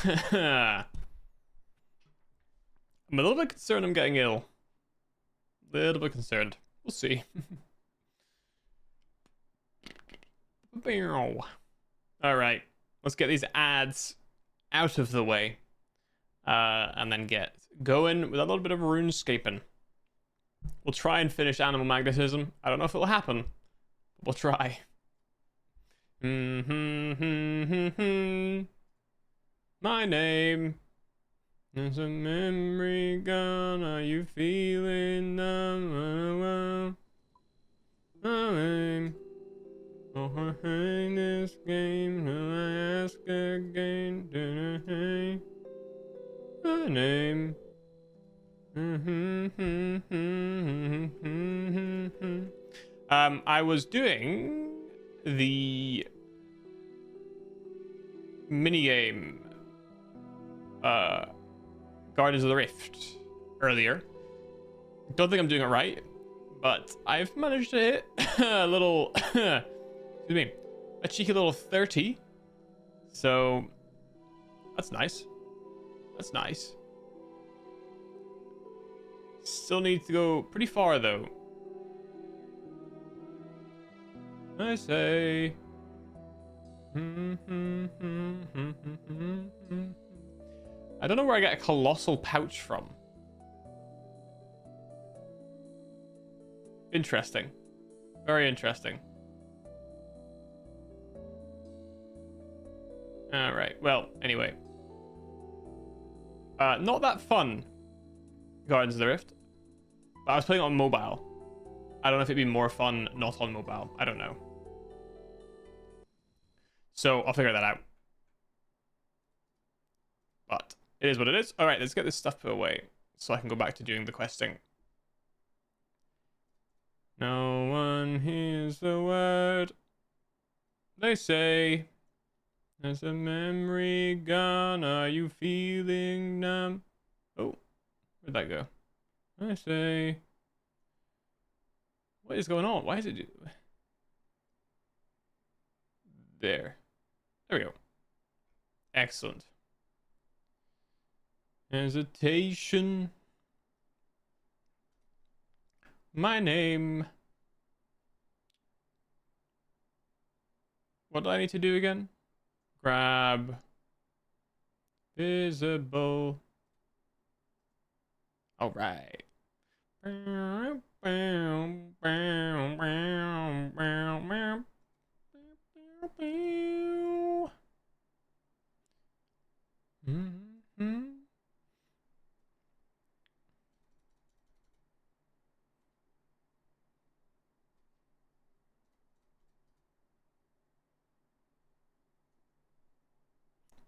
I'm a little bit concerned I'm getting ill. A little bit concerned. We'll see. Alright. Let's get these ads out of the way. And then get going with a little bit of runescaping. We'll try and finish Animal Magnetism. I don't know if it'll happen. But we'll try. My name is a memory gone. Are you feeling numb? My name. Oh, I hate this game. Will I ask again? Do I hate my name? I was doing the minigame Guardians of the Rift earlier. Don't think I'm doing it right, but I've managed to hit a little excuse me, a cheeky little 30. So that's nice. That's nice. Still need to go pretty far though. I say. I don't know where I get a colossal pouch from. Interesting. Very interesting. Alright, well, anyway. Not that fun, Guardians of the Rift. But I was playing on mobile. I don't know if it'd be more fun not on mobile. I don't know. So I'll figure that out. But it is what it is. Alright, let's get this stuff put away so I can go back to doing the questing. No one hears the word they say. There's a memory gone. Are you feeling numb? Oh, where'd that go? I say. What is going on? Why is it do? There. There we go. Excellent. Hesitation. My name. What do I need to do again? Grab. Visible. All right.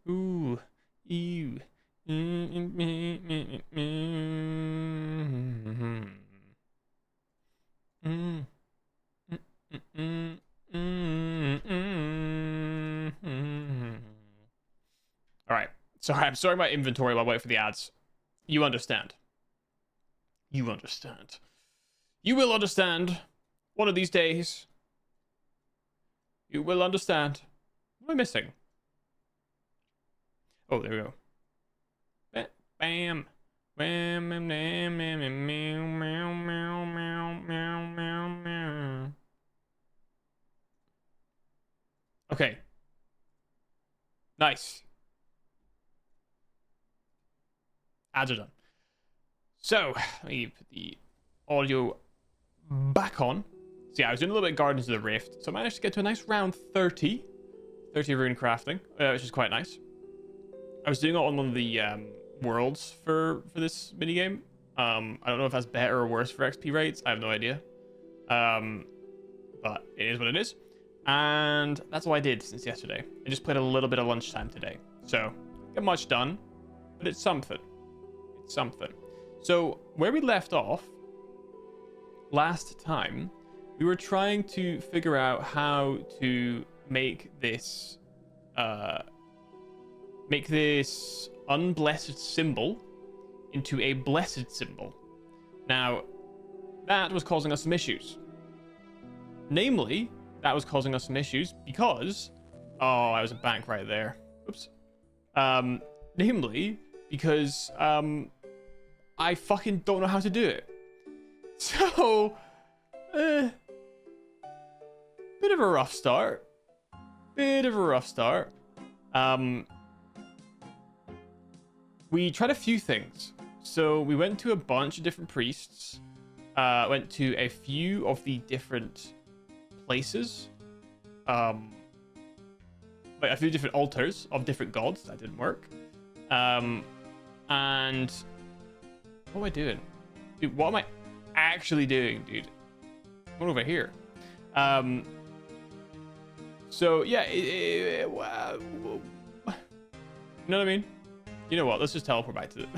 Ooh, ew. All right. Sorry, I'm sorry about inventory while I wait for the ads. You understand. You understand. You will understand. One of these days. You will understand. What am I missing? Oh, there we go. Bam. Bam, bam, bam, bam, bam, meow, meow, meow, meow, meow, meow, meow. Okay. Nice. Ads are done. So, let me put the audio back on. So yeah, I was doing a little bit of Guardians of the Rift. So I managed to get to a nice round 30. 30 rune crafting, which is quite nice. I was doing it on one of the worlds for this minigame. I don't know if that's better or worse for XP rates. I have no idea. But it is what it is. And that's all I did since yesterday. I just played a little bit of lunchtime today. So, get much done. But it's something. It's something. So, where we left off last time, we were trying to figure out how to make this unblessed symbol into a blessed symbol. Now, that was causing us some issues. Namely, that was causing us some issues because... Oh, I was a bank right there. Oops. Namely, because I fucking don't know how to do it. So, bit of a rough start. We tried a few things. So we went to a bunch of different priests. Went to a few of the different places. Like a few different altars of different gods. That didn't work. And what am I doing? Dude, what am I actually doing, dude? I'm over here. So yeah, you know what I mean? You know what? Let's just teleport back to it.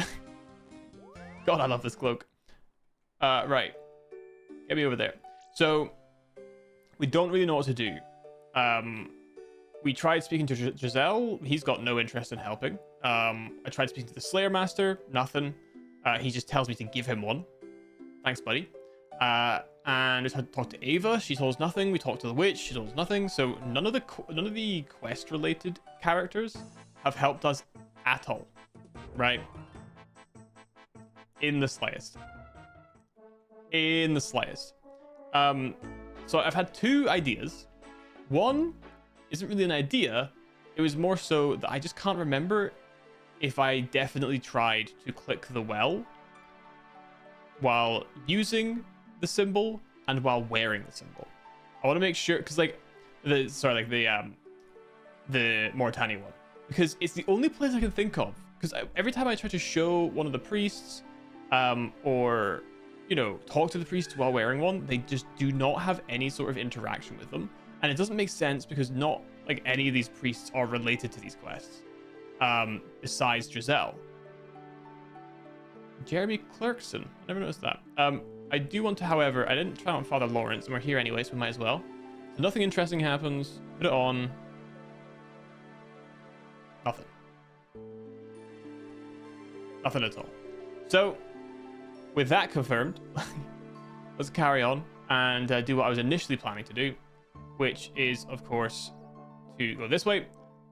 God, I love this cloak. Right. Get me over there. So we don't really know what to do. We tried speaking to Giselle. He's got no interest in helping. I tried speaking to the Slayer Master. Nothing. He just tells me to give him one. Thanks, buddy. And we talked to Ava. She told us nothing. We talked to the witch. She told us nothing. So none of the quest-related characters have helped us at all, right? In the slightest. So I've had two ideas. One isn't really an idea. It was more so that I just can't remember if I definitely tried to click the well while using the symbol and while wearing the symbol. I want to make sure, because like the Mauritania one, because it's the only place I can think of. Because every time I try to show one of the priests, or you know, talk to the priest while wearing one, they just do not have any sort of interaction with them, and it doesn't make sense because not like any of these priests are related to these quests, besides Giselle. Jeremy Clarkson, I never noticed that. I do want to, however, I didn't try on Father Lawrence, and we're here anyway, so we might as well. So nothing interesting happens. Put it on. Nothing. Nothing at all. So, with that confirmed, let's carry on and do what I was initially planning to do, which is, of course, to go this way,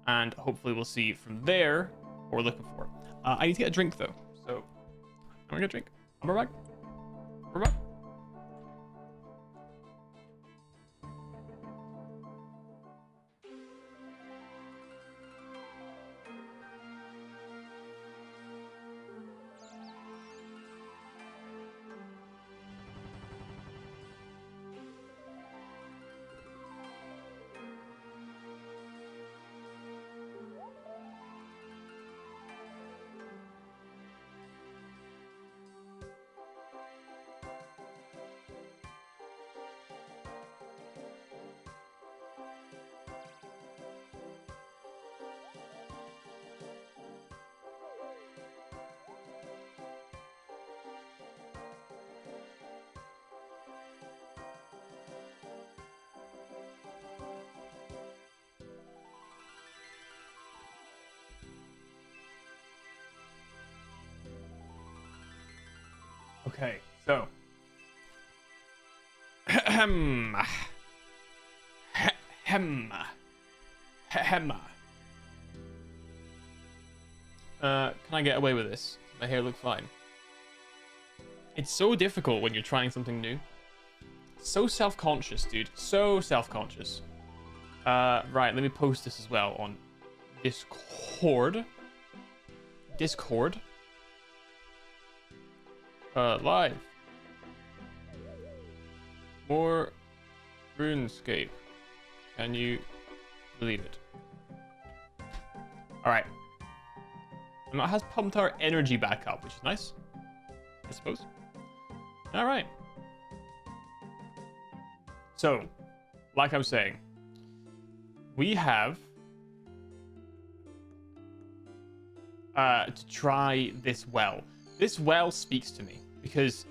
and hopefully we'll see from there what we're looking for. I need to get a drink, though, so I'm gonna get a drink. I'm right back. We're back. Okay, so can I get away with this? My hair looks fine. It's so difficult when you're trying something new. So self-conscious, dude. So self-conscious. Right, let me post this as well on Discord. Live. More RuneScape. Can you believe it? Alright. And that has pumped our energy back up, which is nice, I suppose. Alright. So, like I was saying, we have to try this well. This well speaks to me because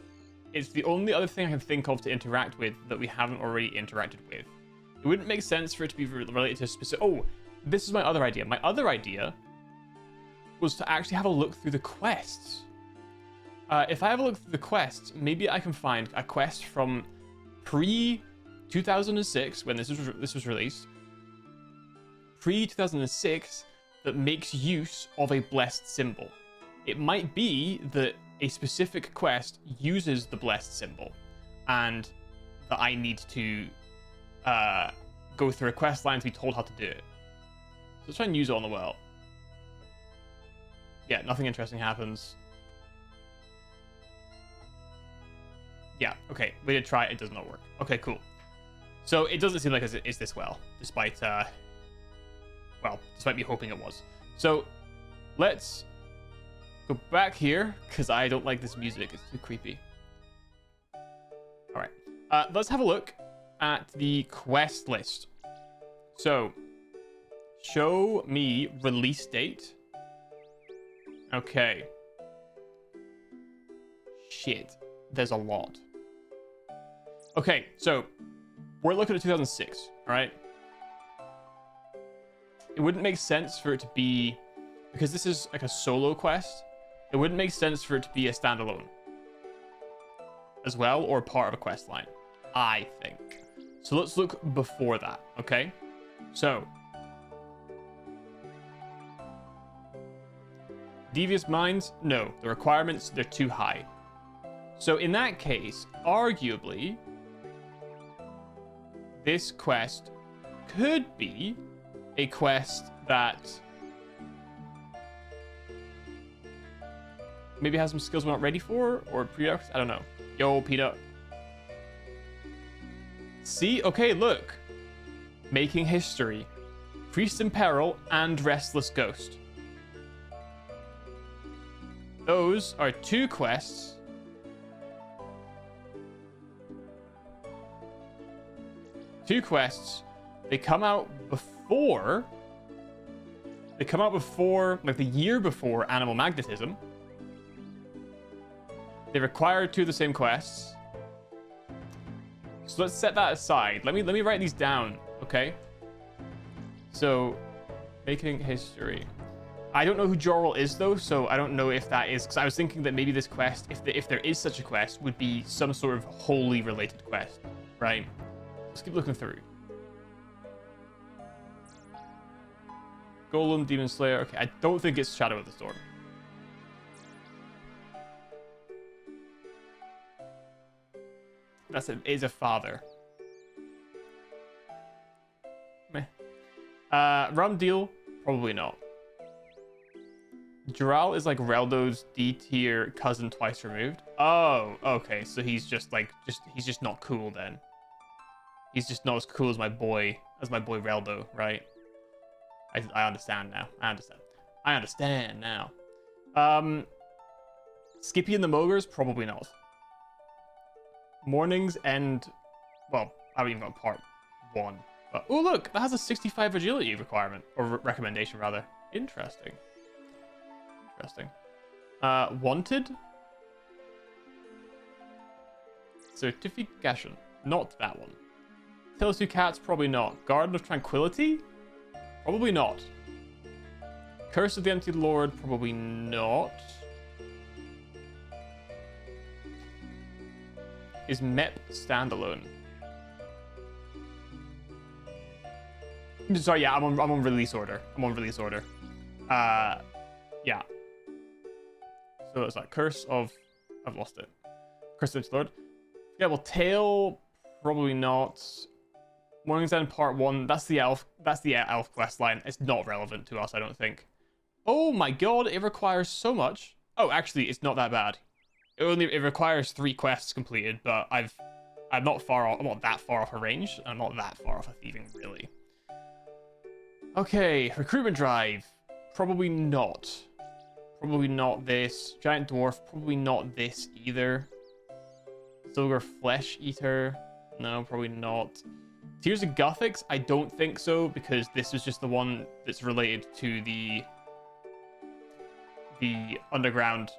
it's the only other thing I can think of to interact with that we haven't already interacted with. It wouldn't make sense for it to be related to specific... Oh, this is my other idea. My other idea was to actually have a look through the quests. If I have a look through the quests, maybe I can find a quest from pre-2006, when this was released. Pre-2006, that makes use of a blessed symbol. It might be that a specific quest uses the blessed symbol, and that I need to go through a quest line to be told how to do it. So let's try and use it on the well. Yeah, nothing interesting happens. Yeah, okay, we did try it, it does not work. Okay, cool. So it doesn't seem like it's this well, despite, despite me hoping it was. So let's go back here, because I don't like this music, it's too creepy. All right, let's have a look at the quest list. So, show me release date. Okay. Shit, there's a lot. Okay, so we're looking at 2006, all right? It wouldn't make sense for it to be, because this is like a solo quest, it wouldn't make sense for it to be a standalone as well, or part of a quest line, I think. So let's look before that, okay? So, Devious Minds, no. The requirements, they're too high. So in that case, arguably, this quest could be a quest that maybe has some skills we're not ready for, or prerequisites, I don't know. Yo, Peanut. See? Okay, look. Making History, Priest in Peril, and Restless Ghost. Those are two quests they come out before like the year before Animal Magnetism. They require two of the same quests. So let's set that aside. Let me write these down, okay? So, Making History. I don't know who Jorrel is though, so I don't know if that is, because I was thinking that maybe this quest, if there is such a quest, would be some sort of wholly related quest, right? Let's keep looking through. Golem, Demon Slayer. Okay, I don't think it's Shadow of the Storm. That's it. Is a father. Meh. Rumdeal, probably not. Dural is like Reldo's D tier cousin twice removed. Oh, okay. So he's just like he's just not cool then. He's just not as cool as my boy Reldo, right? I understand now. I understand now. Skippy and the Mogres, probably not. Mornings End, well, I haven't even got part 1. But oh look, that has a 65 agility requirement, or recommendation rather. Interesting. Wanted? Certification. Not that one. Tales of Two Cats, probably not. Garden of Tranquility? Probably not. Curse of the Empty Lord, probably not. Is MEP standalone? Sorry, yeah, I'm on release order. Yeah. So it's like Curse of... I've lost it. Curse of the Empty Lord. Yeah, well, Tale, probably not. Morning's End Part 1, that's the elf quest line. It's not relevant to us, I don't think. Oh my god, it requires so much. Oh, actually, it's not that bad. It requires 3 quests completed, but I'm not that far off a range. I'm not that far off a thieving, really. Okay, recruitment drive. Probably not. Probably not this. Giant dwarf, probably not this either. Zogre Flesh Eater. No, probably not. Tears of Guthix, I don't think so, because this is just the one that's related to the underground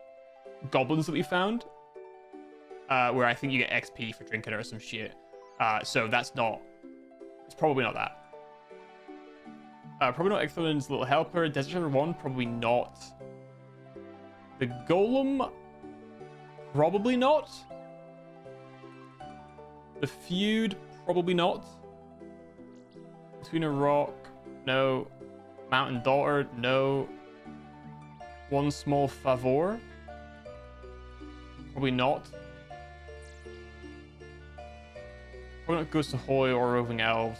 goblins that we found, where I think you get XP for drinking it or some shit. So that's not... It's probably not that. Probably not Ectholin's Little Helper. Desert Shadow 1, probably not. The Golem, probably not. The Feud, probably not. Between a Rock, no. Mountain Daughter, no. One Small Favor? Probably not. Probably not Ghost of Hoy or Roving Elves.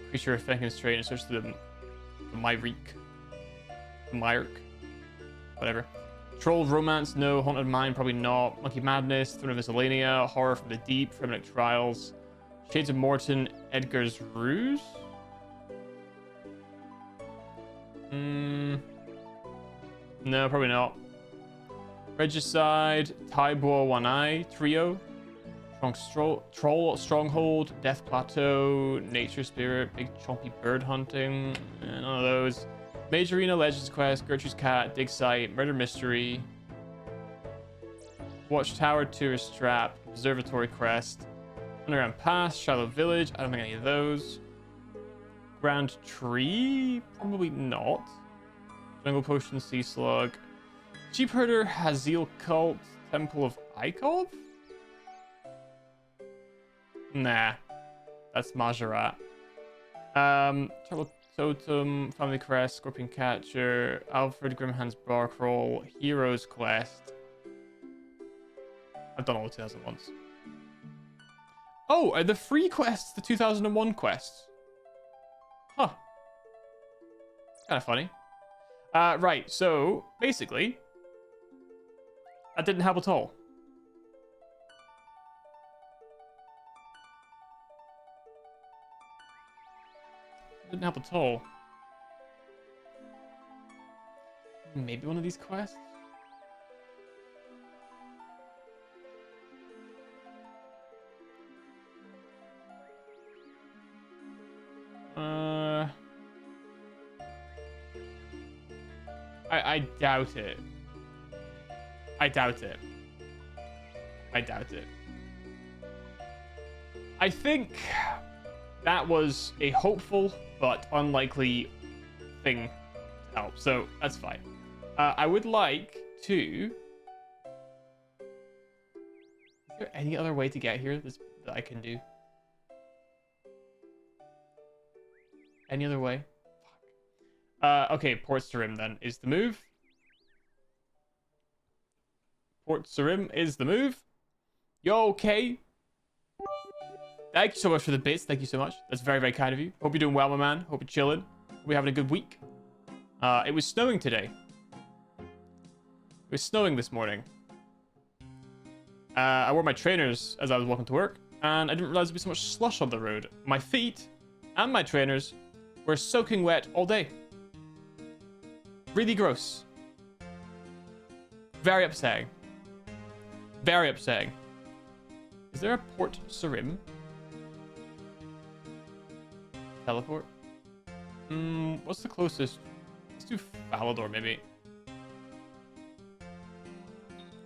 Creature of Fenn Constraint and search the Myreek. The Myrk. Whatever. Troll Romance, no. Haunted Mind, probably not. Monkey Madness, Throne of Miscellanea, Horror from the Deep, Frenetic Trials, Shades of Morton, Edgar's Ruse? No, probably not. Regicide, Taibo Wanai, Trio, Troll Stronghold, Death Plateau, Nature Spirit, Big Chompy Bird Hunting, none of those. Mage Arena, Legends Quest, Gertrude's Cat, Dig Site, Murder Mystery, Watchtower, Tourist Trap, Observatory Crest, Underground Pass, Shallow Village, I don't think any of those. Grand Tree, probably not. Jungle Potion, Sea Slug, Sheep Herder, Hazil Cult, Temple of Ikov? Nah, that's Majorat. Turtle Totem, Family Crest, Scorpion Catcher, Alfred Grimhand's Bar Crawl, Heroes Quest. I've done all the 2001s. Oh, are the free quests the 2001 quests? Huh. Kind of funny. Right, so basically, that didn't help at all. Didn't help at all. Maybe one of these quests? I doubt it. I doubt it. I doubt it. I think that was a hopeful but unlikely thing to help, so that's fine. I would like to... Is there any other way to get here that I can do? Any other way? Fuck. Okay, Port Sarim then is the move. Port Sarim is the move. Yo, okay. Thank you so much for the bits. Thank you so much. That's very, very kind of you. Hope you're doing well, my man. Hope you're chilling. Hope you're having a good week. It was snowing today. It was snowing this morning. I wore my trainers as I was walking to work, and I didn't realize there'd be so much slush on the road. My feet and my trainers were soaking wet all day. Really gross. Very upsetting. Very upsetting. Is there a Port Sarim? Teleport? What's the closest? Let's do Falador, maybe.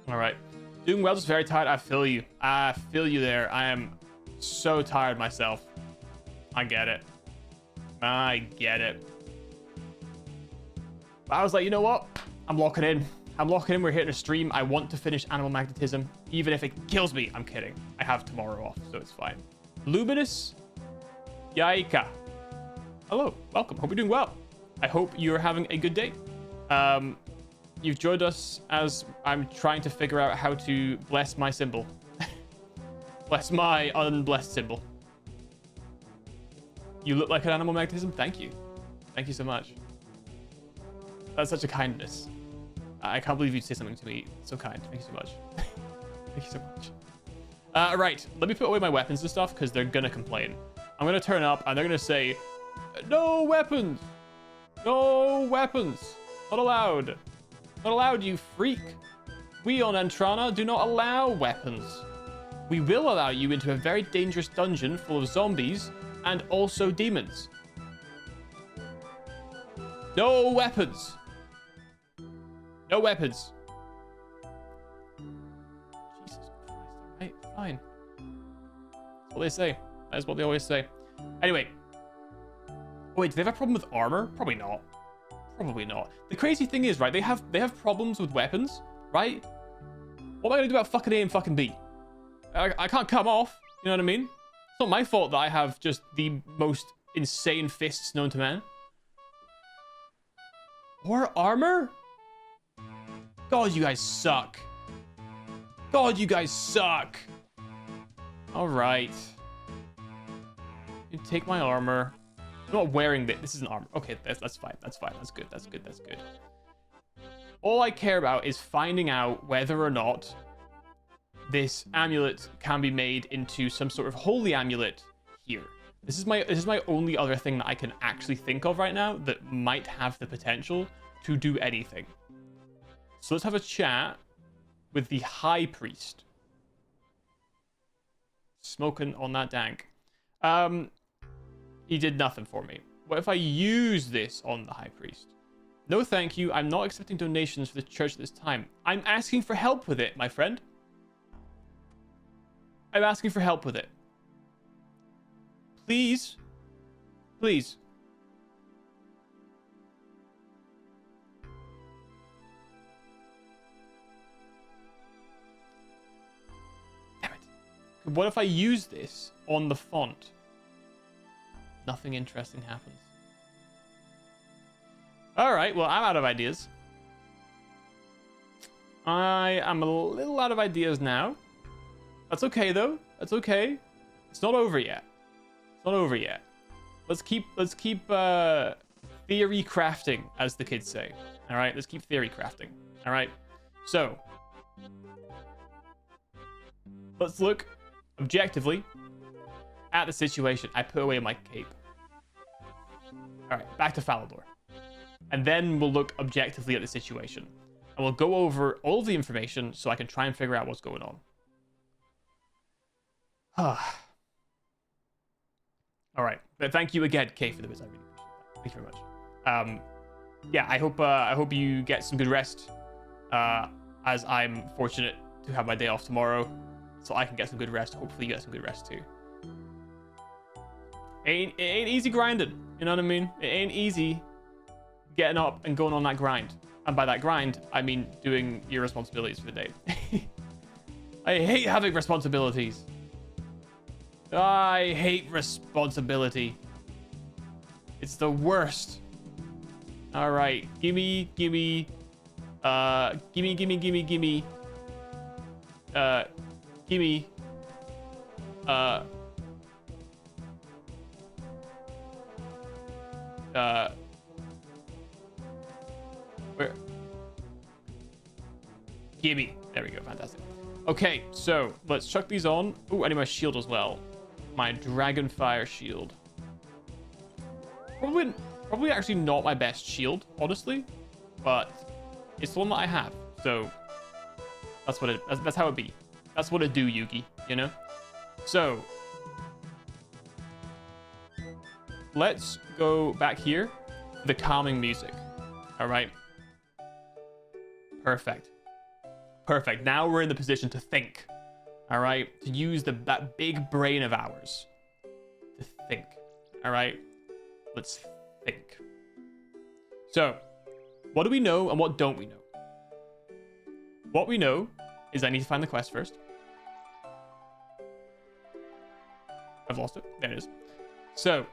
Alright. Doing well, just very tired. I feel you. I feel you there. I am so tired myself. I get it. I get it. But I was like, you know what? I'm locking in. I'm locking in. We're hitting a stream. I want to finish Animal Magnetism, even if it kills me. I'm kidding. I have tomorrow off, so it's fine. Luminous Yaika. Hello. Welcome. Hope you're doing well. I hope you're having a good day. You've joined us as I'm trying to figure out how to bless my symbol. Bless my unblessed symbol. You look like an Animal Magnetism. Thank you. Thank you so much. That's such a kindness. I can't believe you'd say something to me so kind. Thank you so much. Thank you so much. Right. Let me put away my weapons and stuff because they're going to complain. I'm going to turn up and they're going to say, no weapons. No weapons. Not allowed. Not allowed, you freak. We on Antrana do not allow weapons. We will allow you into a very dangerous dungeon full of zombies and also demons. No weapons. No weapons. Jesus Christ. Alright, fine. That's what they say. That is what they always say. Anyway. Oh, wait, do they have a problem with armor? Probably not. Probably not. The crazy thing is, right, they have problems with weapons, right? What am I going to do about fucking A and fucking B? I can't come off. You know what I mean? It's not my fault that I have just the most insane fists known to man. Or armor? God, you guys suck. God, you guys suck. All right. You take my armor. I'm not wearing this. This isn't armor. Okay, that's fine. That's fine. That's good. That's good. That's good. All I care about is finding out whether or not this amulet can be made into some sort of holy amulet here. This is my only other thing that I can actually think of right now that might have the potential to do anything. So let's have a chat with the High Priest. Smoking on that dank. He did nothing for me. What if I use this on the High Priest? No thank you. I'm not accepting donations for the church at this time. I'm asking for help with it, my friend. I'm asking for help with it. Please. Please. Damn it. What if I use this on the font? Nothing interesting happens. Alright, well, I'm out of ideas. I am a little out of ideas now. That's okay, though. That's okay. It's not over yet. It's not over yet. Let's keep theory crafting, as the kids say. All right, let's keep theory crafting. All right. So let's look objectively at the situation. I put away my cape. All right, back to Falador, and then we'll look objectively at the situation, and we'll go over all of the information so I can try and figure out what's going on. All right, but thank you again, Kay, for the bits. I really appreciate that. Thank you very much. Yeah, I hope you get some good rest. As I'm fortunate to have my day off tomorrow, so I can get some good rest. Hopefully, you get some good rest too. It ain't easy grinding. You know what I mean? It ain't easy getting up and going on that grind. And by that grind, I mean doing your responsibilities for the day. I hate having responsibilities. I hate responsibility. It's the worst. All right, gimme, gimme, gimme, gimme, gimme, gimme, gimme, where? Gimme. There we go. Fantastic. Okay, so let's chuck these on. Oh, I need my shield as well. My Dragonfire shield. Probably actually not my best shield, honestly, but it's the one that I have. So that's what that's how it be. That's what it do, Yugi, you know? So let's go back here. The calming music. All right. Perfect. Perfect. Now we're in the position to think. All right, to use that big brain of ours to think. All right, let's think. So, what do we know and what don't we know? What we know is I need to find the quest first. I've lost it. There it is. So,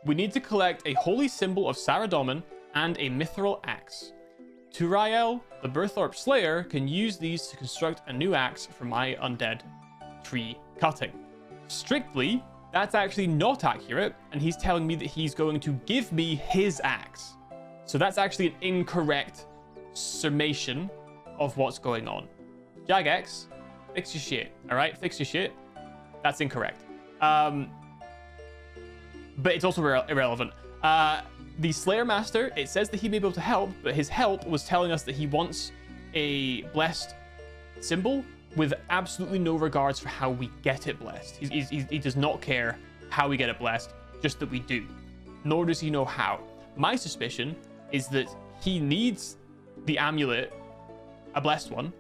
we need to collect a holy symbol of Saradomin and a mithril axe. Turael, the Birthorpe Slayer, can use these to construct a new axe for my undead tree cutting. Strictly, that's actually not accurate, and he's telling me that he's going to give me his axe. So that's actually an incorrect summation of what's going on. Jagex, fix your shit, all right? Fix your shit. That's incorrect. But it's also irrelevant. The Slayer Master, it says that he may be able to help, but his help was telling us that he wants a blessed symbol with absolutely no regards for how we get it blessed. He does not care how we get it blessed, just that we do. Nor does he know how. My suspicion is that he needs the amulet, a blessed one,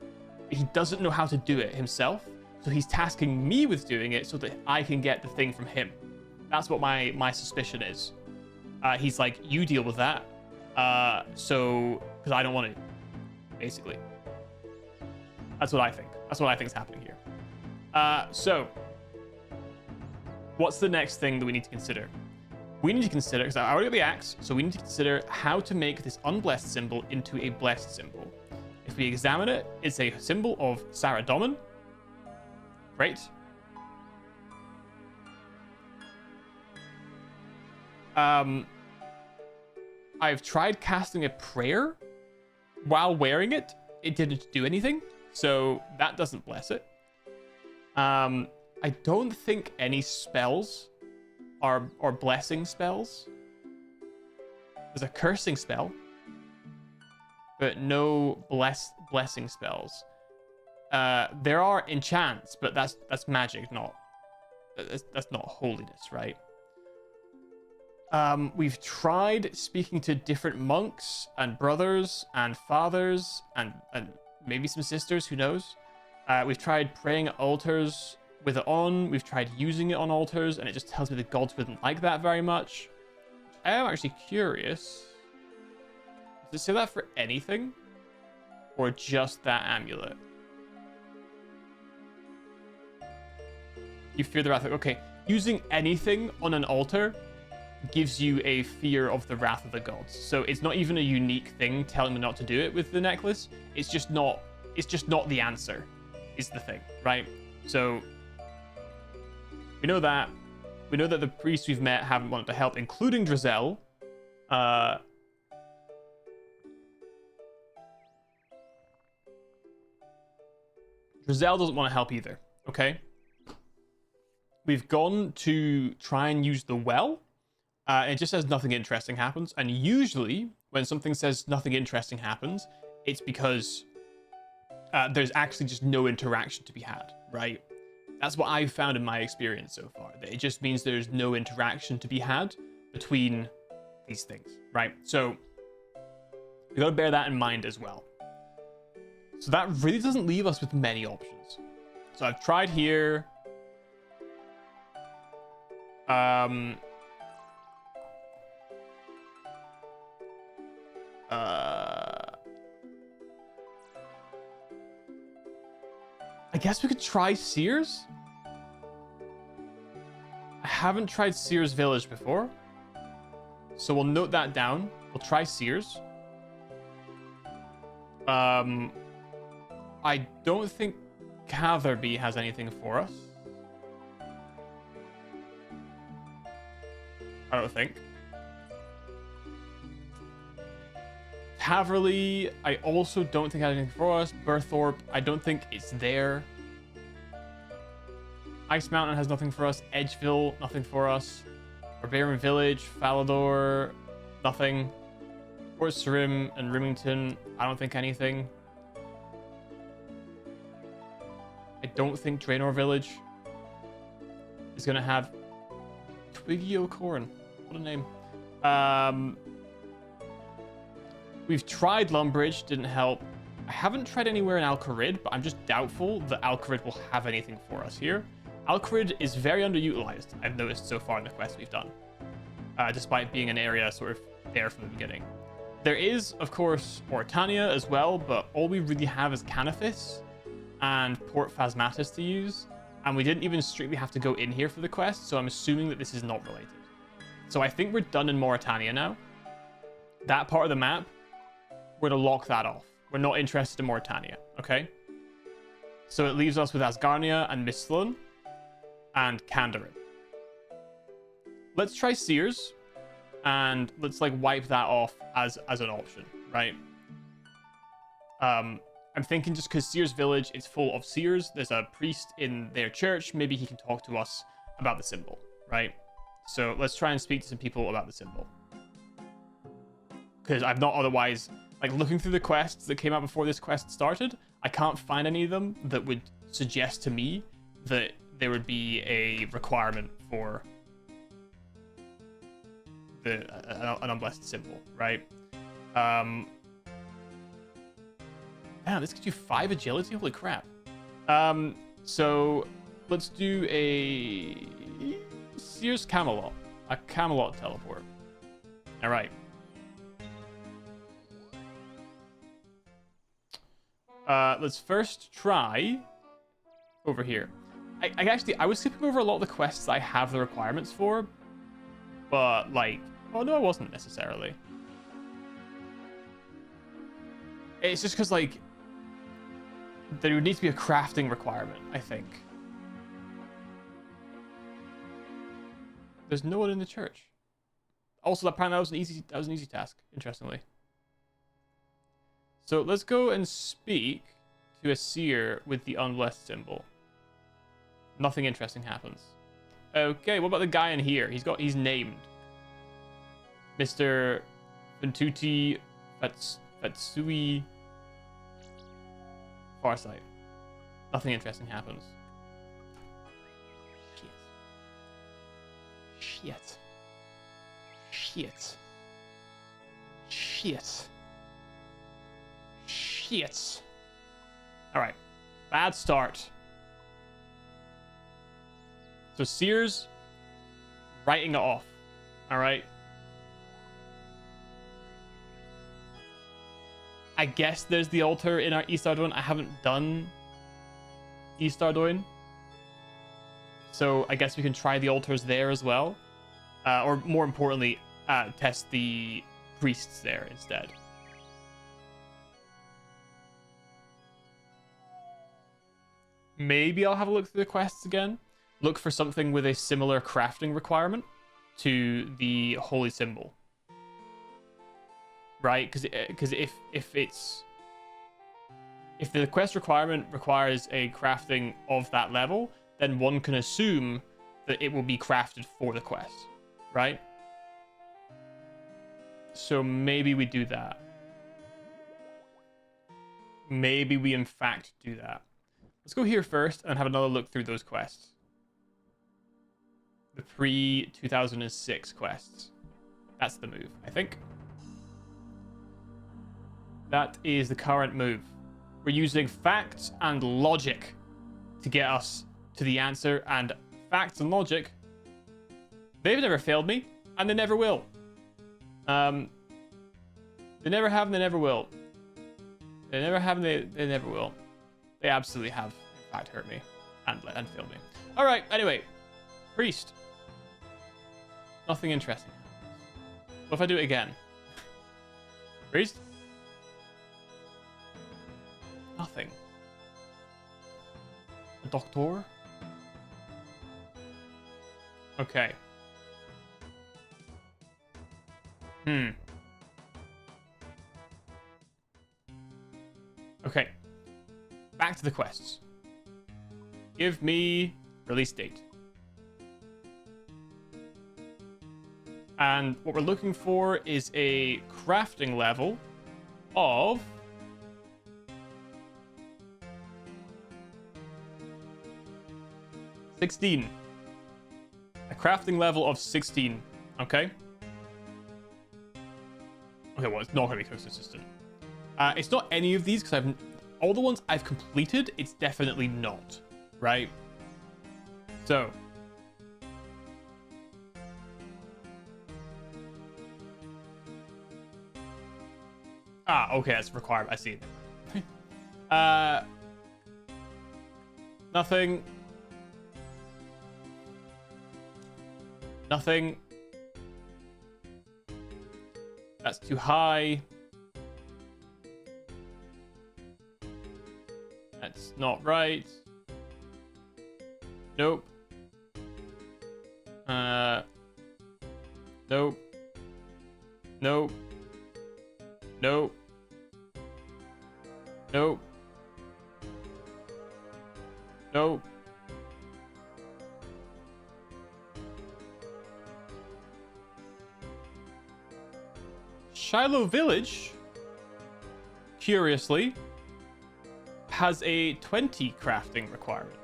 but he doesn't know how to do it himself, so he's tasking me with doing it so that I can get the thing from him. That's what my suspicion is. He's like, you deal with that. So, because I don't want it, basically. That's what I think. That's what I think is happening here. So, what's the next thing that we need to consider? we need to consider, because I already got the axe, so we need to consider how to make this unblessed symbol into a blessed symbol. If we examine it, it's a symbol of Saradomin. Great. I've tried casting a prayer while wearing it. It didn't do anything, so that doesn't bless it. I don't think any spells are blessing spells. There's a cursing spell, but no blessing spells. There are enchants, but that's magic, that's not holiness, right? We've tried speaking to different monks and brothers and fathers and maybe some sisters, who knows? We've tried praying at altars with it on. We've tried using it on altars, and it just tells me the gods wouldn't like that very much. I am actually curious. Does it say that for anything? Or just that amulet? You fear the wrath of... Okay, using anything on an altar gives you a fear of the wrath of the gods. So it's not even a unique thing telling me not to do it with the necklace. It's just not the answer, is the thing, right? So we know that. We know that the priests we've met haven't wanted to help, including Drizel. Drizel doesn't want to help either, okay? We've gone to try and use the well. It just says nothing interesting happens. And usually, when something says nothing interesting happens, it's because there's actually just no interaction to be had, right? That's what I've found in my experience so far. It just means there's no interaction to be had between these things, right? So we got to bear that in mind as well. So that really doesn't leave us with many options. So I've tried here. I guess we could try Sears. I haven't tried Sears Village before, so we'll note that down. We'll try Sears. I don't think Catherby has anything for us. I don't think. Haverly, I also don't think has anything for us. Burthorpe, I don't think it's there. Ice Mountain has nothing for us. Edgeville, nothing for us. Barbarian Village, Falador, nothing. Port Sarim and Rimington, I don't think anything. I don't think Draenor Village is going to have Twiggy O'Corn. What a name. We've tried Lumbridge, didn't help. I haven't tried anywhere in Alcarid, but I'm just doubtful that Alcarid will have anything for us here. Alcarid is very underutilized, I've noticed so far in the quests we've done, despite being an area sort of there from the beginning. There is, of course, Ortania as well, but all we really have is Canathis and Port Phasmatis to use, and we didn't even strictly have to go in here for the quest, so I'm assuming that this is not related. So I think we're done in Mauritania now. That part of the map, we're going to lock that off. We're not interested in Mauritania, okay? So it leaves us with Asgarnia and Misthlin and Kandarin. Let's try Sears, and let's like wipe that off as an option, right? I'm thinking just because Sears Village is full of Sears, there's a priest in their church, maybe he can talk to us about the symbol, right? So let's try and speak to some people about the symbol. Because I've not otherwise, like looking through the quests that came out before this quest started, I can't find any of them that would suggest to me that there would be a requirement for an unblessed symbol, right? Damn, this gives you 5 agility? Holy crap. So let's do a Sears Camelot. A Camelot teleport. Alright. Let's first try over here. I was skipping over a lot of the quests I have the requirements for, But, like... Oh, no, I wasn't necessarily. It's just because, like... There would need to be a crafting requirement, I think. There's no one in the church. Also, apparently that was an easy task, interestingly. So let's go and speak to a seer with the unblessed symbol. Nothing interesting happens. Okay, what about the guy in here? He's named Mr. Ventuti Fatsui Farsight. Nothing interesting happens. Shit. Shit. Shit. Shit. Alright. Bad start. So Sears writing it off. Alright. I guess there's the altar in our East Ardoin. I haven't done East Ardoin. So I guess we can try the altars there as well. Or more importantly, test the priests there instead. Maybe I'll have a look through the quests again. Look for something with a similar crafting requirement to the holy symbol. Right? Because if the quest requirement requires a crafting of that level, then one can assume that it will be crafted for the quest, right? So maybe we do that. Maybe we in fact do that. Let's go here first and have another look through those quests. The pre-2006 quests. That's the move, I think. That is the current move. We're using facts and logic to get us to the answer, and facts and logic, they've never failed me, and they never will. They never have, and they never will. They never have, and they never will. They absolutely have, in fact, hurt me and failed me. All right, anyway. Priest. Nothing interesting. What if I do it again? Priest? Nothing. A doctor? Okay. Okay. Back to the quests. Give me release date. And what we're looking for is a crafting level of 16. A crafting level of 16. Okay. Okay, well, it's not going to be Coast Assistant. It's not any of these, because all the ones I've completed, it's definitely not. Right? So. Okay, that's required. I see it. Nothing. Nothing. That's too high. That's not right. Nope. Nope. Nope. Nope. Nope. Nope. Shiloh Village, curiously, has a 20 crafting requirement.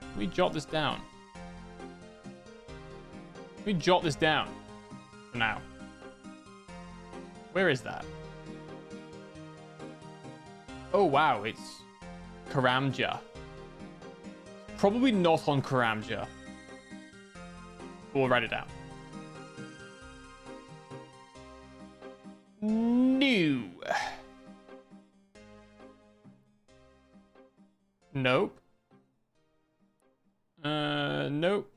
Let me jot this down. Let me jot this down for now. Where is that? Oh, wow, it's Karamja. Probably not on Karamja. We'll write it down. No. Nope. Nope.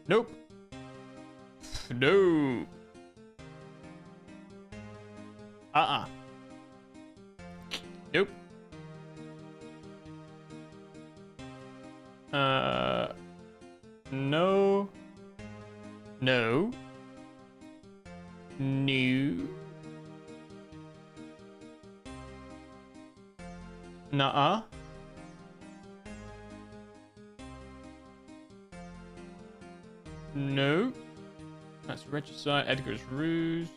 Nope. No. Nope. No. No. No. Nuh-uh. No. That's Regicide, Edgar's Ruse.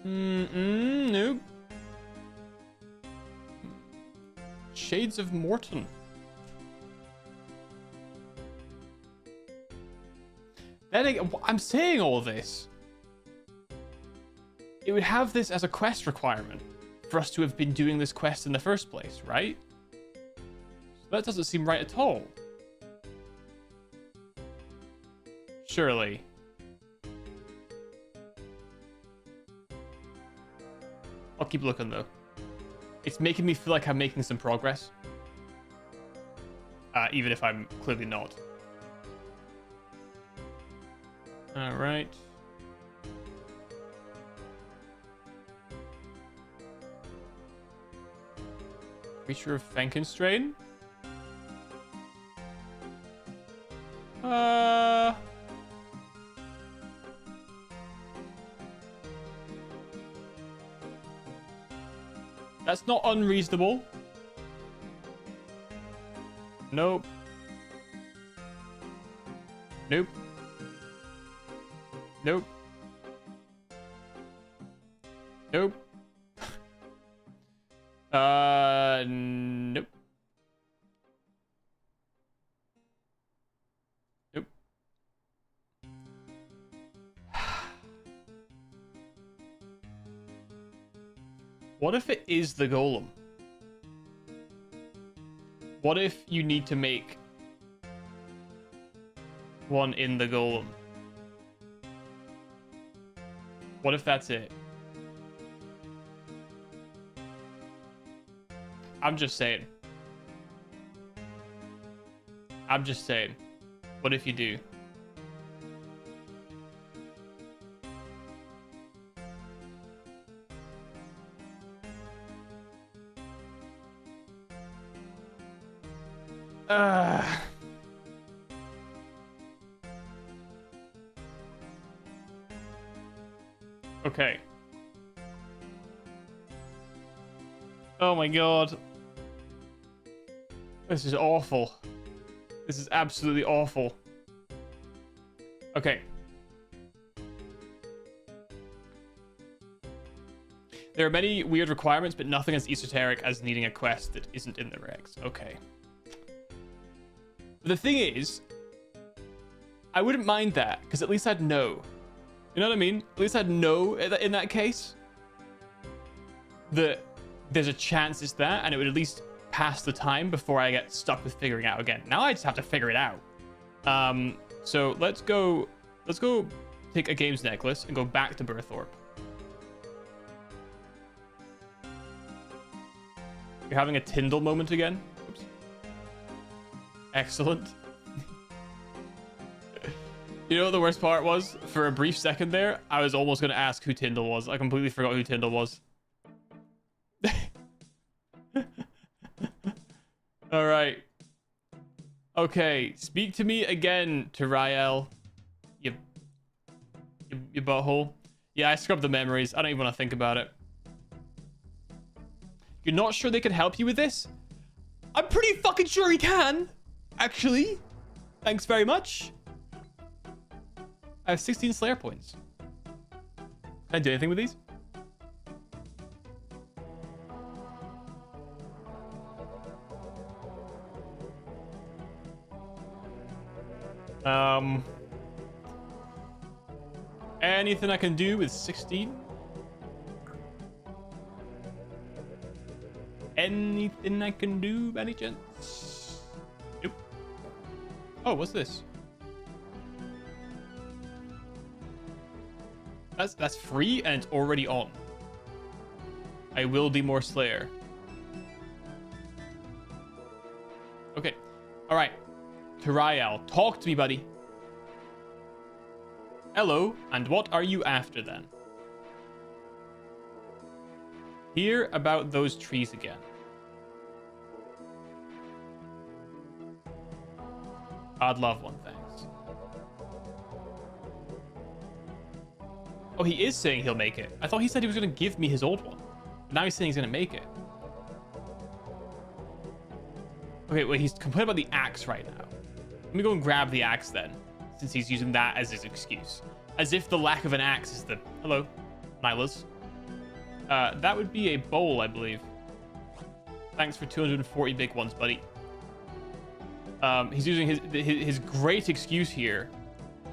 Nope. Shades of Morton. Then I'm saying all this. It would have this as a quest requirement for us to have been doing this quest in the first place, right? So that doesn't seem right at all. Surely. I'll keep looking though. It's making me feel like I'm making some progress. Even if I'm clearly not. Alright. Creature of Frankenstrain? That's not unreasonable. Nope. Nope. Nope. Nope. Nope. Nope. What if it is the golem? What if you need to make one in the golem? What if that's it? I'm just saying. I'm just saying. What if you do? Okay. Oh my god. This is awful. This is absolutely awful. Okay. There are many weird requirements, but nothing as esoteric as needing a quest that isn't in the regs. Okay. But the thing is, I wouldn't mind that, because at least I'd know. You know what I mean? At least I'd know in that case that there's a chance it's that, and it would at least pass the time before I get stuck with figuring out again. Now I just have to figure it out. So let's go take a games necklace and go back to Burthorpe. You're having a Tyndall moment again? Oops. Excellent. You know what the worst part was? For a brief second there, I was almost going to ask who Tyndall was. I completely forgot who Tyndall was. All right. Okay, speak to me again, Tariel. You butthole. Yeah, I scrubbed the memories. I don't even want to think about it. You're not sure they can help you with this? I'm pretty fucking sure he can, actually. Thanks very much. I have 16 Slayer points. Can I do anything with these? Anything I can do with 16? Anything I can do by any chance? Nope. Oh, what's this? That's free and it's already on. I will be more Slayer. Okay. All right. Tariel, talk to me, buddy. Hello, and what are you after then? Hear about those trees again. I'd love one, thanks. Oh, he is saying he'll make it. I thought he said he was going to give me his old one. But now he's saying he's going to make it. Okay, well, he's complaining about the axe right now. Let me go and grab the axe then, since he's using that as his excuse. As if the lack of an axe is the... Hello, Nylas. That would be a bowl, I believe. Thanks for 240 big ones, buddy. He's using his great excuse here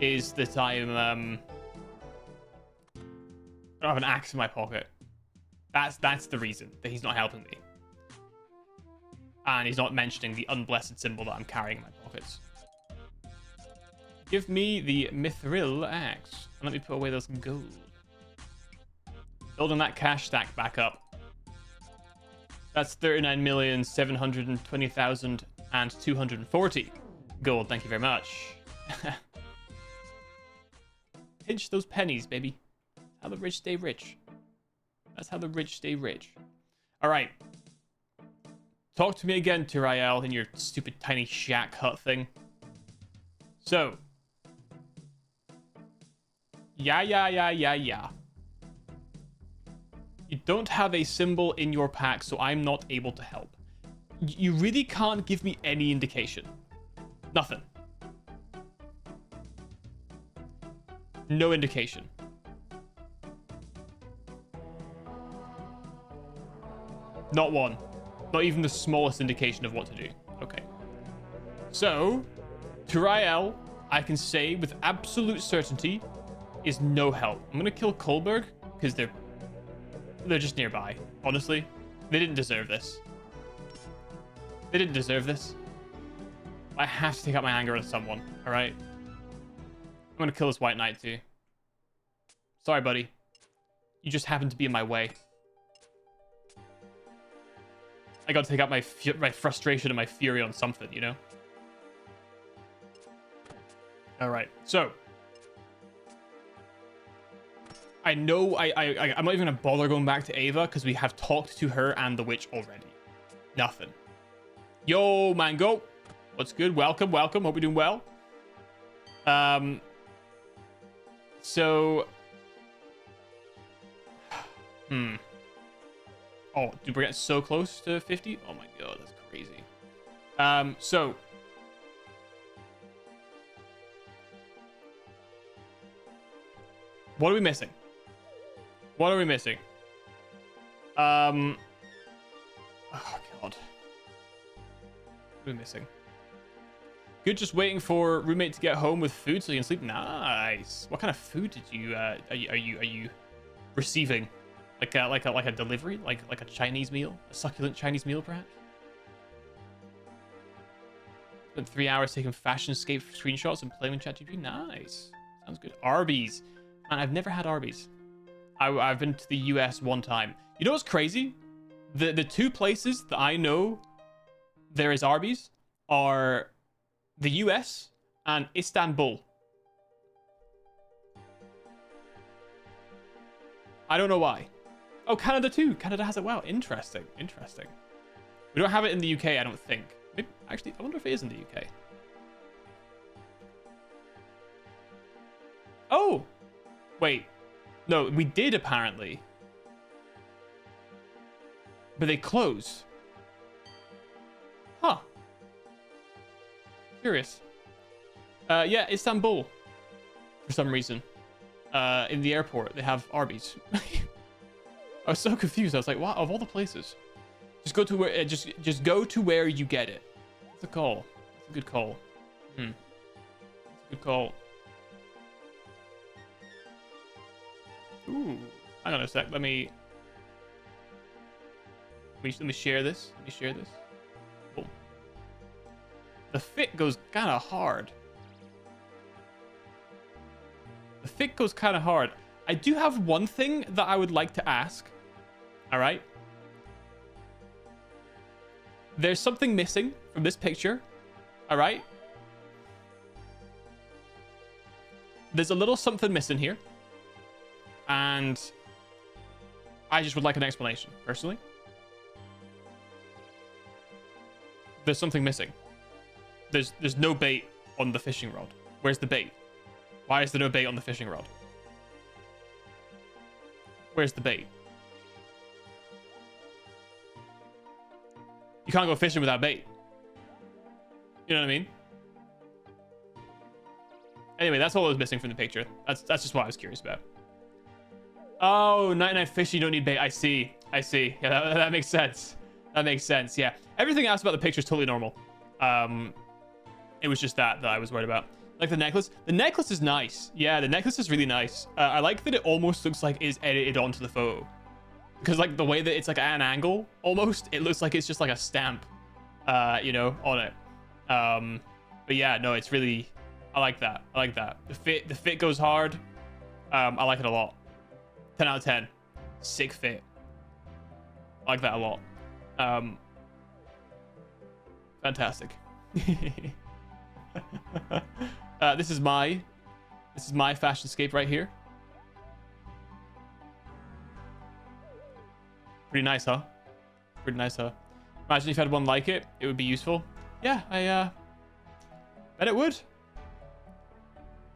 is that I don't have an axe in my pocket. That's the reason that he's not helping me. And he's not mentioning the unblessed symbol that I'm carrying in my pockets. Give me the mithril axe. And let me put away those gold. Building that cash stack back up. That's 39,720,240 gold. Thank you very much. Pinch those pennies, baby. How the rich stay rich. That's how the rich stay rich. All right. Talk to me again, Tirael, in your stupid tiny shack hut thing. So. Yeah. You don't have a symbol in your pack, so I'm not able to help. You really can't give me any indication. Nothing. No indication. Not one. Not even the smallest indication of what to do. Okay. So, Tirael, I can say with absolute certainty, is no help. I'm going to kill Kolberg, because they're just nearby. Honestly, they didn't deserve this. They didn't deserve this. I have to take out my anger on someone, all right? I'm going to kill this White Knight too. Sorry, buddy. You just happen to be in my way. I got to take out my frustration and my fury on something, you know? All right, so. I know I'm not even going to bother going back to Ava because we have talked to her and the witch already. Nothing. Yo, Mango. What's good? Welcome. Hope you're doing well. So. Oh, dude, we're getting so close to 50. Oh my god, that's crazy. So. What are we missing? Oh god. What are we missing? Good, just waiting for roommate to get home with food so you can sleep. Nice. What kind of food did you are you receiving? Like a delivery? Like a Chinese meal? A succulent Chinese meal, perhaps? Spent 3 hours taking fashionscape screenshots and playing with ChatGPT. Nice. Sounds good. Arby's. Man, I've never had Arby's. I've been to the US one time. You know what's crazy? The two places that I know there is Arby's are the US and Istanbul. I don't know why. Oh, Canada too. Canada has it. Wow, interesting. We don't have it in the UK, I don't think. Maybe, actually, I wonder if it is in the UK. Oh! Wait. No, we did apparently. But they closed. Huh. Curious. Yeah, Istanbul. For some reason. In the airport, they have Arby's. I was so confused. I was like, wow, of all the places. Just go to where just go to where you get it. That's a call. That's a good call. That's a good call. Ooh. Hang on a sec. Let me share this. Cool. The fit goes kind of hard. I do have one thing that I would like to ask. All right. There's something missing from this picture. All right. There's a little something missing here. And I just would like an explanation, personally. There's something missing. There's no bait on the fishing rod. Where's the bait? Why is there no bait on the fishing rod? Where's the bait? You can't go fishing without bait. You know what I mean? Anyway, that's all I was missing from the picture. That's just what I was curious about. Oh, 99 fish, you don't need bait. I see. Yeah, that makes sense. That makes sense. Yeah. Everything else about the picture is totally normal. It was just that I was worried about. Like the necklace. The necklace is nice. Yeah, the necklace is really nice. I like that it almost looks like it's edited onto the photo. Because like the way that it's like at an angle, almost, it looks like it's just like a stamp, you know, on it. But yeah, no, it's really, I like that. I like that. The fit goes hard. I like it a lot. 10 out of 10. Sick fit. I like that a lot. Fantastic. This is my fashionscape right here. Pretty nice, huh? Pretty nice, huh? Imagine if you had one like it, it would be useful. Yeah, I bet it would.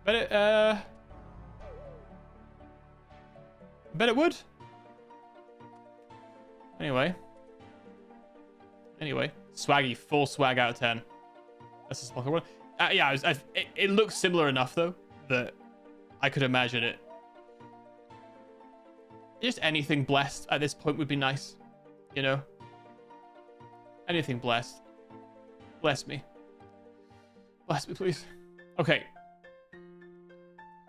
Bet it would. Anyway, swaggy, full swag out of 10. That's a small one. Yeah, it looks similar enough though that I could imagine it. Just anything blessed at this point would be nice, you know. Anything blessed. Bless me. Bless me, please. Okay.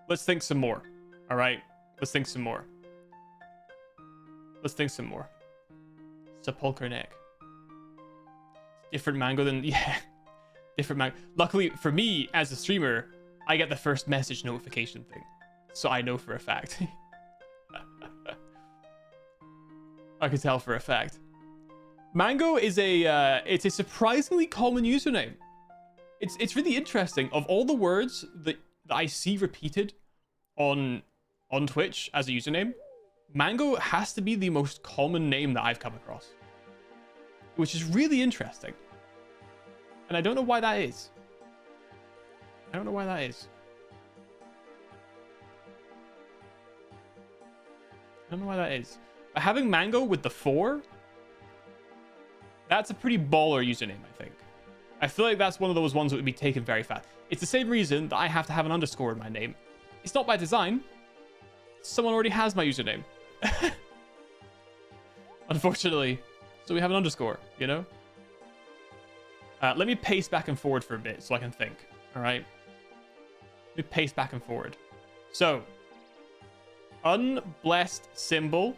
Let's think some more. All right. Let's think some more. Let's think some more. Sepulchre neck. Different mango than... Yeah. Different mango. Luckily, for me, as a streamer, I get the first message notification thing. So I know for a fact. I can tell for a fact. Mango is it's a surprisingly common username. It's really interesting. Of all the words that I see repeated on Twitch as a username, Mango has to be the most common name that I've come across, which is really interesting. And I don't know why that is. I don't know why that is. I don't know why that is. But having Mango with the 4, that's a pretty baller username, I think. I feel like that's one of those ones that would be taken very fast. It's the same reason that I have to have an underscore in my name. It's not by design. Someone already has my username. Unfortunately. So we have an underscore, you know? Let me pace back and forward for a bit so I can think. All right? Let me pace back and forward. So, unblessed symbol.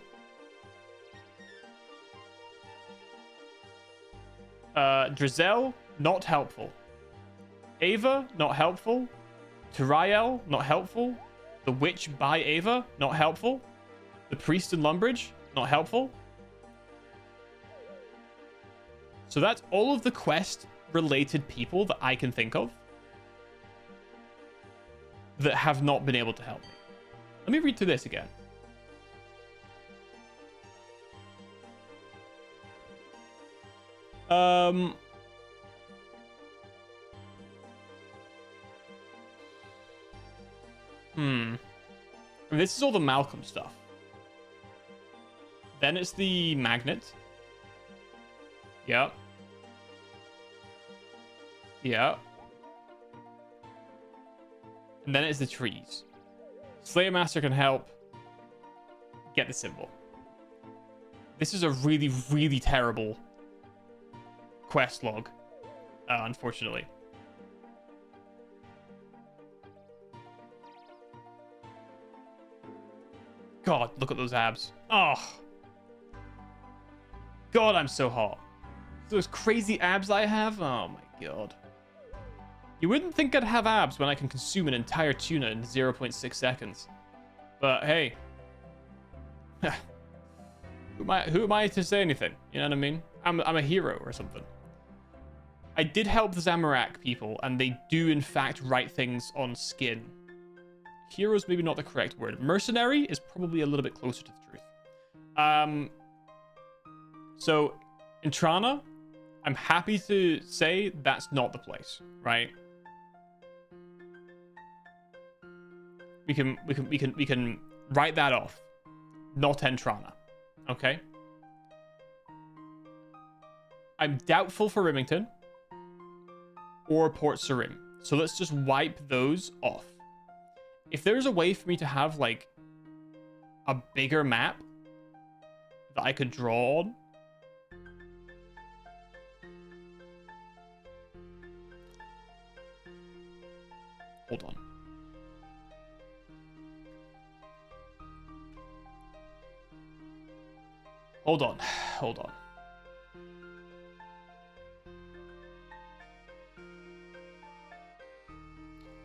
Drizel, not helpful. Ava, not helpful. Turiel, not helpful. The Witch by Ava, not helpful. The Priest in Lumbridge, not helpful. So that's all of the quest-related people that I can think of that have not been able to help me. Let me read through this again. This is all the Malcolm stuff. Then it's the magnet. Yep. Yep. And then it's the trees. Slayer Master can help get the symbol. This is a really, really terrible quest log, unfortunately. God, look at those abs. Oh. God, I'm so hot. Those crazy abs I have. Oh my God. You wouldn't think I'd have abs when I can consume an entire tuna in 0.6 seconds. But hey. Who am I to say anything? You know what I mean? I'm a hero or something. I did help the Zamorak people, and they do in fact write things on skin. hero is maybe not the correct word. Mercenary is probably a little bit closer to the truth. So in Trana, I'm happy to say that's not the place, right? We can write that off. Not in Trana. Okay. I'm doubtful for Remington or Port Sarim. So let's just wipe those off. If there's a way for me to have like a bigger map that I could draw on. Hold on. Hold on.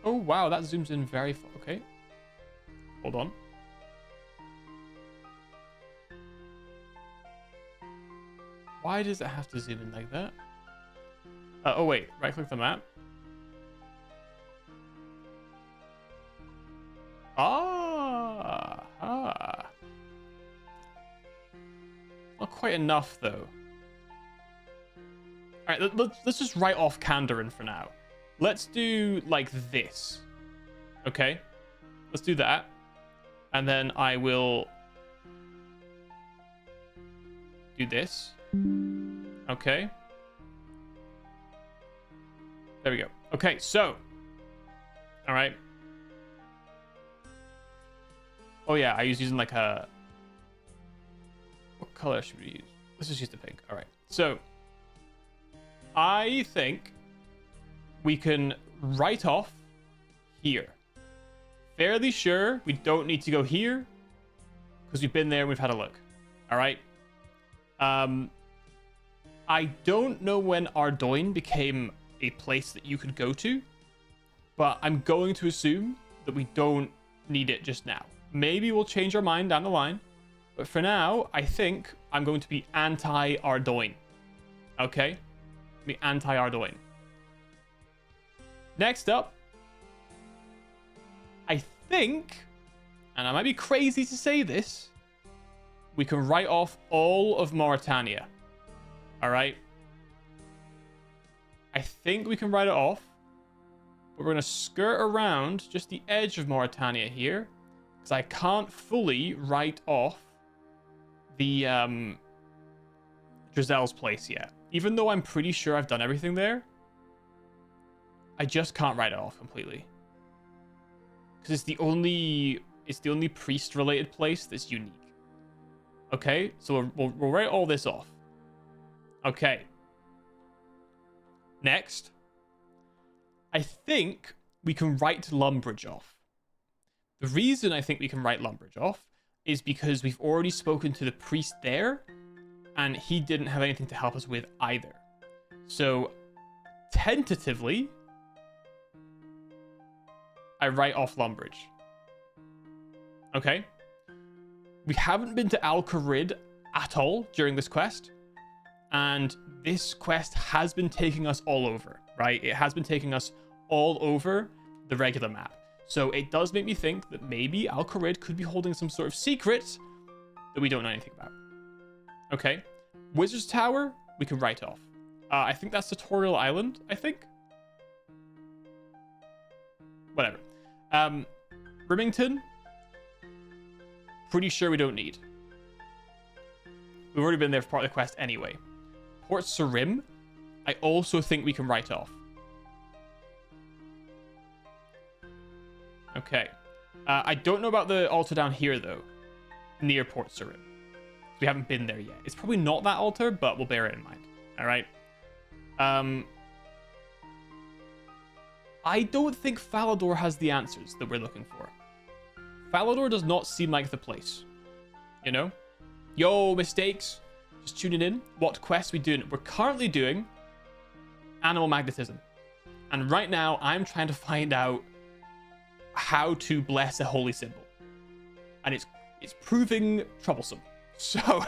Oh, wow, that zooms in very far. Okay. Hold on. Why does it have to zoom in like that? Oh, wait. Right-click the map. Not quite enough, though. All right, let's just write off Kandarin for now. Let's do like this. Okay? Let's do that. And then I will do this. Okay. There we go. Okay, so. All right. Oh, yeah, I was using like a... What color should we use? Let's just use the pink. All right. So, I think we can write off here. Fairly sure we don't need to go here because we've been there and we've had a look. All right. I don't know when Ardoin became a place that you could go to, but I'm going to assume that we don't need it just now. Maybe we'll change our mind down the line, but for now, I think I'm going to be anti-Ardoin. Okay? Be anti-Ardoin. Next up, I think, and I might be crazy to say this, we can write off all of Mauritania. All right? I think we can write it off, but we're going to skirt around just the edge of Mauritania here, because I can't fully write off the Drizel's place yet. Even though I'm pretty sure I've done everything there, I just can't write it off completely. Because it's the only priest-related place that's unique. Okay, so we'll write all this off. Okay. Next, I think we can write Lumbridge off. The reason I think we can write Lumbridge off is because we've already spoken to the priest there, and he didn't have anything to help us with either. So, tentatively, I write off Lumbridge. Okay? We haven't been to Al Kharid at all during this quest, and this quest has been taking us all over, right? It has been taking us all over the regular map. So it does make me think that maybe Al Kharid could be holding some sort of secret that we don't know anything about. Okay. Wizard's Tower, we can write off. I think that's Tutorial Island, I think. Whatever. Remington, pretty sure we don't need. We've already been there for part of the quest anyway. Port Sarim, I also think we can write off. Okay. I don't know about the altar down here, though. Near Port Sarim. We haven't been there yet. It's probably not that altar, but we'll bear it in mind. All right. I don't think Falador has the answers that we're looking for. Falador does not seem like the place. You know? Yo, mistakes. Just tuning in. What quest we doing? We're currently doing Animal Magnetism. And right now, I'm trying to find out how to bless a holy symbol. And it's proving troublesome. So,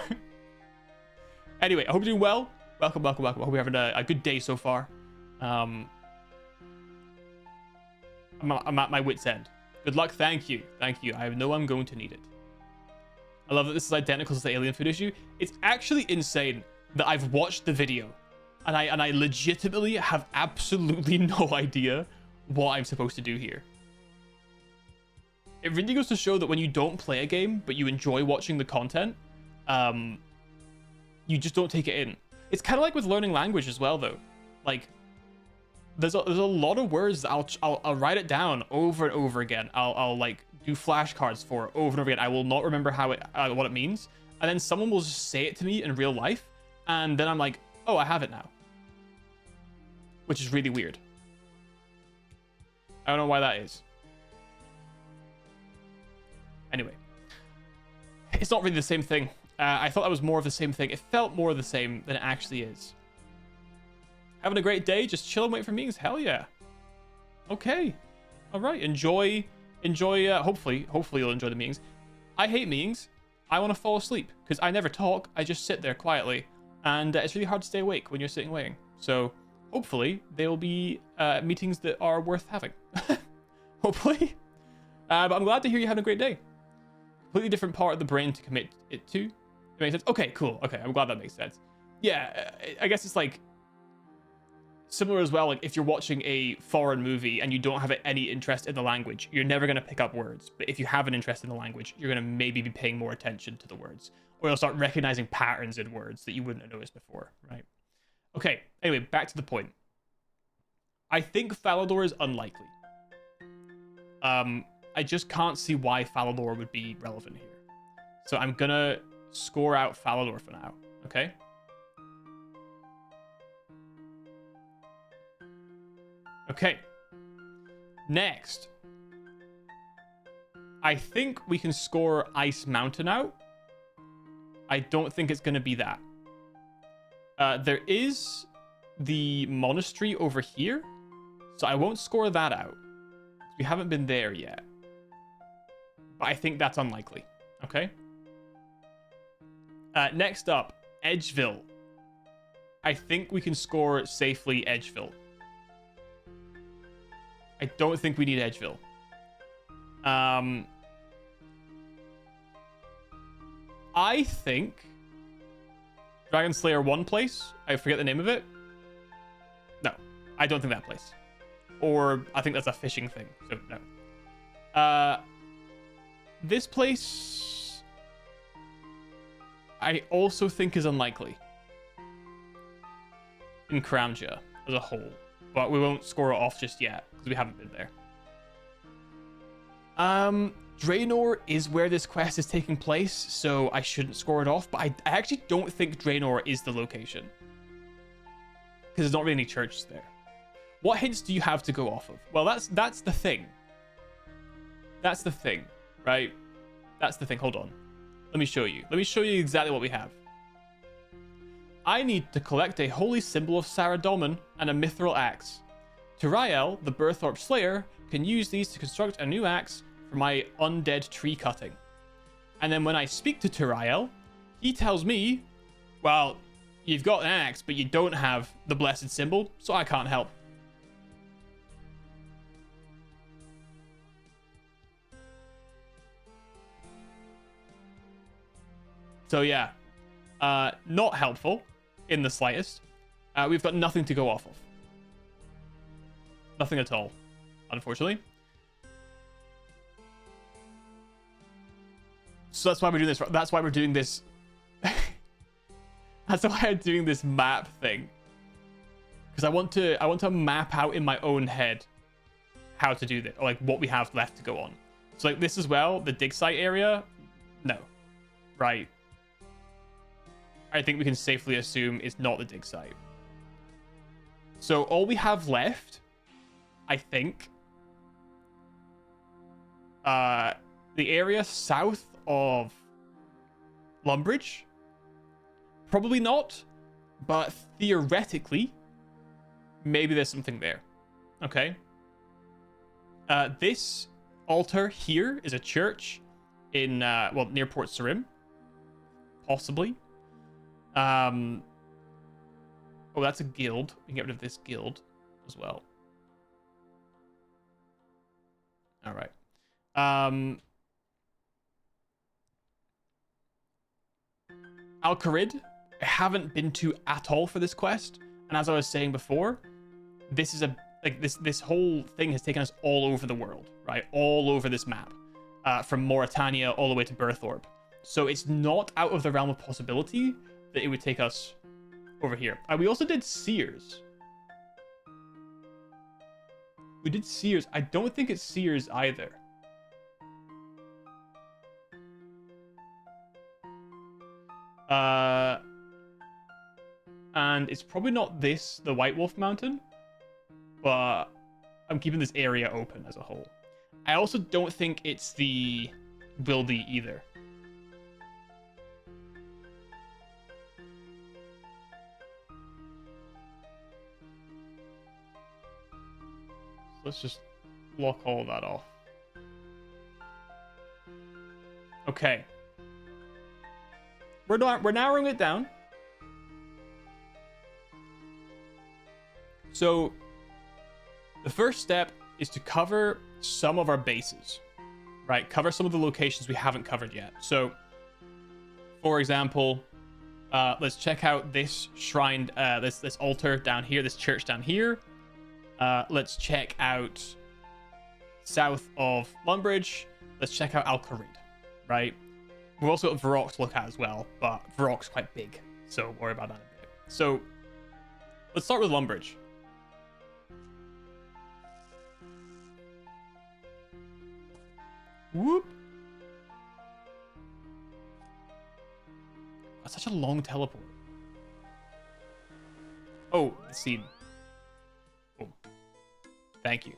anyway, I hope you're doing well. Welcome. I hope you're having a good day so far. I'm at my wit's end. Good luck. Thank you. Thank you. I know I'm going to need it. I love that this is identical to the alien food issue. It's actually insane that I've watched the video and I legitimately have absolutely no idea what I'm supposed to do here. It really goes to show that when you don't play a game, but you enjoy watching the content, you just don't take it in. It's kind of like with learning language as well, though. Like, there's a lot of words that I'll write it down over and over again. I'll like do flashcards for it over and over again. I will not remember how what it means, and then someone will just say it to me in real life, and then I'm like, oh, I have it now, which is really weird. I don't know why that is. Anyway, it's not really the same thing. I thought that was more of the same thing. It felt more of the same than it actually is. Having a great day, just chill and wait for meetings. Hell yeah. Okay. All right. Enjoy. Hopefully you'll enjoy the meetings. I hate meetings. I want to fall asleep because I never talk. I just sit there quietly, and it's really hard to stay awake when you're sitting waiting. So hopefully there will be meetings that are worth having. Hopefully. But I'm glad to hear you're having a great day. Completely different part of the brain to commit it to. It makes sense. Okay, cool. Okay, I'm glad that makes sense. Yeah, I guess it's like similar as well. Like if you're watching a foreign movie and you don't have any interest in the language, you're never going to pick up words. But if you have an interest in the language, you're going to maybe be paying more attention to the words, or you'll start recognizing patterns in words that you wouldn't have noticed before, right? Okay, anyway, back to the point. I think Falador is unlikely. I just can't see why Falador would be relevant here. So I'm gonna score out Falador for now, okay? Okay. Next. I think we can score Ice Mountain out. I don't think it's gonna be that. There is the monastery over here, so I won't score that out. We haven't been there yet. But I think that's unlikely. Okay. Next up, Edgeville. I think we can score safely Edgeville. I don't think we need Edgeville. I think Dragon Slayer 1 place. I forget the name of it. No, I don't think that place. Or I think that's a fishing thing. So no. This place I also think is unlikely in Kramja as a whole, but we won't score it off just yet because we haven't been there. Draenor is where this quest is taking place, so I shouldn't score it off, but I actually don't think Draenor is the location because there's not really any churches there. What hints do you have to go off of? Well, that's the thing. That's the thing, right? That's the thing. Hold on. Let me show you. Let me show you exactly what we have. I need to collect a holy symbol of Saradomin and a mithril axe. Tirael, the Burthorpe Slayer, can use these to construct a new axe for my undead tree cutting. And then when I speak to Tirael, he tells me, well, you've got an axe, but you don't have the blessed symbol, so I can't help. So yeah, not helpful in the slightest. We've got nothing to go off of. Nothing at all, unfortunately. So that's why we're doing this. That's why we're doing this. That's why I'm doing this map thing. Because I want to map out in my own head how to do this, or like what we have left to go on. So like this as well, the dig site area, no, right. I think we can safely assume it's not the dig site. So all we have left, I think, the area south of Lumbridge. Probably not, but theoretically, maybe there's something there. Okay. This altar here is a church in, well, near Port Sarim. Possibly. Oh, that's a guild. We can get rid of this guild as well. All right. Al-Kharid, I haven't been to at all for this quest, and as I was saying before, this is this whole thing has taken us all over the world, right? All over this map, from Mauritania all the way to Berthorpe. So it's not out of the realm of possibility that it would take us over here. We also did Sears. We did Sears. I don't think it's Sears either. And it's probably not this, the White Wolf Mountain, but I'm keeping this area open as a whole. I also don't think it's the Wildy either. Let's just lock all that off. Okay. We're narrowing it down. So the first step is to cover some of our bases, right? Cover some of the locations we haven't covered yet. So, for example, let's check out this shrine, this altar down here, this church down here. Let's check out south of Lumbridge. Let's check out Al-Kharid, right? We've also got Varrock to look at as well, but Varrock's quite big, so we'll worry about that in a bit. So let's start with Lumbridge. Whoop. That's such a long teleport. Oh, the scene. Oh, thank you.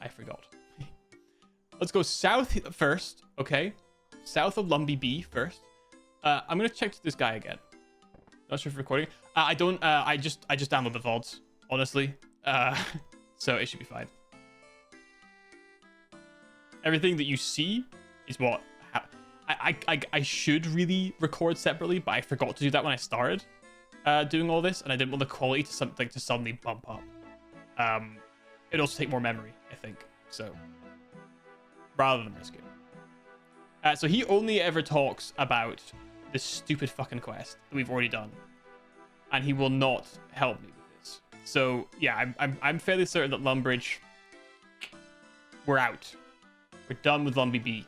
I forgot. Let's go south first, okay? South of Lumbee B first. I'm gonna check this guy again. Not sure if recording. I don't. I just download the vods, honestly. So it should be fine. Everything that you see is what I should really record separately, but I forgot to do that when I started doing all this, and I didn't want the quality to something to suddenly bump up. It'd also take more memory, I think. So rather than risk it. So he only ever talks about this stupid fucking quest that we've already done, and he will not help me with this. So yeah, I'm fairly certain that Lumbridge, we're out. We're done with Lumbee B.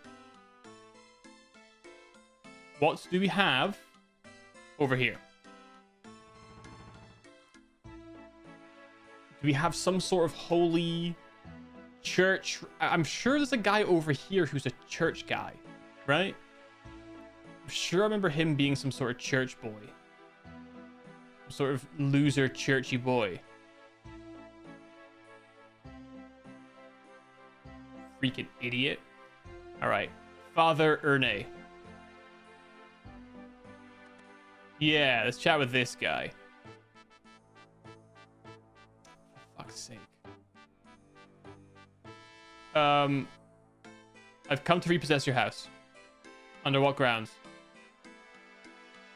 What do we have over here? Do we have some sort of holy church? I'm sure there's a guy over here who's a church guy, right? I'm sure I remember him being some sort of church boy. Some sort of loser churchy boy. Freaking idiot. Alright. Father Erne. Yeah, let's chat with this guy. For fuck's sake. I've come to repossess your house. Under what grounds?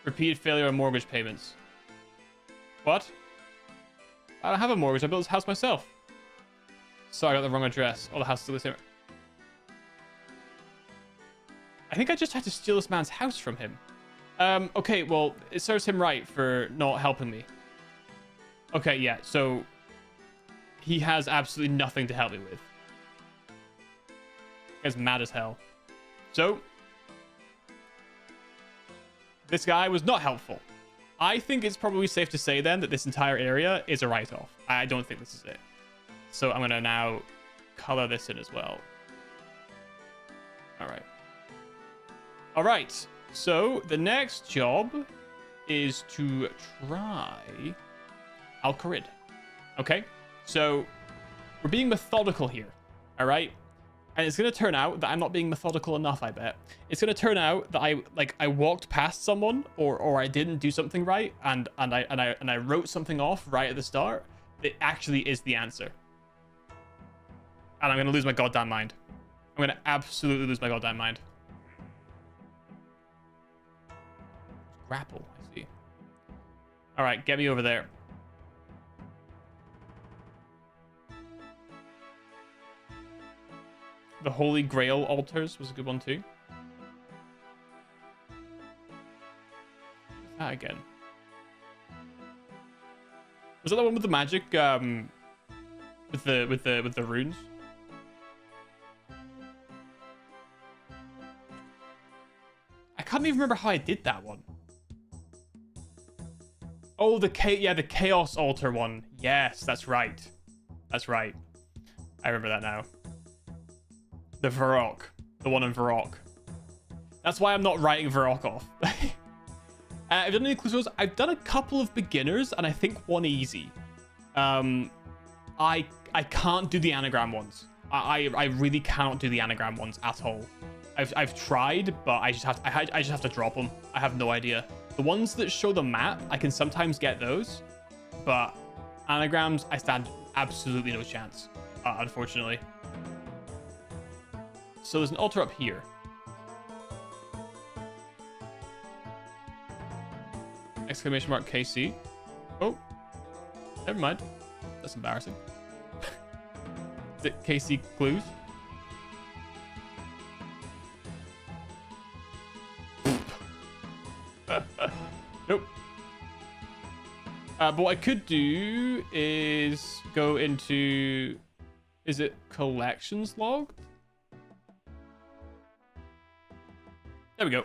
Repeated failure on mortgage payments. What? I don't have a mortgage. I built this house myself. Sorry, I got the wrong address. Oh, the house is still the same. I think I just had to steal this man's house from him. Okay, well, it serves him right for not helping me. Okay, yeah, so he has absolutely nothing to help me with. He's mad as hell. So this guy was not helpful. I think it's probably safe to say then that this entire area is a write-off. I don't think this is it. So I'm going to now color this in as well. All right. All right. So the next job is to try Al-Kharid. Okay. So we're being methodical here. All right. And it's going to turn out that I'm not being methodical enough, I bet. It's going to turn out that I walked past someone or I didn't do something right and I wrote something off right at the start that actually is the answer. And I'm going to lose my goddamn mind. I'm going to absolutely lose my goddamn mind. Grapple, I see. All right, get me over there. the Holy Grail altars was a good one too. What's that again? Was that the one with the magic? With the runes? I can't even remember how I did that one. Oh, the Chaos altar one. Yes, that's right. That's right. I remember that now. The Varrock. The one in Varrock. That's why I'm not writing Varrock off. I've done any clues. I've done a couple of beginners and I think one easy. I can't do the anagram ones. I really cannot do the anagram ones at all. I've tried, but I just have to drop them. I have no idea. The ones that show the map, I can sometimes get those, but anagrams, I stand absolutely no chance, unfortunately. So there's an altar up here. Exclamation mark KC. Oh, never mind. That's embarrassing. Is it KC clues? Nope. But what I could do is go into... Is it collections logged? There we go.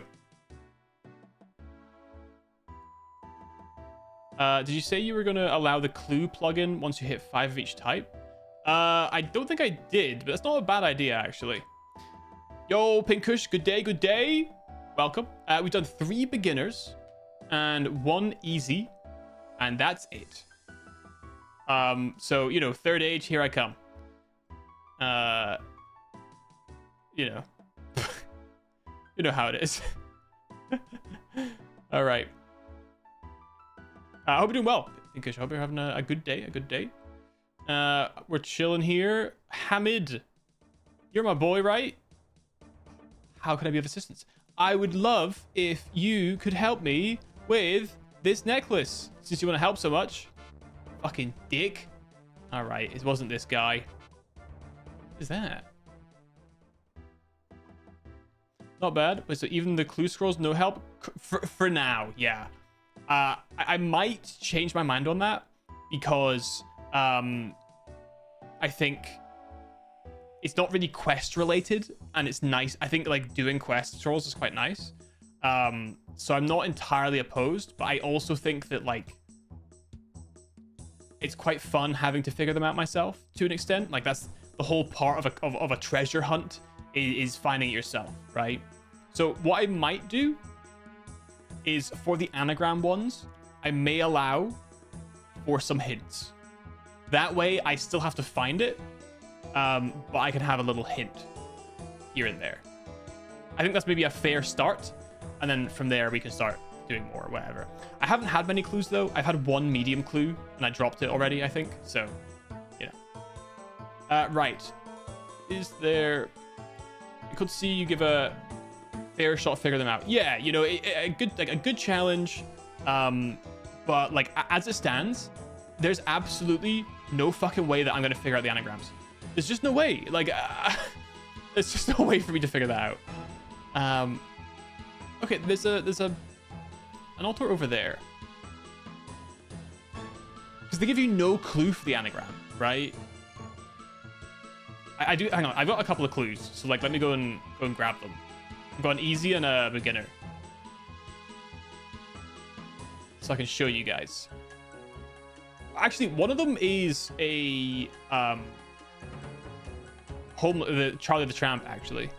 Did you say you were going to allow the clue plugin once you hit 5 of each type? I don't think I did, but that's not a bad idea, actually. Yo, Pinkush, good day, good day. Welcome. We've done 3 beginners and 1 easy, and that's it. So, you know, third age, here I come. You know. You know how it is. All right. I hope you're doing well. Pinkish, I hope you're having a good day, we're chilling here. Hamid, you're my boy, right? How can I be of assistance? I would love if you could help me with this necklace, since you want to help so much. Fucking dick. All right, it wasn't this guy. What is that? Not bad. Wait, so even the clue scrolls, no help? For now, yeah. I might change my mind on that because I think it's not really quest related and it's nice. I think like doing quest scrolls is quite nice. So I'm not entirely opposed, but I also think that like it's quite fun having to figure them out myself to an extent. Like that's the whole part of a treasure hunt is finding it yourself, right? So what I might do is for the anagram ones, I may allow for some hints. That way I still have to find it, but I can have a little hint here and there. I think that's maybe a fair start, and then from there we can start doing more or whatever. I haven't had many clues though. I've had 1 medium clue and I dropped it already, I think. So, you know. Right. Is there... I could see you give a fair shot, figure them out. Yeah, you know, a good challenge. But like as it stands, there's absolutely no fucking way that I'm gonna figure out the anagrams. There's just no way. Like, there's just no way for me to figure that out. Okay, there's an altar over there. Because they give you no clue for the anagram, right? I do. Hang on, I've got a couple of clues. So like, let me go and grab them. I've got an easy and a beginner, so I can show you guys. Actually, one of them is a Charlie the Tramp, actually.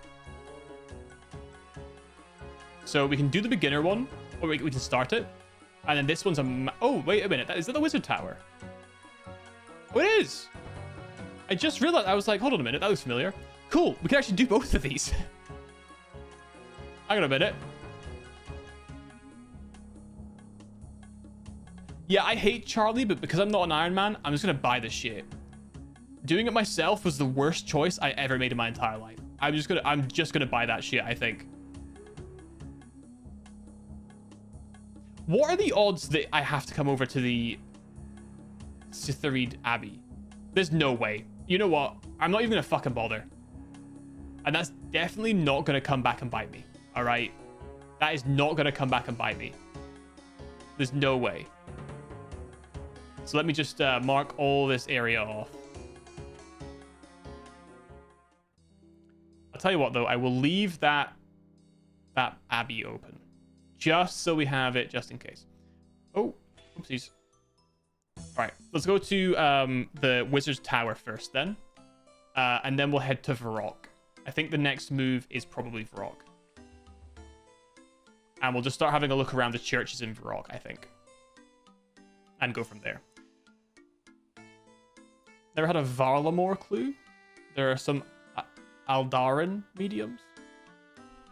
So we can do the beginner one, or we can start it, and then this one's oh, wait a minute, is that the wizard tower? Oh, it is. I just realized. I was like, hold on a minute, that looks familiar. Cool, we can actually do both of these. Hang on a minute. Yeah, I hate Charlie, but because I'm not an Iron Man, I'm just gonna buy this shit. Doing it myself was the worst choice I ever made in my entire life. I'm just gonna buy that shit, I think. What are the odds that I have to come over to the Sith? Abbey? There's no way. You know what? I'm not even gonna fucking bother. And that's definitely not going to come back and bite me. All right? That is not going to come back and bite me. There's no way. So let me just mark all this area off. I'll tell you what, though. I will leave that abbey open. Just so we have it, just in case. Oh, oopsies. All right, let's go to the Wizard's Tower first, then. And then we'll head to Varrock. I think the next move is probably Varrock. And we'll just start having a look around the churches in Varrock, I think. And go from there. Never had a Varlamore clue. There are some Aldaran mediums.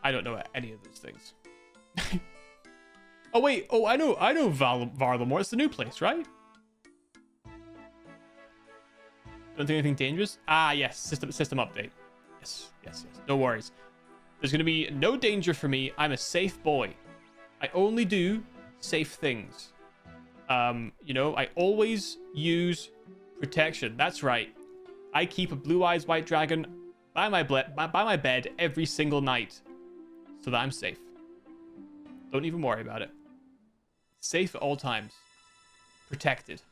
I don't know any of those things. Oh, wait. Oh, I know Varlamore. It's the new place, right? Don't think anything dangerous? Ah, yes. System update. Yes. No worries. There's going to be no danger for me. I'm a safe boy. I only do safe things. You know, I always use protection. That's right. I keep a blue eyes white dragon by my bed every single night so that I'm safe. Don't even worry about it. Safe at all times. Protected.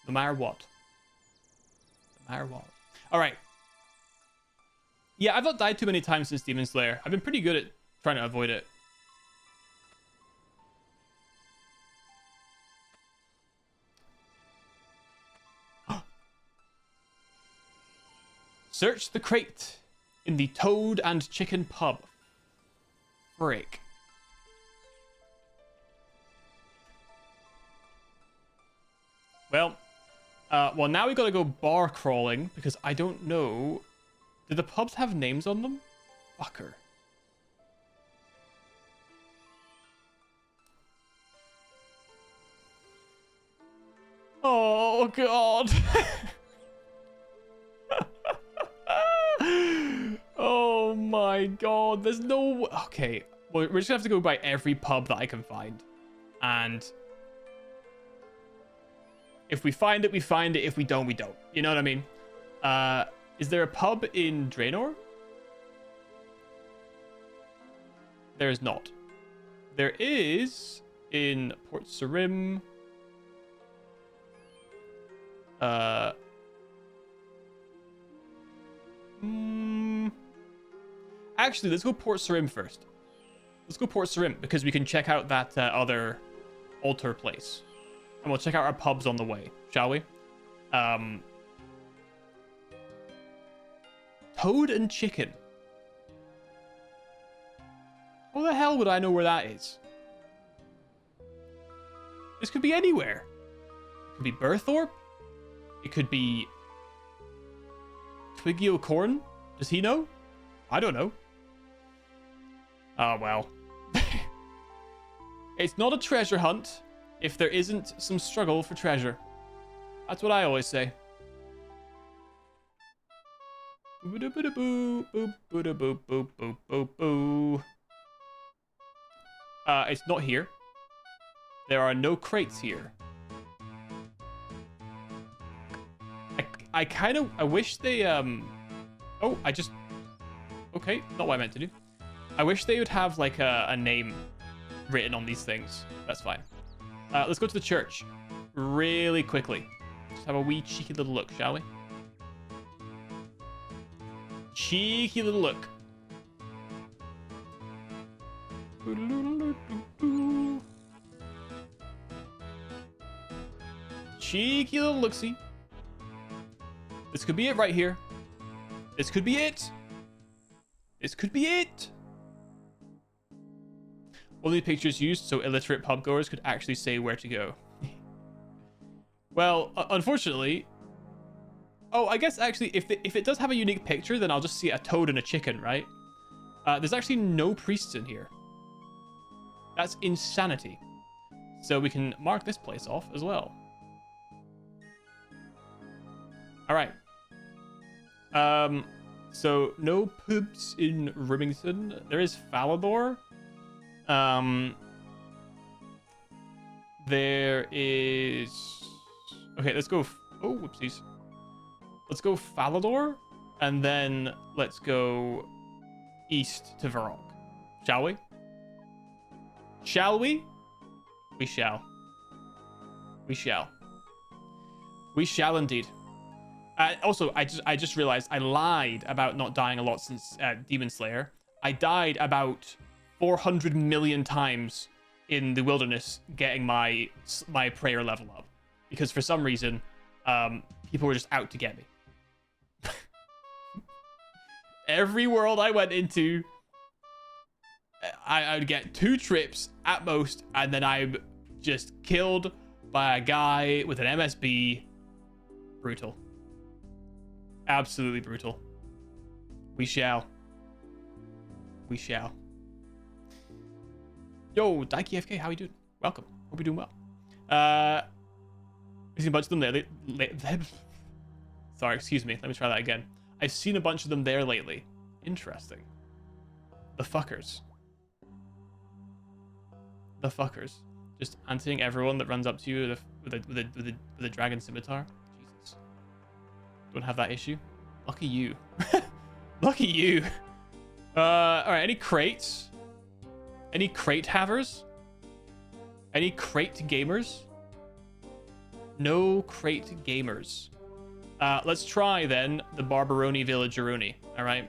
No matter what. No matter what. All right. Yeah, I've not died too many times since Demon Slayer. I've been pretty good at trying to avoid it. Search the crate in the Toad and Chicken pub. Frick. Well, now we gotta go bar crawling because I don't know. Do the pubs have names on them? Fucker. Oh, God. Oh, my God. There's no... Okay. Well, we're just gonna have to go by every pub that I can find. And... if we find it, we find it. If we don't, we don't. You know what I mean? Is there a pub in Draenor? There is not. There is in Port Sarim. Actually, let's go Port Sarim first. Let's go Port Sarim because we can check out that other altar place. And we'll check out our pubs on the way, shall we? Toad and Chicken. How the hell would I know where that is? This could be anywhere. It could be Burthorpe. It could be Twiggy O'Corn. Does he know? I don't know. Oh, well. It's not a treasure hunt if there isn't some struggle for treasure. That's what I always say. It's not here. There are no crates here. I wish they oh, okay, not what I meant to do. I wish they would have like a name written on these things. That's fine. Let's go to the church really quickly. Just have a wee cheeky little look, shall we? Cheeky little look. Cheeky little look-see. This could be it right here. This could be it. This could be it. Only pictures used so illiterate pub goers could actually say where to go. Well, unfortunately... Oh, I guess actually, if it does have a unique picture, then I'll just see a toad and a chicken, right? There's actually no priests in here. That's insanity. So we can mark this place off as well. All right. So no pubs in Remington. There is Falador. There is... Okay, let's go... Oh, whoopsies. Let's go Falador. And then let's go east to Varrock. Shall we? Shall we? We shall. We shall. We shall indeed. Also, I just realized I lied about not dying a lot since Demon Slayer. I died about 400 million times in the wilderness getting my prayer level up. Because for some reason, people were just out to get me. Every world I went into, I would get 2 trips at most, and then I'm just killed by a guy with an MSB. Brutal. Absolutely brutal. We shall. We shall. Yo, Daiki FK, how you doing? Welcome. Hope you're doing well. I've seen a bunch of them there. Sorry, excuse me. Let me try that again. I've seen a bunch of them there lately. Interesting. The fuckers. The fuckers. Just anting everyone that runs up to you with a dragon scimitar. Jesus. Don't have that issue. Lucky you. Lucky you. Alright, any crates? Any crate havers? Any crate gamers? No crate gamers. Let's try then the Barbaroni Villageroni. Alright.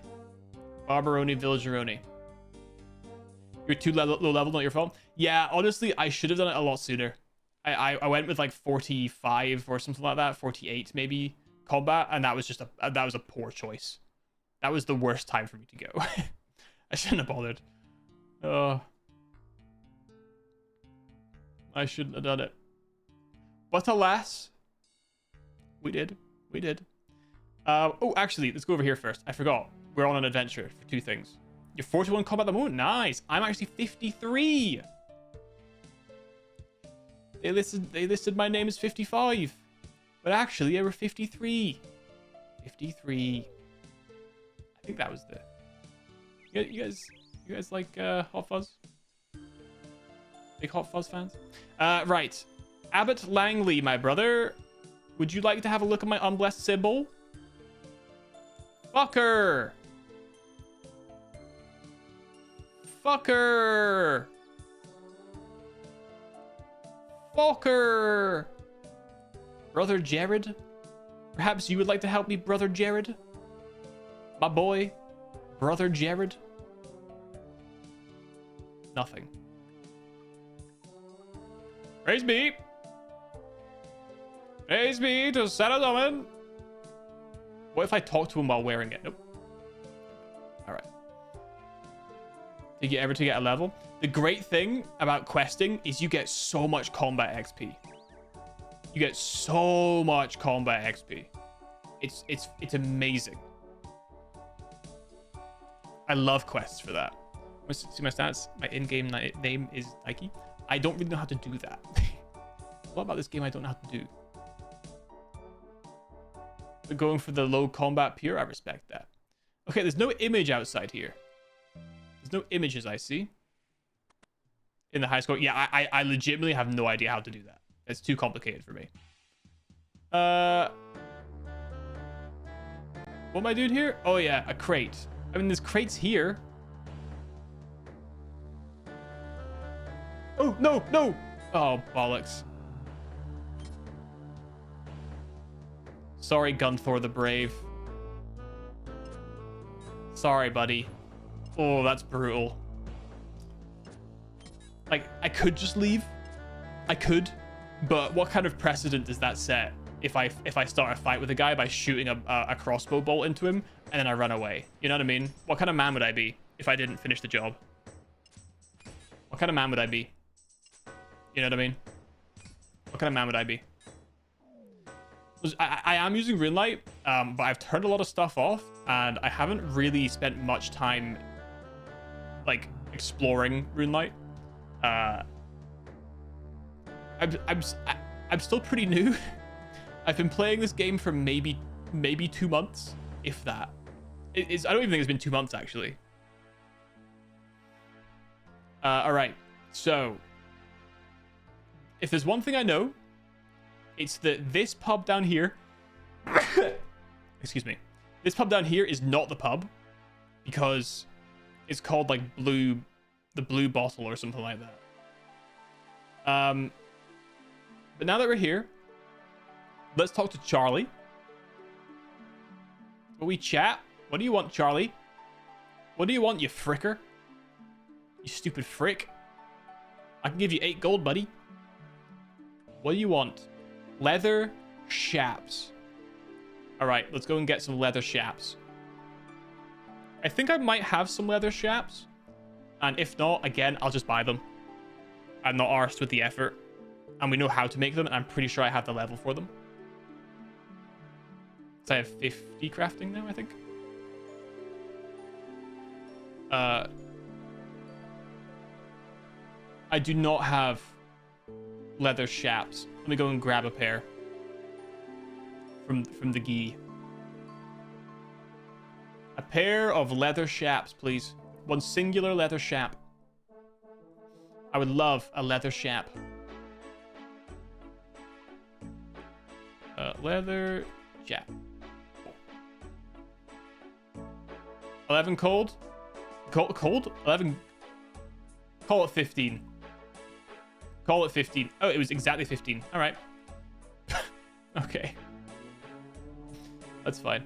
Barbaroni Villageroni. You're too low level, not your fault. Yeah, honestly, I should have done it a lot sooner. I went with like 45 or something like that, 48 maybe combat, and that was just that was a poor choice. That was the worst time for me to go. I shouldn't have bothered. I shouldn't have done it. But alas, we did. We did. Oh, actually, let's go over here first. I forgot. We're on an adventure for 2 things. You're 41 combat at the moment. Nice. I'm actually 53. They listed my name as 55, but actually they were 53. 53. I think that was the. You guys like Hot Fuzz? Big Hot Fuzz fans? Right. Abbott Langley, my brother. Would you like to have a look at my unblessed symbol? Fucker! Fucker! Fucker! Brother Jared? Perhaps you would like to help me, Brother Jared? My boy, Brother Jared? Nothing. Praise be! Praise be to Saradomin! What if I talk to him while wearing it? Nope. Alright. Did you ever to get a level? The great thing about questing is you get so much combat XP. You get so much combat XP. It's amazing. I love quests for that. See my stats? My in-game name is Nike. I don't really know how to do that. What about this game I don't know how to do? But going for the low combat pure, I respect that. Okay, there's no image outside here. There's no images I see. In the high score. Yeah, I legitimately have no idea how to do that. It's too complicated for me. What am I doing here? Oh yeah, a crate. I mean, there's crates here. Oh, no, no. Oh, bollocks. Sorry, Gunthor the Brave. Sorry, buddy. Oh, that's brutal. Like, I could just leave. I could. But what kind of precedent does that set if I start a fight with a guy by shooting a crossbow bolt into him and then I run away? You know what I mean? What kind of man would I be if I didn't finish the job? What kind of man would I be? You know what I mean? What kind of man would I be? I am using Runelight, but I've turned a lot of stuff off, and I haven't really spent much time, like, exploring Runelight. I'm still pretty new. I've been playing this game for maybe 2 months, if that. I don't even think it's been 2 months, actually. All right, so if there's one thing I know, it's that this pub down here, excuse me, This pub down here is not the pub because it's called like the blue bottle or something like that. But now that we're here, let's talk to Charlie. Will we chat? What do you want, Charlie? What do you want, you fricker? You stupid frick. I can give you 8 gold, buddy. What do you want? Leather shaps. All right, let's go and get some leather shaps. I think I might have some leather shaps. And if not, again, I'll just buy them. I'm not arsed with the effort. And we know how to make them, and I'm pretty sure I have the level for them. So I have 50 crafting now, I think. I do not have leather shaps. Let me go and grab a pair from the gi. A pair of leather shaps, please. One singular leather shap. I would love a leather shap. Leather shap. 11 cold? Cold? 11? Call it 15. Call it 15. Oh, it was exactly 15. All right. Okay. That's fine.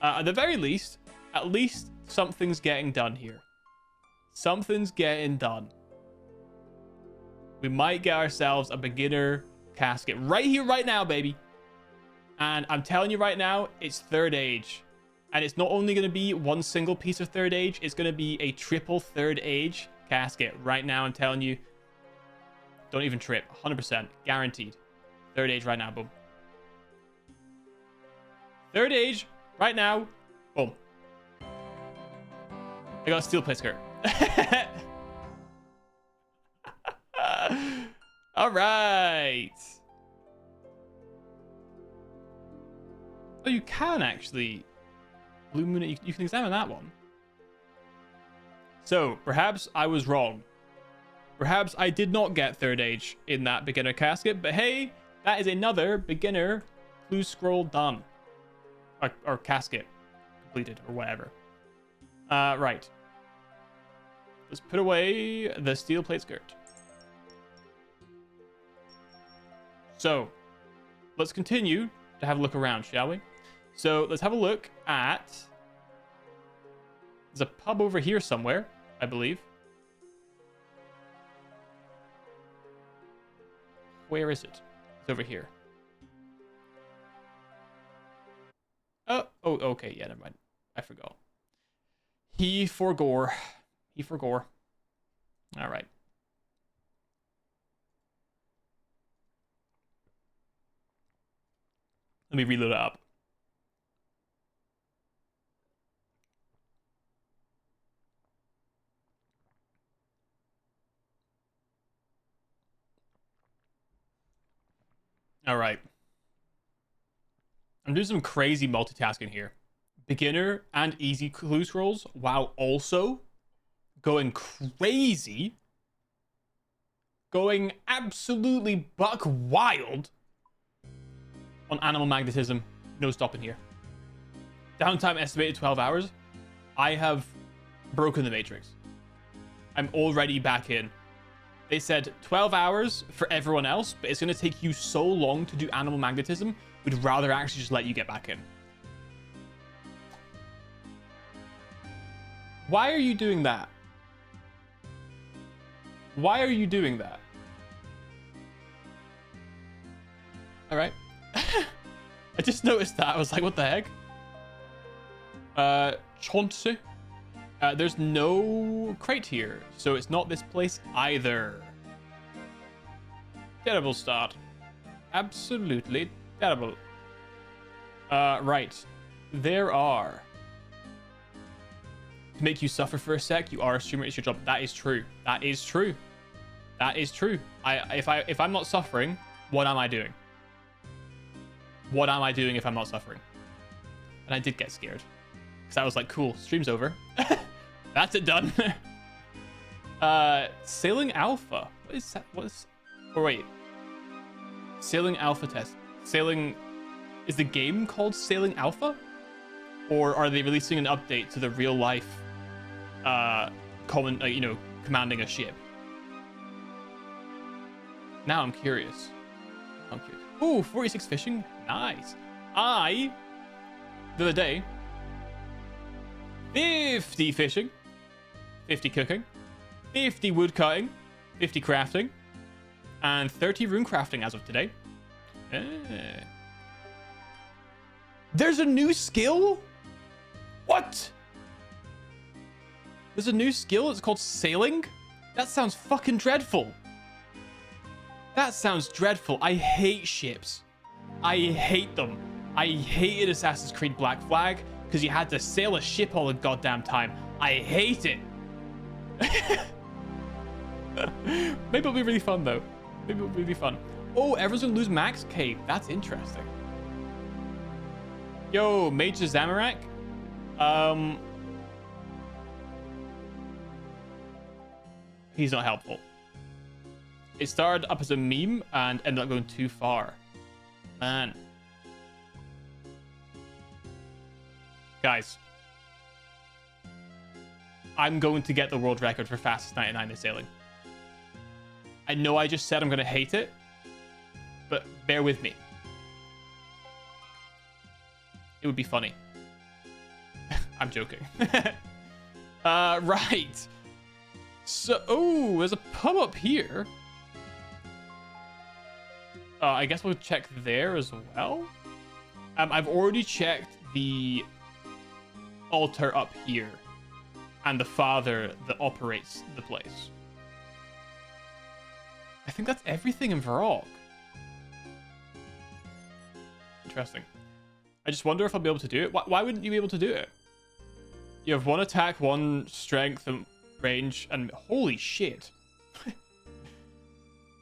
At the very least, at least something's getting done here. Something's getting done. We might get ourselves a beginner casket right here, right now, baby. And I'm telling you right now, it's 3rd age. And it's not only going to be one single piece of 3rd age, it's going to be a triple 3rd age casket. Right now, I'm telling you, don't even trip. 100%. Guaranteed. 3rd age right now, boom. 3rd age right now, boom. I got a steel plate skirt. All right. Oh, you can actually... Blue Moon, you can examine that one. So, perhaps I was wrong. Perhaps I did not get 3rd age in that beginner casket, but hey, that is another beginner clue scroll done. Or casket completed, or whatever. Right. Let's put away the steel plate skirt. So, let's continue to have a look around, shall we? So, let's have a look at... There's a pub over here somewhere, I believe. Where is it? It's over here. Oh, okay. Yeah, never mind. I forgot. He forgore. He forgore. All right. Let me reload it up. All right. I'm doing some crazy multitasking here. Beginner and easy clue scrolls, while also going crazy, going absolutely buck wild on animal magnetism. No stopping here. Downtime estimated 12 hours. I have broken the matrix. I'm already back in. They said 12 hours for everyone else, but it's going to take you so long to do animal magnetism, we'd rather actually just let you get back in. Why are you doing that? Why are you doing that? All right. I just noticed that. I was like, what the heck? Chauncey. There's no crate here, so it's not this place either. Terrible start. Absolutely terrible. Right. There are... To make you suffer for a sec, you are a streamer, it's your job. That is true. That is true. That is true. If I'm not suffering, what am I doing? What am I doing if I'm not suffering? And I did get scared. Because I was like, cool, stream's over. That's it done. Sailing Alpha. What is that? What is... Oh, wait. Sailing Alpha test. Sailing... Is the game called Sailing Alpha? Or are they releasing an update to the real life, commanding a ship? Now I'm curious. Ooh, 46 fishing. Nice. The other day, 50 fishing, 50 cooking, 50 wood cutting, 50 crafting, and 30 rune crafting as of today. There's a new skill? What? There's a new skill. It's called sailing? That sounds fucking dreadful. That sounds dreadful. I hate ships. I hate them. I hated Assassin's Creed Black Flag because you had to sail a ship all the goddamn time. I hate it. Maybe it'll be really fun though. Maybe it'll be really fun. Oh, everyone's gonna lose max cape. That's interesting. Yo, Mage Zamorak. He's not helpful. It started up as a meme and ended up going too far. Man. Guys. I'm going to get the world record for fastest 99 in sailing. I know I just said I'm going to hate it, but bear with me. It would be funny. I'm joking. Right. So, oh, there's a pub up here. I guess we'll check there as well. I've already checked the altar up here and the father that operates the place. I think that's everything in Varrock. Interesting. I just wonder if I'll be able to do it. Why wouldn't you be able to do it? You have 1 attack, 1 strength and range, and holy shit.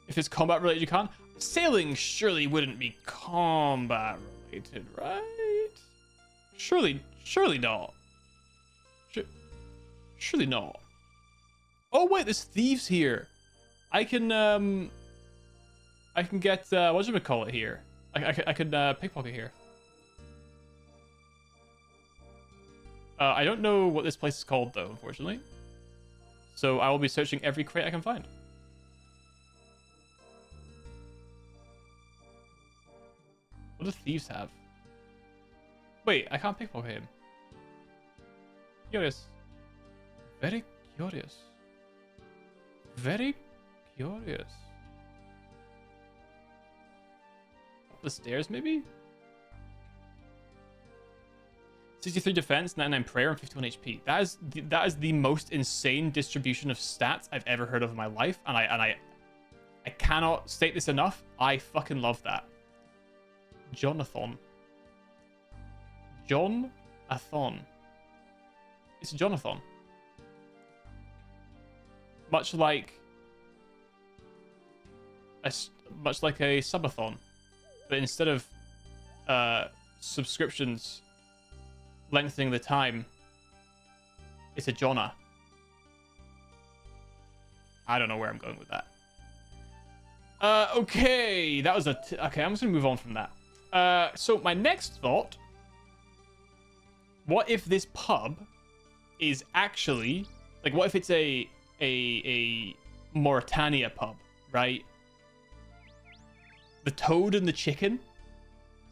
If it's combat related, you can't. Sailing surely wouldn't be combat related, right? Surely not. Surely not. Oh wait, there's thieves here. I can get what should we call it here? I could pickpocket here. I don't know what this place is called though, unfortunately. So I will be searching every crate I can find. What do thieves have? Wait, I can't pickpocket him. Curious. Very curious. Very curious. Up the stairs, maybe? 63 defense, 99 prayer, and 51 HP. That is the most insane distribution of stats I've ever heard of in my life, and I cannot state this enough. I fucking love that. Jonathan. John-a-thon. It's Jonathan. Much like a subathon, but instead of subscriptions lengthening the time, it's a Jonna. I don't know where I'm going with that. Okay, that was okay. I'm just gonna move on from that. So my next thought: what if this pub is actually like? What if it's a Mauritania pub, right? The toad and the chicken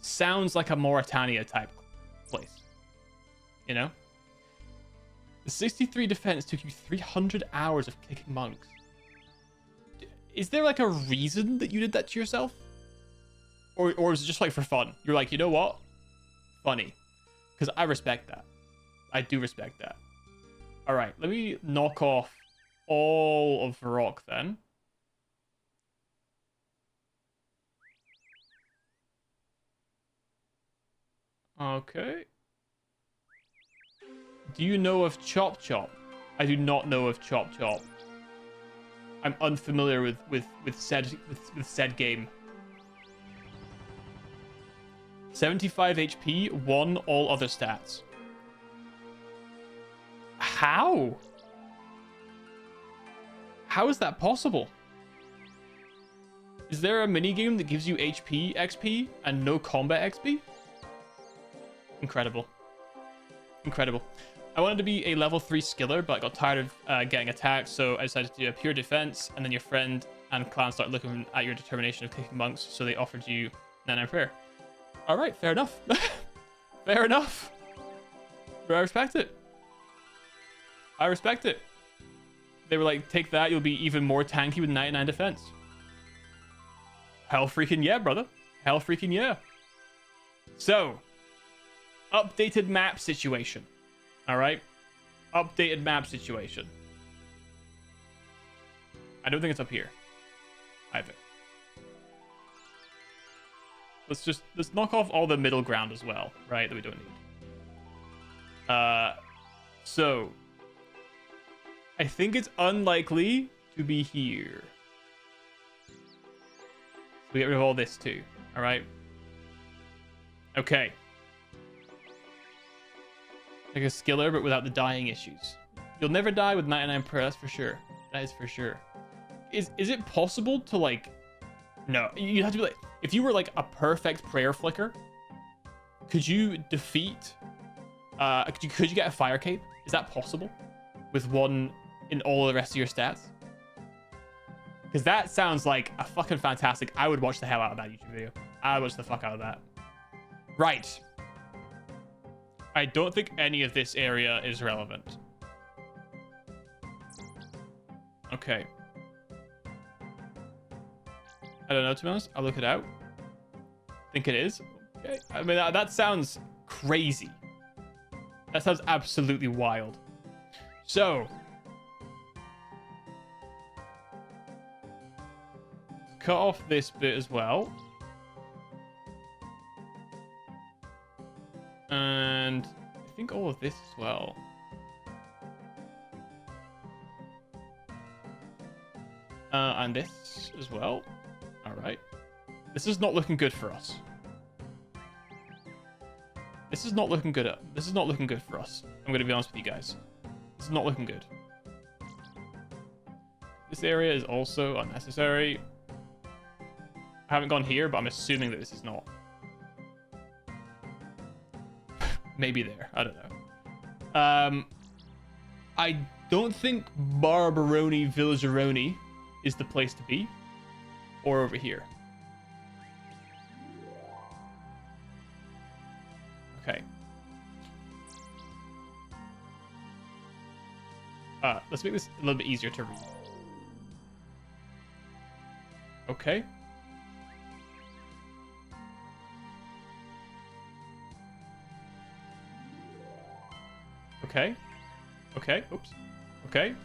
sounds like a Mauritania type place. You know? The 63 defense took you 300 hours of kicking monks. Is there like a reason that you did that to yourself? Or is it just like for fun? You're like, you know what? Funny. Because I respect that. I do respect that. All right, let me knock off all of Varrock then. Okay. Do you know of Chop Chop? I do not know of Chop Chop. I'm unfamiliar with said game. 75 HP, 1 all other stats. How? How is that possible? Is there a minigame that gives you HP XP and no combat XP? Incredible. Incredible. I wanted to be a level 3 skiller, but I got tired of getting attacked, so I decided to do a pure defense, and then your friend and clan started looking at your determination of kicking monks, so they offered you 99 prayer. Alright, fair enough. Fair enough. But I respect it. I respect it. They were like, take that, you'll be even more tanky with 99 defense. Hell freaking yeah, brother. Hell freaking yeah. So, updated map situation. Alright? Updated map situation. I don't think it's up here either. Let's knock off all the middle ground as well, right? That we don't need. So I think it's unlikely to be here. So we get rid of all this too. Alright. Okay. Like a skiller, but without the dying issues. You'll never die with 99 prayer, that's for sure. That is for sure. Is it possible to like... No, you have to be like... If you were like a perfect prayer flicker, could you defeat... could you get a fire cape? Is that possible? With one in all the rest of your stats? Because that sounds like a fucking fantastic... I would watch the hell out of that YouTube video. I would watch the fuck out of that. Right. I don't think any of this area is relevant. Okay. I don't know, to be honest. I'll look it out. I think it is. Okay. I mean, that sounds crazy. That sounds absolutely wild. So. Cut off this bit as well. And I think all of this as well. And this as well. All right. This is not looking good for us. This is not looking good. This is not looking good for us. I'm going to be honest with you guys. This is not looking good. This area is also unnecessary. I haven't gone here, but I'm assuming that this is not. Maybe there. I don't know. I don't think Barbaroni Villageroni is the place to be. Or over here. Okay. Let's make this a little bit easier to read. Okay. Okay. Okay. Oops. Okay.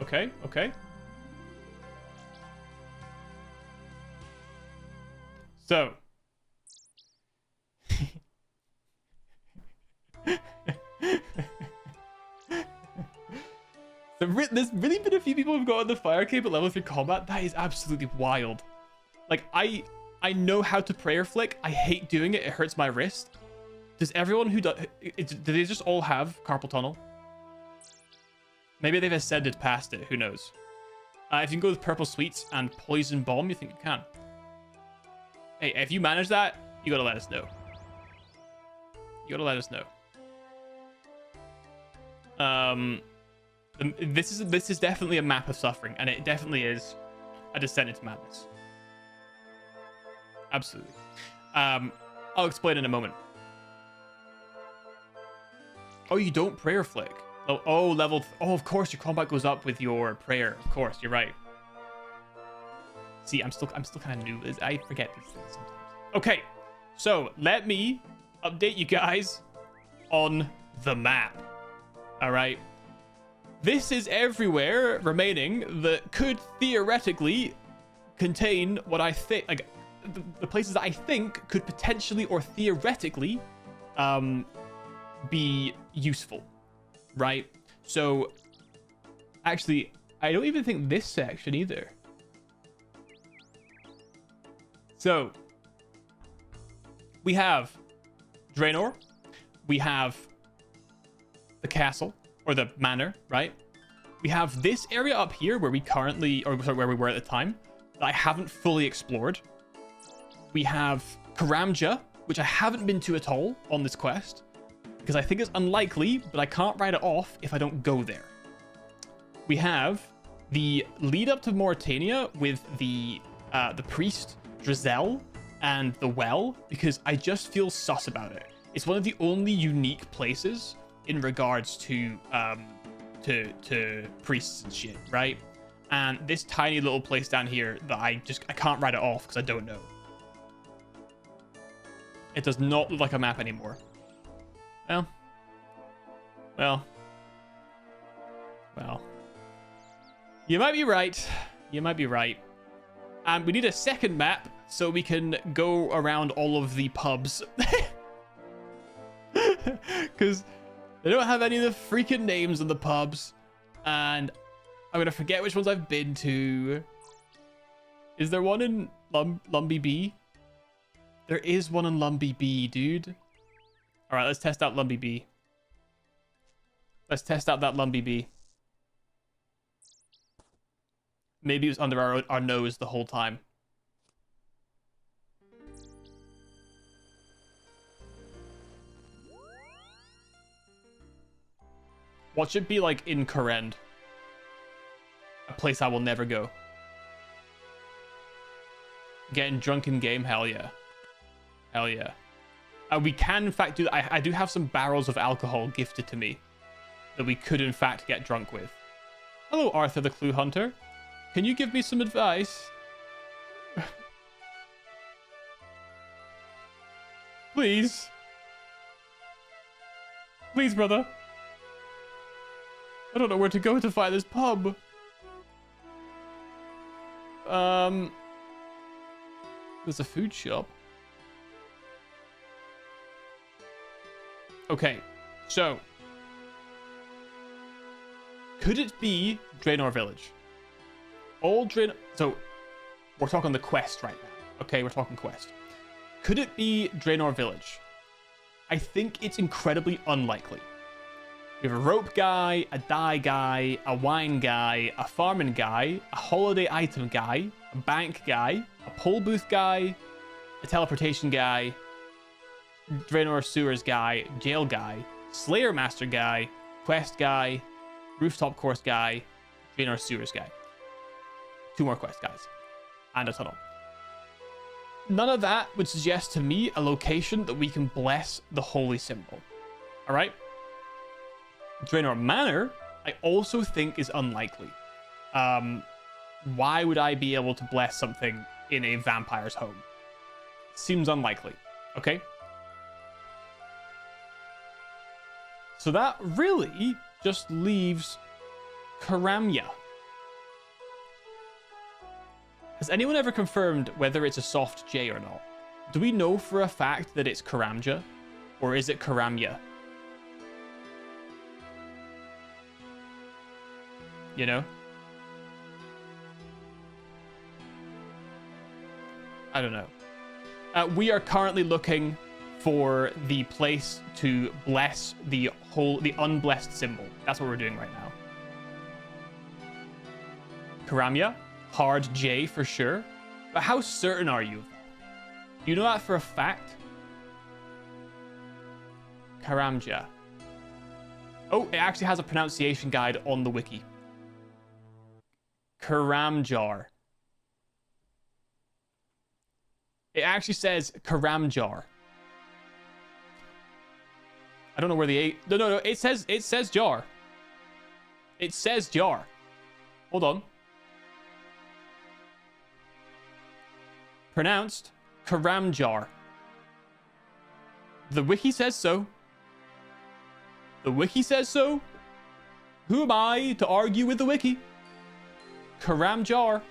Okay. Okay. So. There's really been a few people who've gotten the fire cape at level 3 combat. That is absolutely wild. Like, I know how to prayer flick. I hate doing it. It hurts my wrist. Does everyone who does... Do they just all have carpal tunnel? Maybe they've ascended past it. Who knows? If you can go with purple sweets and poison bomb, you think you can. Hey, if you manage that, you gotta let us know. You gotta let us know. This is definitely a map of suffering, and it definitely is a descent into madness. Absolutely. I'll explain in a moment. Oh, you don't prayer flick. Oh, level. Oh, of course, your combat goes up with your prayer. Of course, you're right. See, I'm still kind of new. I forget these things sometimes. Okay, so let me update you guys on the map. All right. This is everywhere remaining that could theoretically contain what I think, like the places that I think could potentially or theoretically be useful, right? So actually, I don't even think this section either. So we have Draenor, we have the castle or the manor, right? We have this area up here where we currently, or sorry, where we were at the time, that I haven't fully explored. We have Karamja, which I haven't been to at all on this quest. because I think it's unlikely, but I can't write it off if I don't go there. We have the lead up to Mauritania with the priest, Drizel, and the well, because I just feel sus about it. It's one of the only unique places in regards to priests and shit, right? And this tiny little place down here that I can't write it off because I don't know. It does not look like a map anymore. Well. You might be right. You might be right. And we need a second map so we can go around all of the pubs. Because they don't have any of the freaking names of the pubs. And I'm going to forget which ones I've been to. Is there one in Lumbee B? There is one in Lumbee B, dude. All right, let's test out Lumbee B. Let's test out that Lumbee B. Maybe it was under our nose the whole time. What should be like in Korend? A place I will never go. Getting drunk in game? Hell yeah. Hell yeah. We can in fact do that. I do have some barrels of alcohol gifted to me that we could in fact get drunk with. Hello, Arthur the Clue Hunter. Can you give me some advice? Please. Please, brother. I don't know where to go to find this pub. There's a food shop. Okay, so could it be Draenor Village? Old Draenor. So we're talking the quest right now. Okay, we're talking quest. Could it be Draenor Village? I think it's incredibly unlikely. We have a rope guy, a dye guy, a wine guy, a farming guy, a holiday item guy, a bank guy, a pole booth guy, a teleportation guy, Draenor Sewers guy, jail guy, Slayer Master guy, quest guy, rooftop course guy, Draenor Sewers guy. 2 more quest guys. And a tunnel. None of that would suggest to me a location that we can bless the holy symbol. Alright? Draenor Manor, I also think is unlikely. Why would I be able to bless something in a vampire's home? Seems unlikely. Okay? So that really just leaves Karamya. Has anyone ever confirmed whether it's a soft J or not? Do we know for a fact that it's Karamja? Or is it Karamya? You know? I don't know. We are currently looking for the place to bless the unblessed symbol. That's what we're doing right now. Karamya? Hard J for sure. But how certain are you of that? Do you know that for a fact? Karamja. Oh, it actually has a pronunciation guide on the wiki. Karamjar. It actually says Karamjar. I don't know where the A... No. It says jar. It says jar. Hold on. Pronounced Karamjar. The wiki says so. The wiki says so. Who am I to argue with the wiki? Karamjar.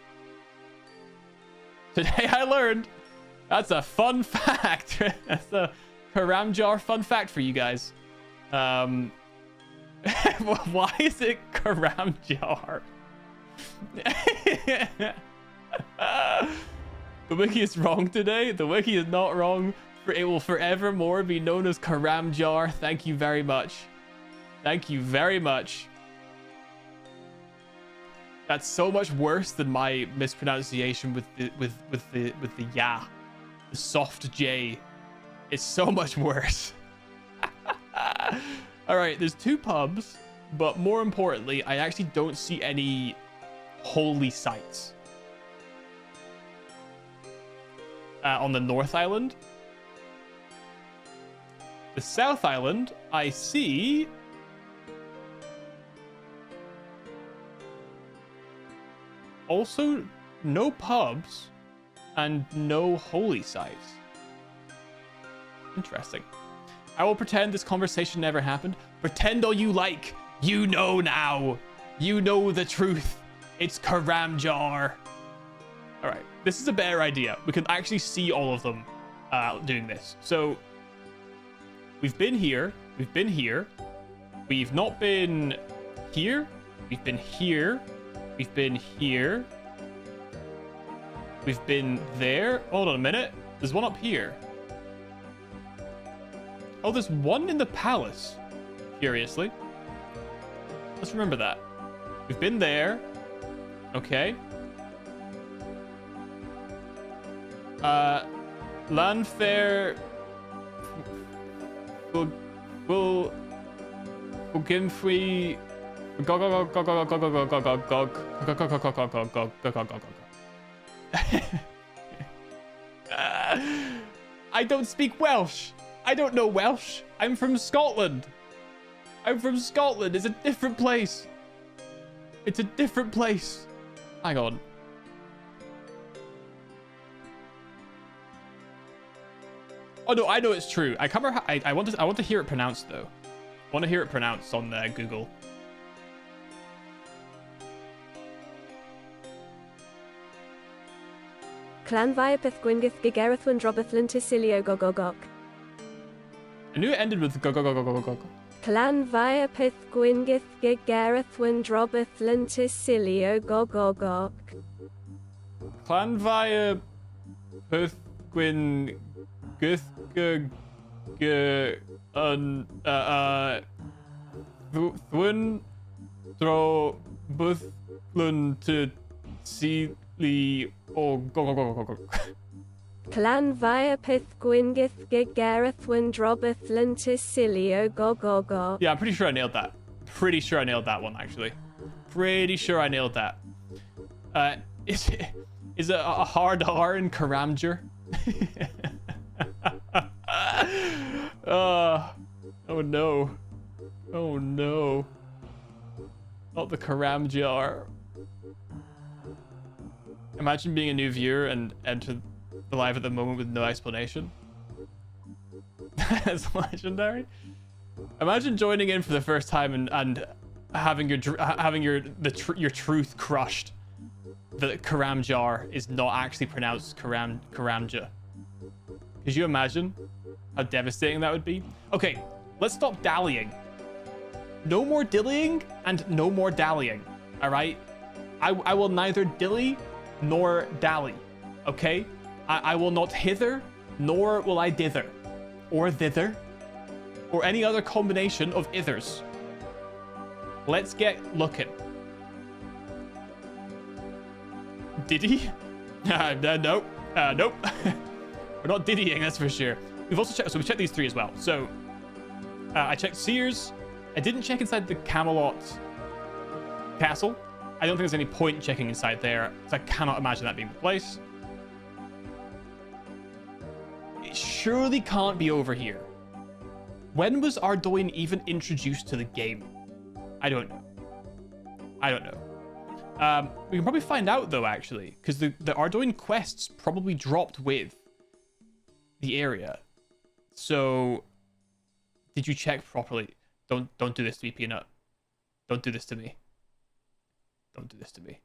Today I learned. That's a fun fact. That's a Karamjar fun fact for you guys. Why is it Karamjar? The wiki is wrong today. The wiki is not wrong. It will forevermore be known as Karamjar. Thank you very much. Thank you very much. That's so much worse than my mispronunciation with the ya, the soft J. It's so much worse. All right, there's 2 pubs, but more importantly, I actually don't see any holy sites. On the North Island. The South Island, I see... also, no pubs and no holy sites. Interesting. I will pretend this conversation never happened. Pretend all you like. You know now. You know the truth. It's Karamjar. All right. This is a better idea. We can actually see all of them doing this. So we've been here. We've been here. We've not been here. We've been here. We've been here. We've been there. Hold on a minute. There's one up here. Oh, there's one in the palace. Curiously. Let's remember that. We've been there. Okay. Landfair will begin free. I don't speak Welsh. I don't know Welsh. I'm from Scotland. I'm from Scotland. It's a different place. It's a different place. Hang on. Oh no, I know it's true. I can't remember how, I want to hear it pronounced though. I want to hear it pronounced on Google. Clan Viapith Gwyngyth Gigerithwyn Drobithlin Tisilio Gogogok. I knew it ended with go go go go go go. Clan Viapith Gwyngyth Gigerithwyn Drobithlin Tisilio Gogogok. Clan via Perth Gwyn Guth Thwyn Throw Buthlun to Sealy or go go go go go. Clan Viapith Gwyngyth Gigerithwyn Drobithlin Tisilio Gogogok. Yeah, I'm pretty sure I nailed that. Pretty sure I nailed that one actually. Pretty sure I nailed that. Is it a hard R in Karamjar? Oh no. Oh no. Not the Karamjar. Imagine being a new viewer and enter the live at the moment with no explanation. That's legendary. Imagine joining in for the first time and having your truth crushed. That Karamjar is not actually pronounced Karamja. Could you imagine how devastating that would be? Okay, let's stop dallying. No more dillying and no more dallying. All right, I will neither dilly nor dally. Okay, I will not hither nor will I dither, or thither, or any other combination of ithers. Let's get looking. Diddy? Nope. Nope. We're not diddying, that's for sure. We've also checked, so we checked these 3 as well. So I checked Sears. I didn't check inside the Camelot castle. I don't think there's any point checking inside there, because I cannot imagine that being the place. It surely can't be over here. When was Ardoin even introduced to the game? I don't know. I don't know. We can probably find out though, actually, because the Ardoin quests probably dropped with the area. So, did you check properly? Don't do this to me, Peanut. Don't do this to me. Don't do this to me.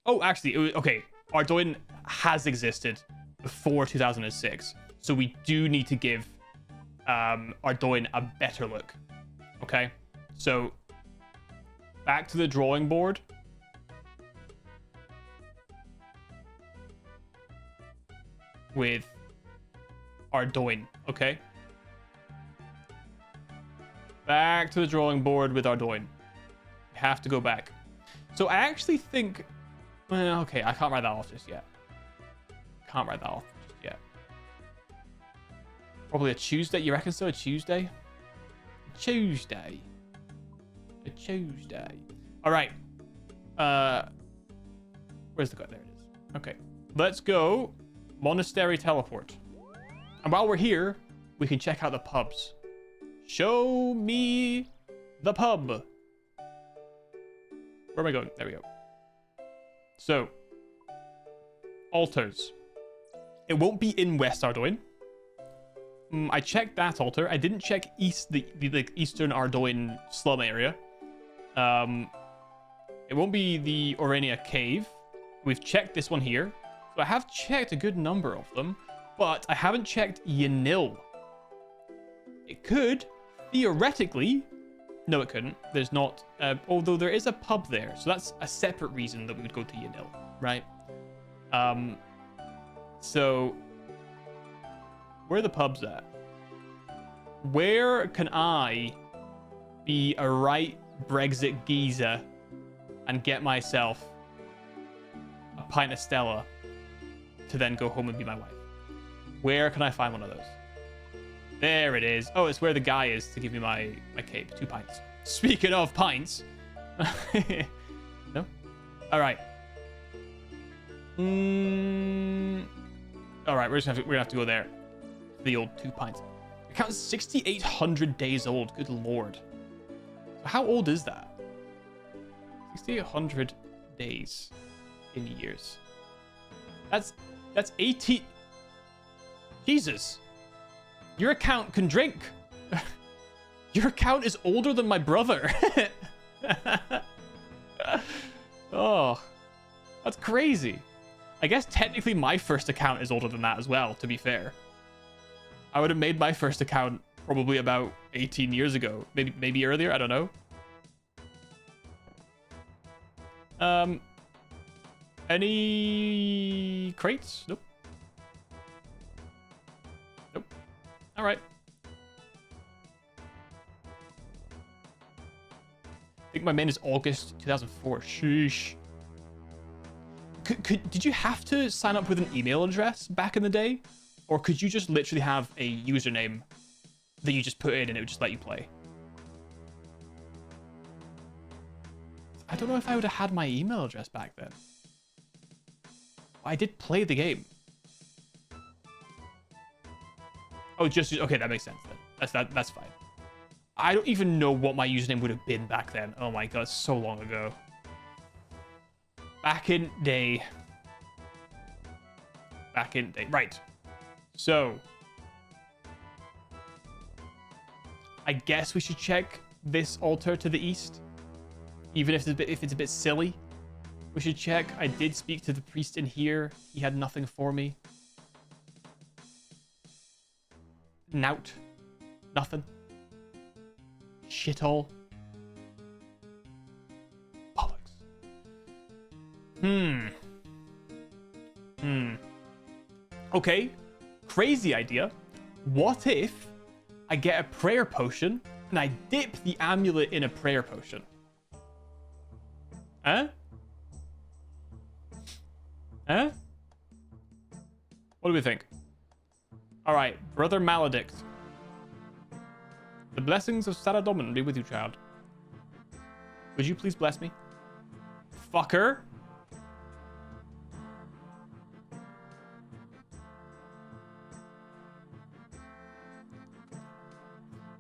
Oh, actually, okay. Ardoin has existed before 2006, so we do need to give Ardoin a better look. Okay, so back to the drawing board. With Ardoin, okay? Back to the drawing board with Ardoin. We have to go back. So I actually think... Well, okay, I can't write that off just yet. Can't write that off just yet. Probably a Tuesday. You reckon so? A Tuesday? Tuesday. A Tuesday. All right. Where's the guy? There it is. Okay. Let's go. Monastery teleport. And while we're here, we can check out the pubs. Show me the pub. Where am I going? There we go. So, altars. It won't be in West Ardoin. I checked that altar. I didn't check the Eastern Ardoin slum area. It won't be the Orania cave. We've checked this one here. So I have checked a good number of them, but I haven't checked Yanil. It could, theoretically. No, it couldn't. There's not. Although there is a pub there, so that's a separate reason that we would go to Yanil, right? So where are the pubs at? Where can I be a right Brexit geezer and get myself a pint of Stella to then go home and be my wife? Where can I find one of those? There it is. Oh, it's where the guy is to give me my cape. 2 pints. Speaking of pints. No? All right. All right, we're gonna have to go there. The old 2 pints. It counts 6,800 days old. Good lord. So how old is that? 6,800 days in years. That's 18. Jesus. Your account can drink. Your account is older than my brother. Oh, that's crazy. I guess technically my first account is older than that as well, to be fair. I would have made my first account probably about 18 years ago. Maybe earlier, I don't know. Any crates? Nope. Nope. All right. I think my main is August 2004. Sheesh. Did you have to sign up with an email address back in the day? Or could you just literally have a username that you just put in and it would just let you play? I don't know if I would have had my email address back then. I did play the game. Oh, just okay, that makes sense then. That's fine. I don't even know what my username would have been back then. Oh my god, so long ago. Back in day. Right. So I guess we should check this altar to the east. Even if it's a bit silly. We should check. I did speak to the priest in here. He had nothing for me. Nout. Nothing. Shit all. Bollocks. Okay. Crazy idea. What if I get a prayer potion and I dip the amulet in a prayer potion? Huh? Huh? What do we think? All right, Brother Maledict. The blessings of Saradomin be with you, child. Would you please bless me? Fucker.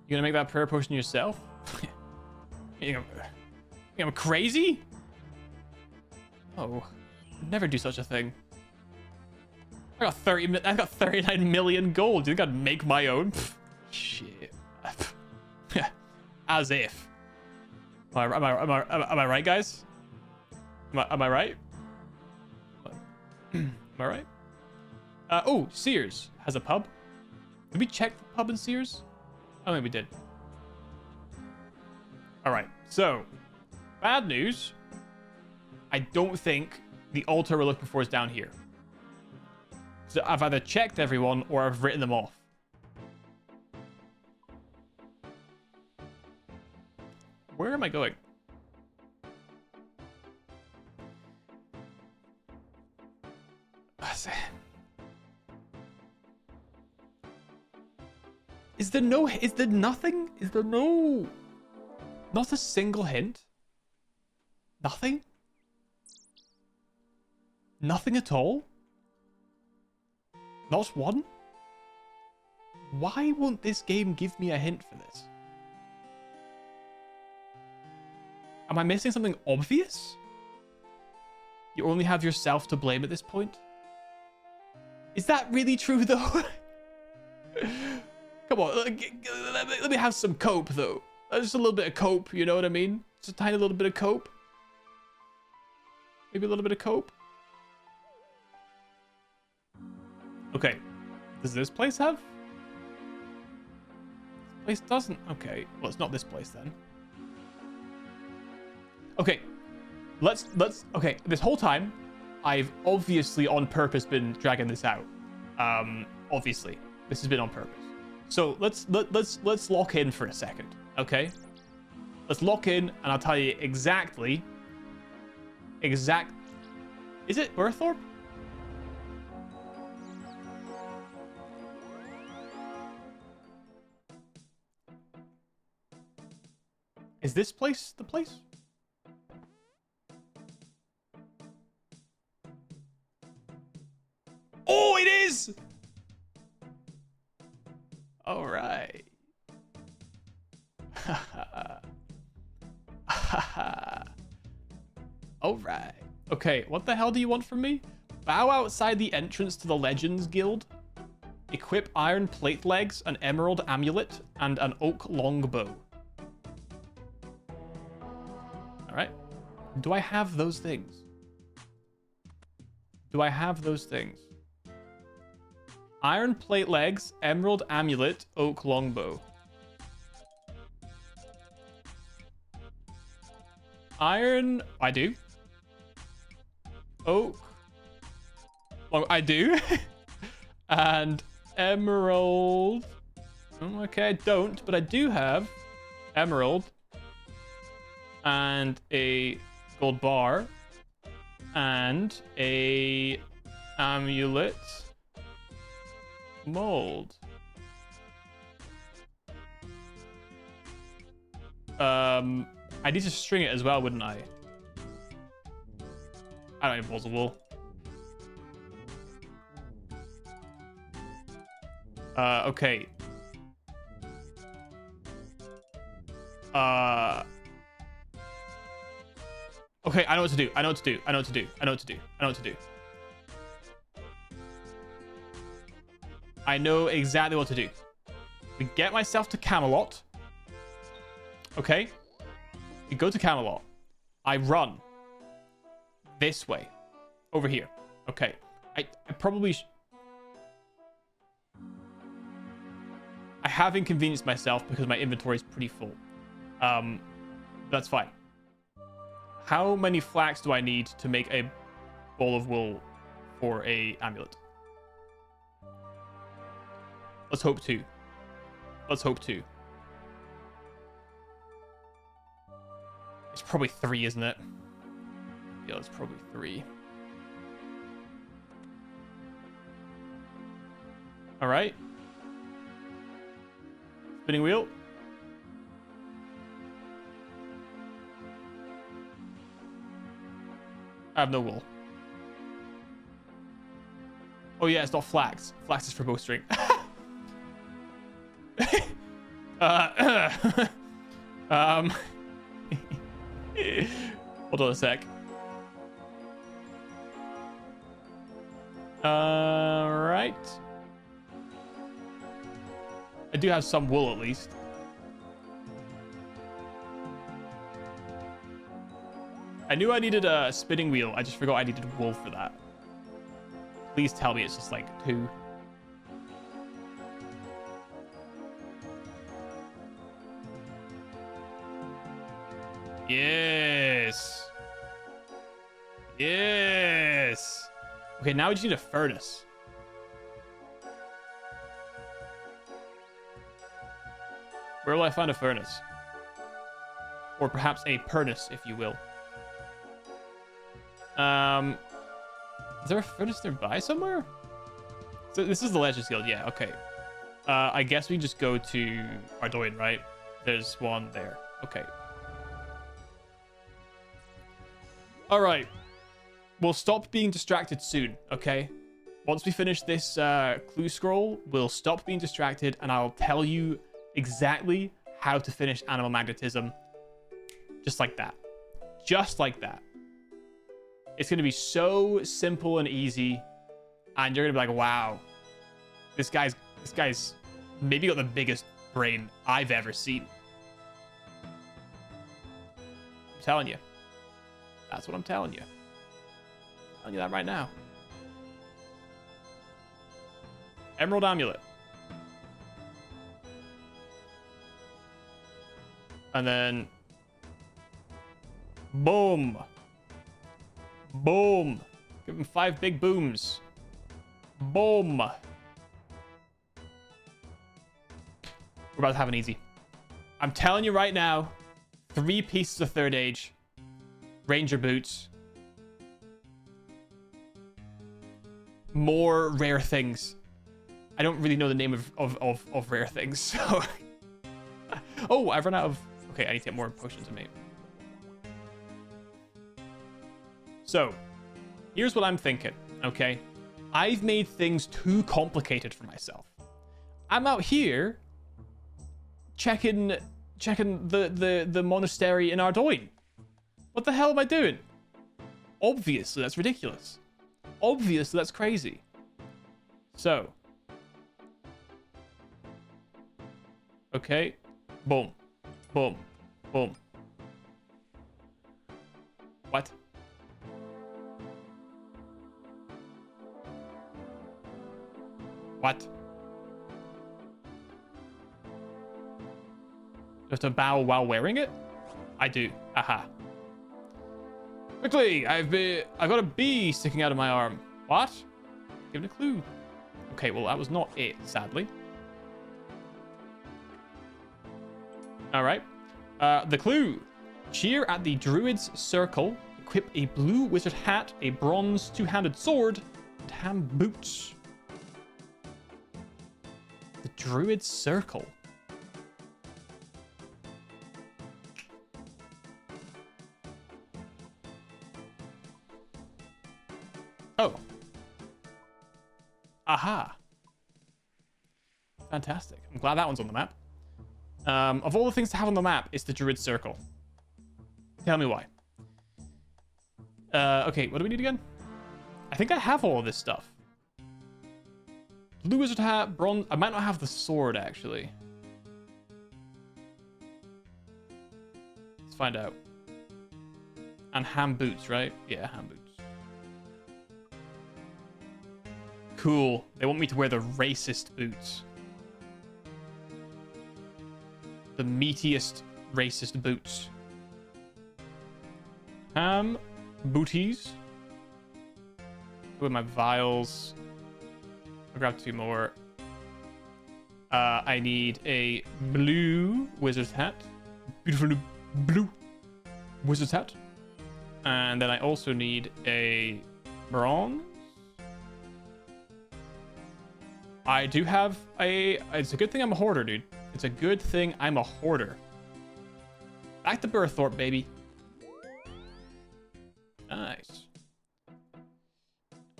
You gonna make that prayer potion yourself? You know, crazy? Oh, I'd never do such a thing. I got 39 million gold. Do you think I'd make my own? Pfft, shit. As if. Am I right, guys? Am I right? Am I right? Oh, Sears has a pub. Did we check the pub in Sears? I think we did. All right. So, bad news. I don't think the altar we're looking for is down here. So I've either checked everyone or I've written them off. Where am I going? Is there nothing? Is there no... Not a single hint? Nothing? Nothing at all? Not one? Why won't this game give me a hint for this? Am I missing something obvious? You only have yourself to blame at this point? Is that really true, though? Come on, let me have some cope, though. Just a little bit of cope, you know what I mean? Just a tiny little bit of cope. Maybe a little bit of cope. Okay. Does this place have? This place doesn't. Okay. Well, it's not this place then. Okay. Let's. Okay. This whole time, I've obviously on purpose been dragging this out. Obviously, this has been on purpose. So let's lock in for a second. Okay. Let's lock in, and I'll tell you exactly. Is it Burthorpe? Is this place the place? Oh, it is! All right. All right. Okay, what the hell do you want from me? Bow outside the entrance to the Legends Guild. Equip iron plate legs, an emerald amulet, and an oak longbow. All right. Do I have those things? Do I have those things? Iron plate legs, emerald amulet, oak longbow. Iron, I do. Oak, well, I do. And emerald. Okay, I don't, but I do have emerald and a gold bar and a amulet mold. I need to string it as well, wouldn't I? I don't need balls of wool. Okay. Okay, I know what to do. I know what to do. I know what to do. I know what to do. I know what to do. I know exactly what to do. We get myself to Camelot. Okay. We go to Camelot. I run. This way. Over here. Okay. I probably... I have inconvenienced myself because my inventory is pretty full. That's fine. How many flax do I need to make a ball of wool for a amulet? Let's hope 2. Let's hope 2. It's probably 3, isn't it? Yeah, it's probably 3. All right. Spinning wheel. I have no wool. Oh yeah, it's not flax. Flax is for bowstring. Hold on a sec. Right. I do have some wool at least. I knew I needed a spinning wheel. I just forgot I needed wool for that. Please tell me it's just like 2. Yes. Yes. Okay, now we just need a furnace. Where will I find a furnace? Or perhaps a pernice, if you will. Is there a furnace nearby somewhere? So this is the Legends Guild, yeah, okay. I guess we just go to Ardoin, right? There's one there. Okay. All right. We'll stop being distracted soon, okay? Once we finish this clue scroll, we'll stop being distracted, and I'll tell you exactly how to finish Animal Magnetism. Just like that. Just like that. It's going to be so simple and easy, and you're going to be like, wow, this guy's maybe got the biggest brain I've ever seen. I'm telling you. That's what I'm telling you. I'm telling you that right now. Emerald Amulet. And then... boom. Boom. Give him 5 big booms. Boom. We're about to have an easy. I'm telling you right now, 3 pieces of Third Age. Ranger boots. More rare things. I don't really know the name of rare things, so... oh, I've run out of... okay, I need to get more potions in me. So, here's what I'm thinking, okay? I've made things too complicated for myself. I'm out here checking the monastery in Ardoin. What the hell am I doing? Obviously, that's ridiculous. Obviously, that's crazy. So. Okay. Boom. Boom. Boom. What? What? Do I have to bow while wearing it? I do. Aha. Quickly! I've got a bee sticking out of my arm. What? Give it a clue. Okay, well, that was not it, sadly. Alright. The clue. Cheer at the Druid's Circle. Equip a blue wizard hat, a bronze two-handed sword, and ham boots. The Druid's Circle. Oh. Aha. Fantastic. I'm glad that one's on the map. Of all the things to have on the map, it's the Druid's Circle. Tell me why. Okay, what do we need again? I think I have all of this stuff. Blue wizard hat, bronze... I might not have the sword, actually. Let's find out. And ham boots, right? Yeah, ham boots. Cool. They want me to wear the racist boots. The meatiest racist boots. Ham booties. With my vials. I'll grab 2 more. I need a blue wizard's hat. Beautiful new blue wizard's hat. And then I also need a bronze. I do have a... It's a good thing I'm a hoarder, dude. It's a good thing I'm a hoarder. Back to Burthorpe, baby. Nice.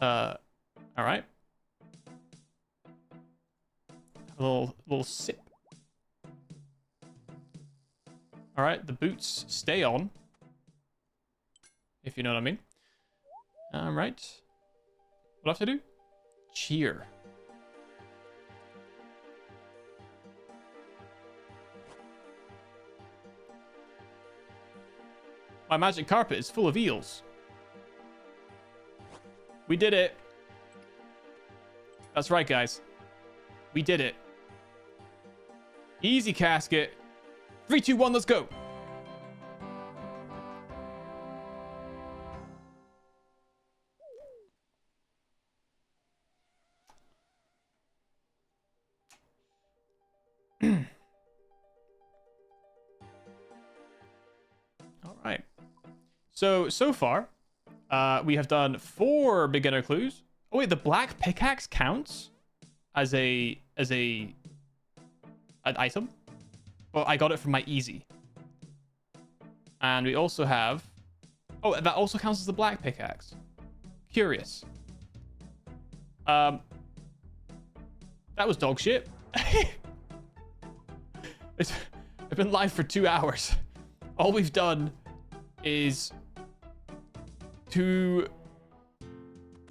Alright. A little sip. Alright, the boots stay on. If you know what I mean. Alright. What do I have to do? Cheer. My magic carpet is full of eels. We did it. That's right, guys. We did it. Easy casket. 3, 2, 1, let's go. All right. So far, we have done 4 beginner clues. Oh wait, the black pickaxe counts as a an item. Well, I got it from my easy. And we also have... Oh, that also counts as the black pickaxe. Curious. That was dog shit. I've been live for 2 hours. All we've done is two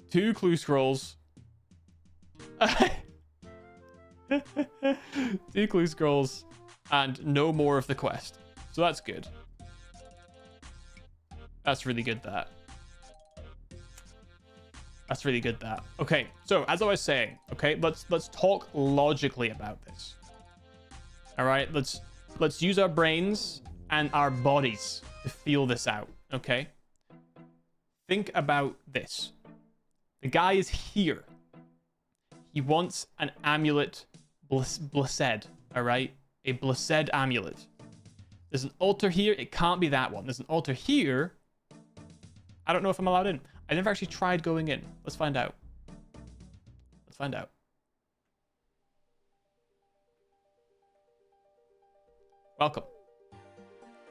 clue scrolls. 2 clue scrolls and no more of the quest. So that's good. That's really good, that. That's really good, that. Okay, so as I was saying, okay, let's talk logically about this. All right, let's use our brains and our bodies to feel this out, okay? Think about this. The guy is here. He wants an amulet blessed, all right? A blessed amulet. There's an altar here. It can't be that one. There's an altar here. I don't know if I'm allowed in. I never actually tried going in. Let's find out. Let's find out. Welcome.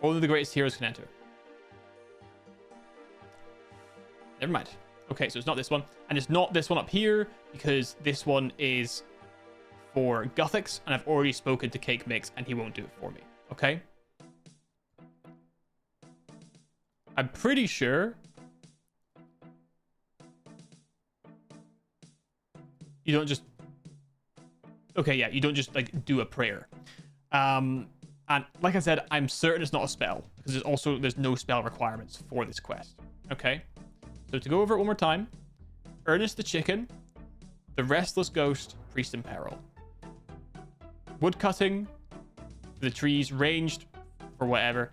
Only the greatest heroes can enter. Never mind. Okay, so it's not this one. And it's not this one up here because this one is for Guthix, and I've already spoken to Cake Mix and he won't do it for me. Okay? I'm pretty sure you don't just... Okay, yeah, you don't just, like, do a prayer. And like I said, I'm certain it's not a spell, because there's no spell requirements for this quest. Okay? So to go over it one more time, Ernest the Chicken, the Restless Ghost, Priest in Peril. Woodcutting for the trees, ranged for whatever.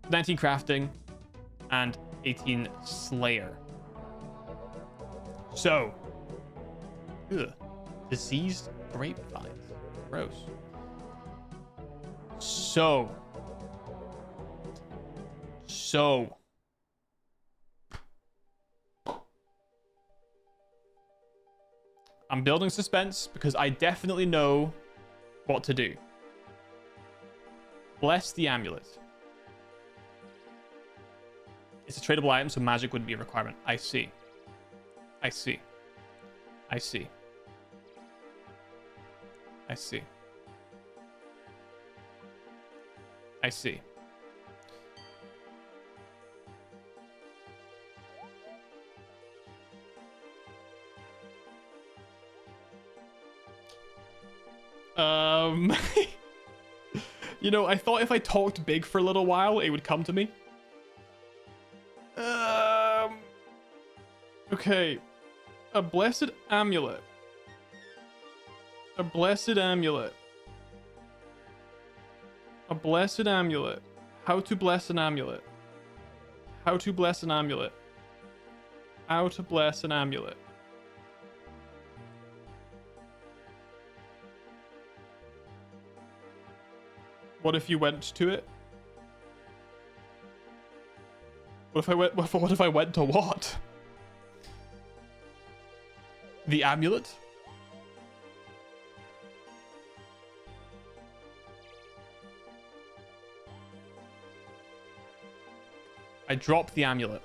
19 crafting, and 18 Slayer. So, ugh, diseased grapevines. Gross. So, I'm building suspense because I definitely know what to do. Bless the amulet. It's a tradable item, so magic wouldn't be a requirement. I see. I see. I see. I see. I see. You know, I thought if I talked big for a little while, it would come to me. Okay. A blessed amulet. A blessed amulet. A blessed amulet. How to bless an amulet. How to bless an amulet. How to bless an amulet. What if you went to it? What if I went? What if I went to what? The amulet? I drop the amulet.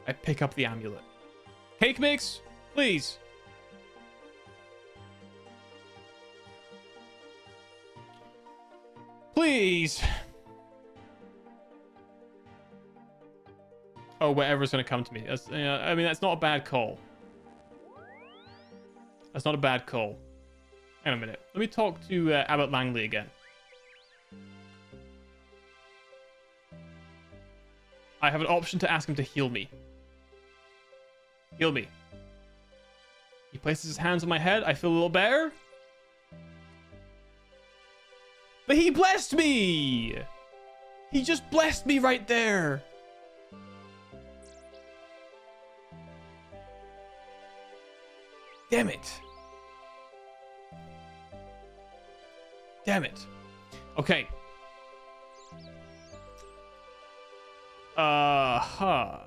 I pick up the amulet. Cake Mix, please. Please. Oh, whatever's going to come to me. That's, I mean, that's not a bad call. That's not a bad call. Hang on a minute. Let me talk to Abbot Langley again. I have an option to ask him to heal me. Heal me. He places his hands on my head. I feel a little better. But he blessed me! He just blessed me right there. Damn it. Damn it. Okay. Huh.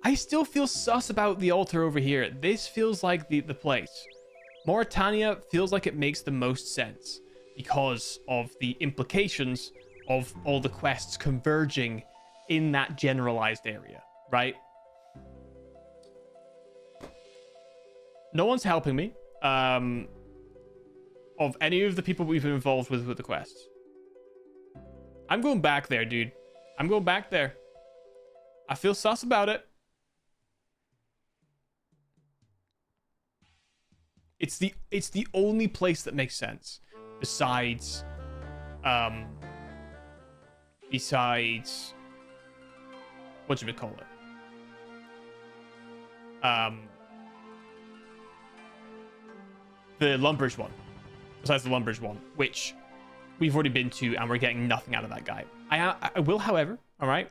I still feel sus about the altar over here. This feels like the place. Mauritania feels like it makes the most sense because of the implications of all the quests converging in that generalized area, right? No one's helping me. Of any of the people we've been involved with the quests. I'm going back there, dude. I'm going back there. I feel sus about it. It's the only place that makes sense besides what should we call it? The Lumbridge one. Besides the Lumbridge one, which we've already been to and we're getting nothing out of that guy. I will, however, all right,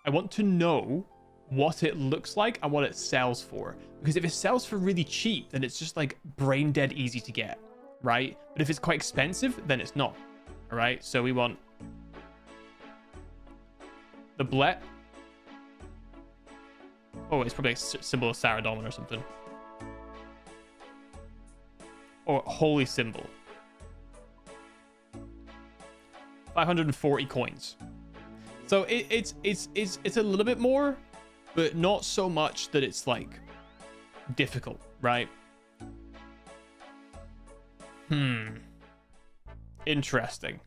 I want to know what it looks like and what it sells for. Because if it sells for really cheap, then it's just like brain dead easy to get, right? But if it's quite expensive, then it's not. All right, so we want the Blet. Oh, it's probably a symbol of Saradomin or something. Or holy symbol. 540 coins. So it's a little bit more, but not so much that it's like difficult, right? Interesting.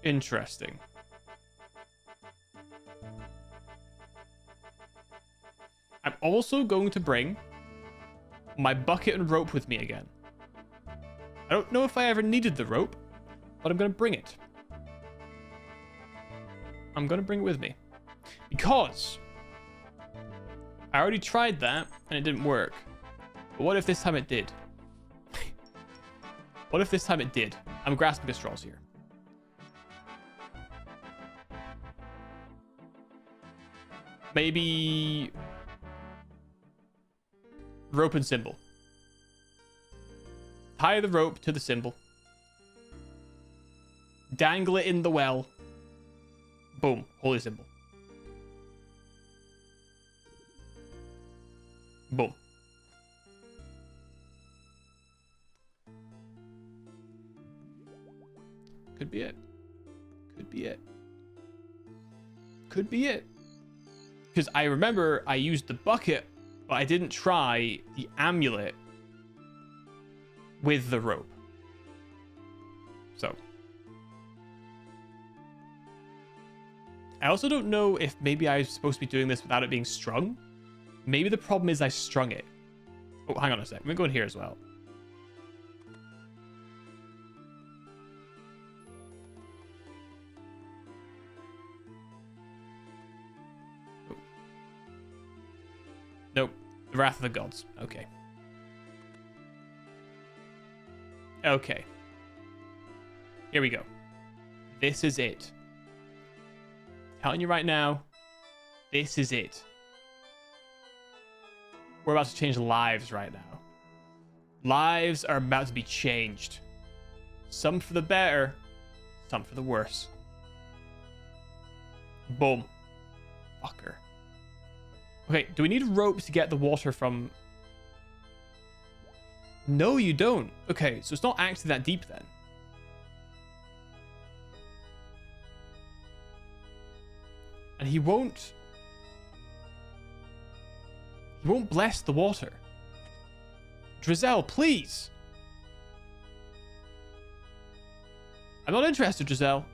Interesting. I'm also going to bring my bucket and rope with me again. I don't know if I ever needed the rope, but I'm going to bring it. I'm going to bring it with me. Because I already tried that and it didn't work. But what if this time it did? What if this time it did? I'm grasping at straws here. Maybe rope and symbol. Tie the rope to the symbol. Dangle it in the well. Boom. Holy symbol. Boom. Could be it. Could be it. Could be it. Because I remember I used the bucket, but I didn't try the amulet with the rope. So. I also don't know if maybe I was supposed to be doing this without it being strung. Maybe the problem is I strung it. Oh, hang on a sec. I'm going to go in here as well. Oh. Nope. The Wrath of the Gods. Okay. Okay. Here we go. This is it. Telling you right now, this is it. We're about to change lives right now. Lives are about to be changed. Some for the better, some for the worse. Boom. Fucker. Okay, do we need rope to get the water from... No, you don't. Okay, so it's not actually that deep then. And he won't bless the water. Drizel, please. I'm not interested, Drizel.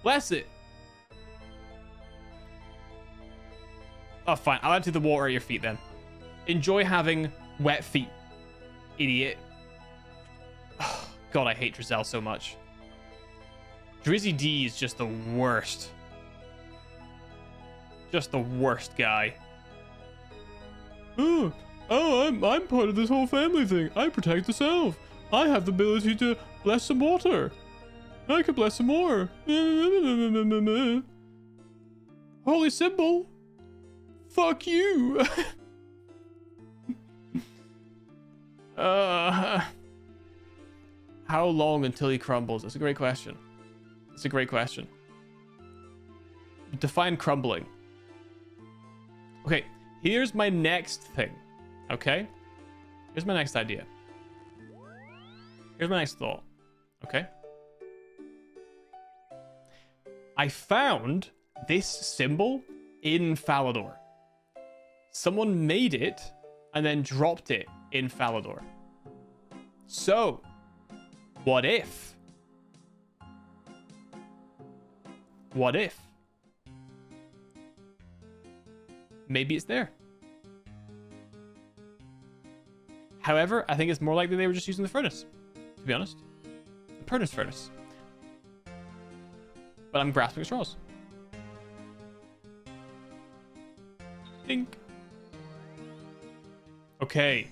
Bless it. Oh, fine. I'll empty the water at your feet then. Enjoy having wet feet, idiot. Oh, God, I hate Drizel so much. Drizzy D is just the worst. Just the worst guy. Oh, I'm part of this whole family thing. I protect the self. I have the ability to bless some water. I could bless some more. Holy symbol. Fuck you. How long until he crumbles? That's a great question. That's a great question. Define crumbling. Okay, here's my next thing. Okay? Here's my next idea. Here's my next thought. Okay? I found this symbol in Falador. Someone made it and then dropped it in Falador. So, what if? What if? Maybe it's there. However, I think it's more likely they were just using the furnace, to be honest. The Pernus furnace. But I'm grasping at straws. Dink. Okay.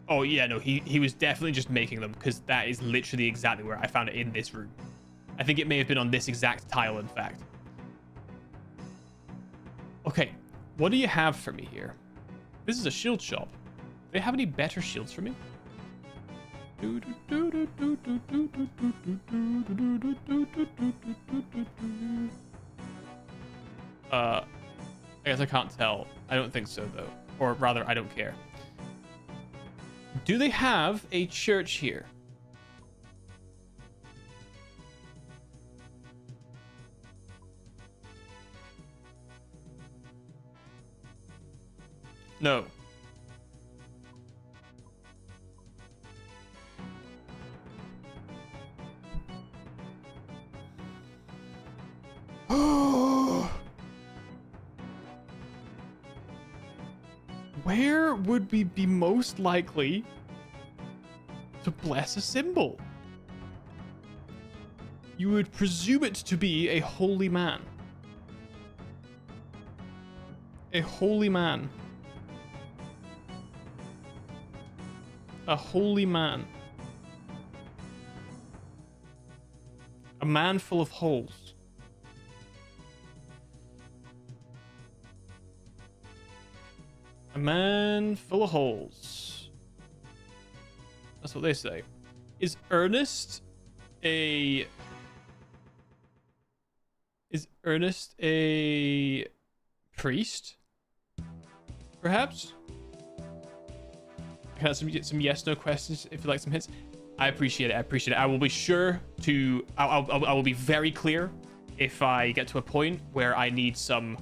Oh, yeah, no, he was definitely just making them, because that is literally exactly where I found it in this room. I think it may have been on this exact tile, in fact. Okay, what do you have for me here? This is a shield shop. Do they have any better shields for me? I guess I can't tell. I don't think so, though. Or rather, I don't care. Do they have a church here? No. Where would we be most likely to bless a symbol? You would presume it to be a holy man. A holy man. A holy man. A man full of holes. A man full of holes. That's what they say. Is Ernest a... Is Ernest a priest? Perhaps? I can have some yes/no questions if you like some hints. I appreciate it. I appreciate it. I will be sure to... I will be very clear if I get to a point where I need some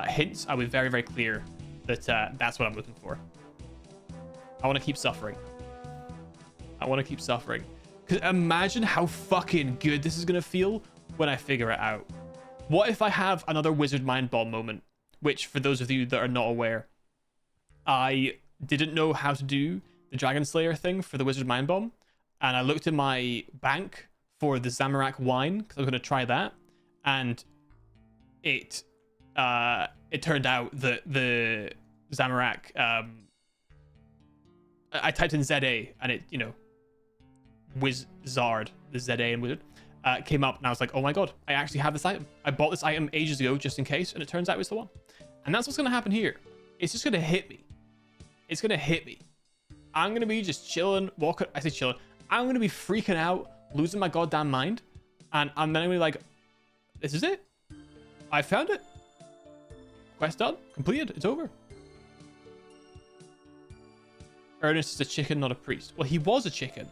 hints. I'll be very, very clear that that's what I'm looking for. I want to keep suffering. I want to keep suffering. Because imagine how fucking good this is going to feel when I figure it out. What if I have another Wizard Mind Bomb moment? Which, for those of you that are not aware, I didn't know how to do the Dragon Slayer thing for the Wizard Mind Bomb. And I looked in my bank for the Zamorak wine, because I was going to try that. And it turned out that the Zamorak... I typed in ZA, and it, you know, Wizard, the ZA and Wizard, came up, and I was like, oh my god, I actually have this item. I bought this item ages ago, just in case, and it turns out it's the one. And that's what's going to happen here. It's just going to hit me. It's going to hit me. I'm going to be just chilling, walking, I say chilling, I'm going to be freaking out, losing my goddamn mind, and I'm then going to be like, this is it. I found it. Quest done. Completed. It's over. Ernest is a chicken, not a priest. Well, he was a chicken.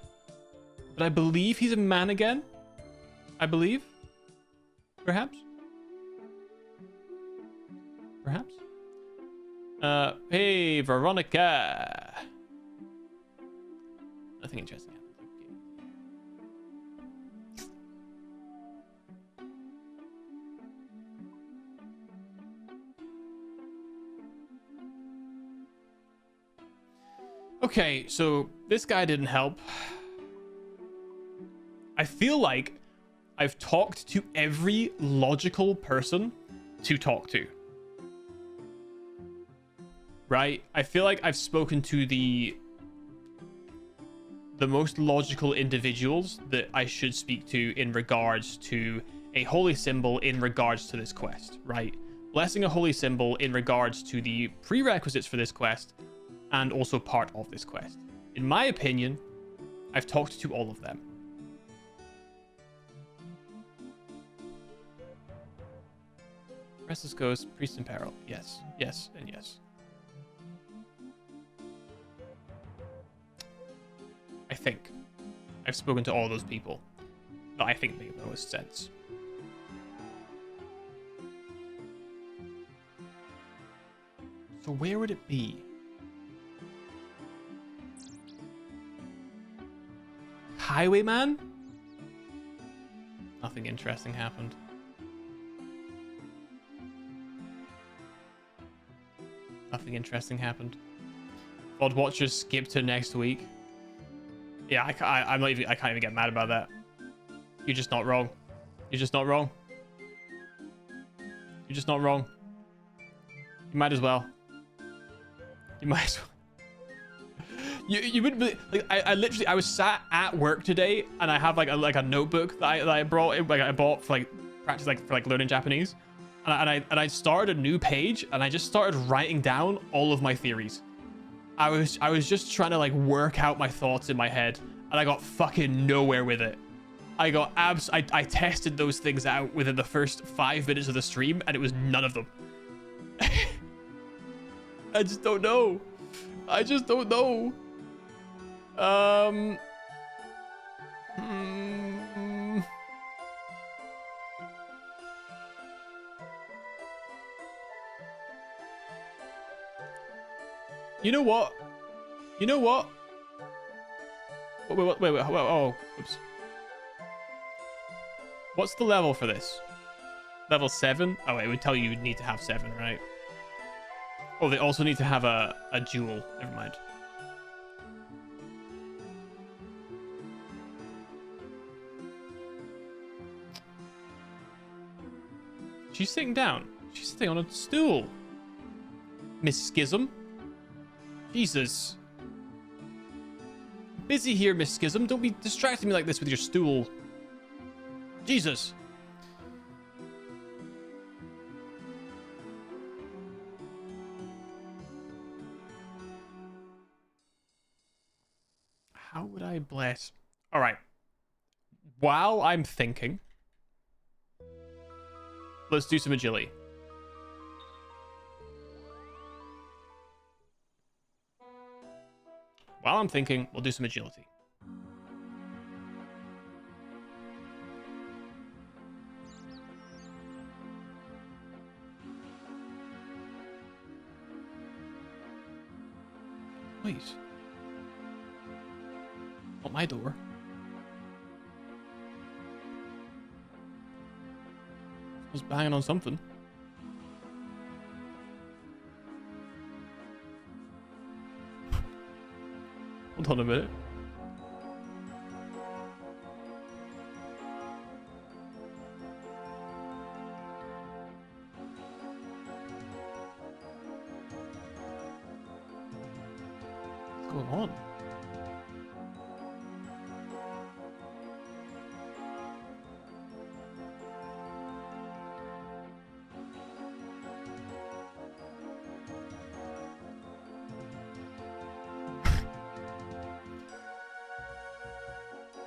But I believe he's a man again. I believe. Perhaps. Perhaps. Hey, Veronica. Nothing interesting happened. Okay, so this guy didn't help. I feel like I've talked to every logical person to talk to. Right? I feel like I've spoken to the most logical individuals that I should speak to in regards to a holy symbol in regards to this quest, right? Blessing a holy symbol in regards to the prerequisites for this quest and also part of this quest. In my opinion, I've talked to all of them. Restless Ghost, Priest in Peril. Yes, yes, and yes. I think. I've spoken to all those people that I think make the most sense. So where would it be? Highwayman? Nothing interesting happened. Nothing interesting happened. VOD Watchers skip to next week. Yeah, I'm not even. I can't even get mad about that. You're just not wrong. You're just not wrong. You're just not wrong. You might as well. You might as well. You wouldn't believe, like, I literally, I was sat at work today and I have like a notebook that I brought, like I bought for like practice, like for like learning Japanese, and I started a new page and I just started writing down all of my theories. I was just trying to like work out my thoughts in my head, and I got fucking nowhere with it. I tested those things out within the first 5 minutes of the stream, and it was none of them. I just don't know. I just don't know. You know what? You know what? Wait, oh, oops. What's the level for this? Level 7? Oh, wait, it would tell you need to have 7, right? Oh, they also need to have a jewel. Never mind. She's sitting down. She's sitting on a stool. Miss Schism. Jesus. Busy here, Miss Schism. Don't be distracting me like this with your stool. Jesus. How would I bless? All right. While I'm thinking, let's do some agility. While I'm thinking, we'll do some agility. Please. Not my door. I was banging on something. Hold on a minute. What's going on?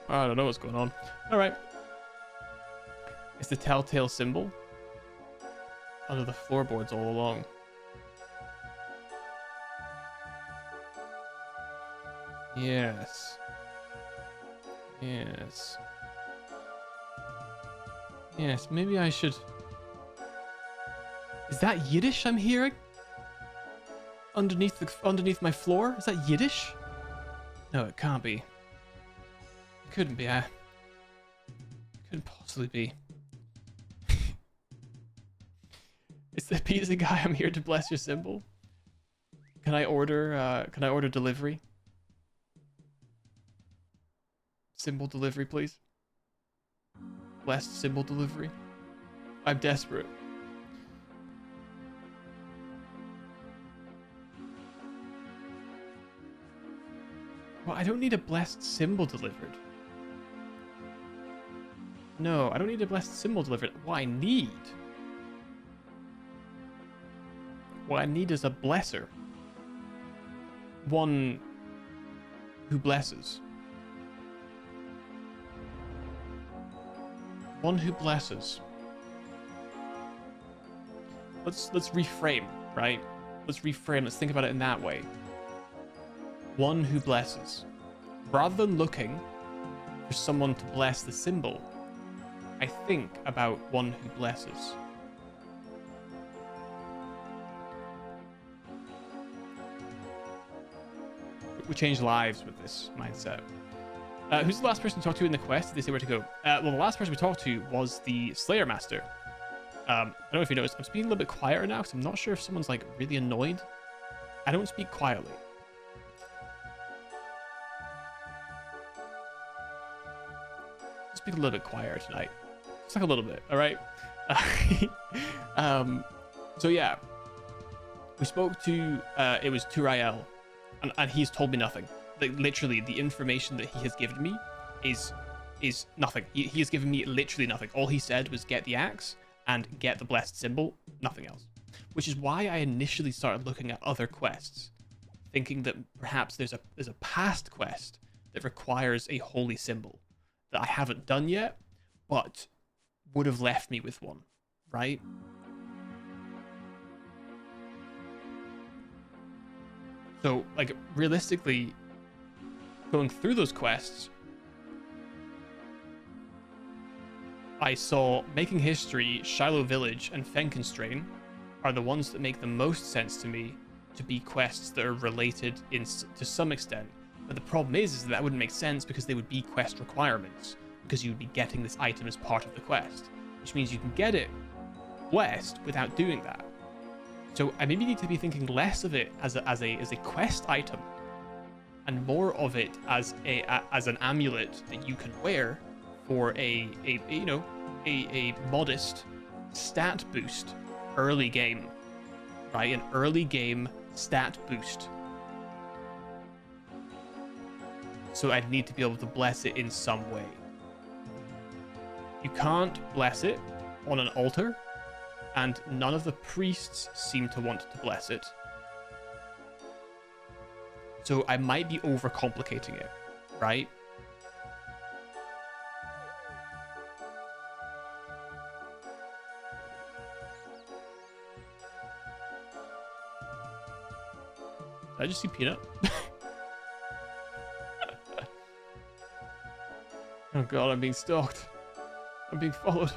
I don't know what's going on. All right. It's the telltale symbol under the floorboards all along. Yes. Yes. Yes, maybe I should... Is that Yiddish I'm hearing? Underneath my floor? Is that Yiddish? No, it can't be. Couldn't be. Couldn't possibly be. It's the pizza guy. I'm here to bless your symbol. Can I order delivery? Symbol delivery, please. Blessed symbol delivery. I'm desperate. Well, I don't need a blessed symbol delivered. No, I don't need a blessed symbol delivered. What I need is a blesser. One who blesses. One who blesses. Let's reframe, right? Let's reframe. Let's think about it in that way. One who blesses. Rather than looking for someone to bless the symbol, I think about one who blesses. We change lives with this mindset. Who's the last person to talk to in the quest? Did they say where to go? Well, the last person we talked to was the Slayer Master. I don't know if you noticed, I'm speaking a little bit quieter now because I'm not sure if someone's like really annoyed. I don't speak quietly. I'll speak a little bit quieter tonight. Just like a little bit, all right? So yeah, we spoke to, it was Turael, and he's told me nothing. Like literally, the information that he has given me is nothing. He has given me literally nothing. All he said was get the axe and get the blessed symbol, nothing else. Which is why I initially started looking at other quests, thinking that perhaps there's a past quest that requires a holy symbol that I haven't done yet, but would have left me with one, right? So, like, realistically, going through those quests, I saw Making History, Shiloh Village, and Fenkenstrain are the ones that make the most sense to me to be quests that are related to some extent. But the problem is that wouldn't make sense because they would be quest requirements, because you'd be getting this item as part of the quest, which means you can get it blessed without doing that. So I maybe need to be thinking less of it as a quest item, and more of it as an amulet that you can wear for a modest stat boost early game, right? An early game stat boost. So I'd need to be able to bless it in some way. You can't bless it on an altar, and none of the priests seem to want to bless it. So I might be overcomplicating it, right? Did I just see Peanut? Oh god, I'm being stalked. I'm being followed.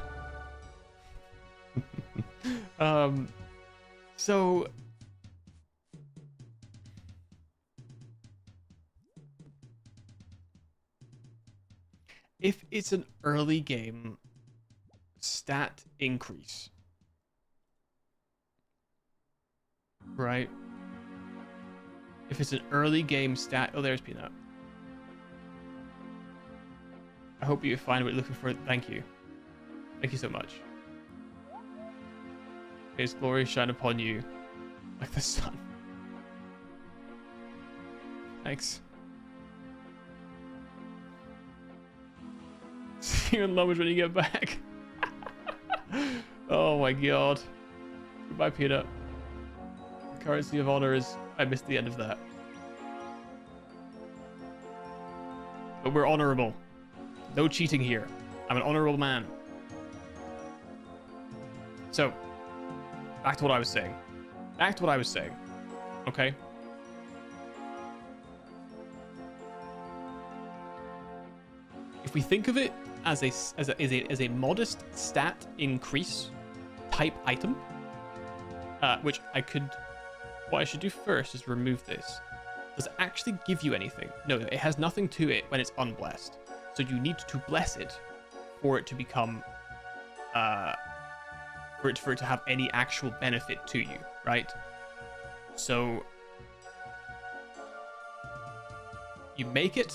So if it's an early game stat increase, right? If it's an early game stat, oh, there's Peanut. I hope you find what you're looking for. Thank you. Thank you so much. May His glory shine upon you like the sun. Thanks. See you in Lommage when you get back. Oh my god. Goodbye, Peanut. The currency of honor is... I missed the end of that. But we're honorable. No cheating here. I'm an honorable man. So, back to what I was saying. Okay? If we think of it as a modest stat increase type item, which what I should do first is remove this. Does it actually give you anything? No, it has nothing to it when it's unblessed. So you need to bless it for it to become, for it to have any actual benefit to you, right? So you make it,